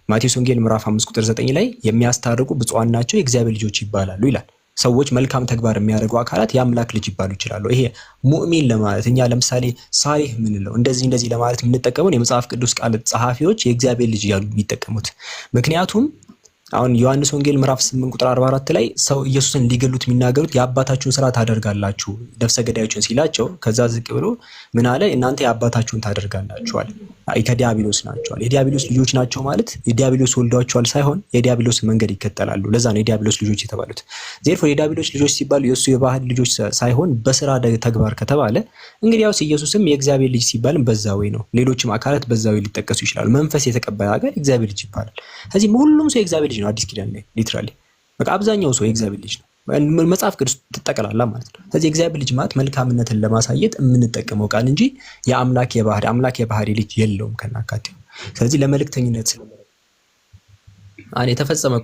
ማቴዎስ ወንጌል ምዕራፍ 5 ቁጥር 9 ላይ የሚያስታርቁ ብፁዓን ናቸው የእግዚአብሔር ልጆች ይባላሉ ይላል። ሰዎች መልካም ተግባር የሚያደርጉ አካላት የአምላክ ልጅ ይባሉ ይችላሉ። ይሄ ሙእሚን ለማለት እኛ ለምሳሌ ሳሊህ ምንለው እንደዚህ ለማለት የምንጠቀመው የመጽሐፍ ቅዱስ ቃል ጸሐፊዎች የእግዚአብሔር ልጅ እያሉ የሚጠቀሙት ምክንያቱም አሁን ዮሐንስ ወንጌል ምዕራፍ 8 ቁጥር 44 ላይ ሰው ኢየሱስን ሊገሉት የሚናገሩት የአባታችሁን ስራ ታደርጋላችሁ ነፍሰ ገዳዮችን ሲላቸው ከዛ ዝቅ ብሎ ምን አለ? እናንተ የአባታችሁን ታደርጋላችኋል። ከዲያብሎስ ናቸዋል። የዲያብሎስ ልጆች ናቸው ማለት የዲያብሎስ ወልዷቸዋል ሳይሆን የዲያብሎስ መንገድ ይከተላሉ። ለዛ ነው የዲያብሎስ ልጆች የተባሉት። ዜርፎር የዲያብሎስ ልጆች ሲባሉ የእሱ የባህል ልጆች ሳይሆን በስራ ተግባር ከተባለ እንግዲያውስ ኢየሱስም የእግዚአብሔር ልጅ ሲባልም በዛ ወይ ነው። ሌሎችም አካላት በዛ ወይ ሊጠቀሱ ይችላሉ። መንፈስ የተቀበለ ሀገር እግዚአብሔር ልጅ ይባላል። ስለዚህ ሁሉም ሰው የእግዚአብሔር ልጅ ነው። አዲስ ኪዳን ላይ ሊትራሊ በቃ አብዛኛው ሰው የእግዚአብሔር ልጅ ነው። መጽሐፍ ቅዱስ ተጠቅላላ ማለት ነው። ስለዚህ የእግዚአብሔር ልጅ ማለት መልካምነትን ለማሳየት የምንጠቀመው ቃል እንጂ የአምላክ የባህሪ ልጅ የለውም ከናካቴው። ስለዚህ ለመልእክተኝነት የተፈጸመ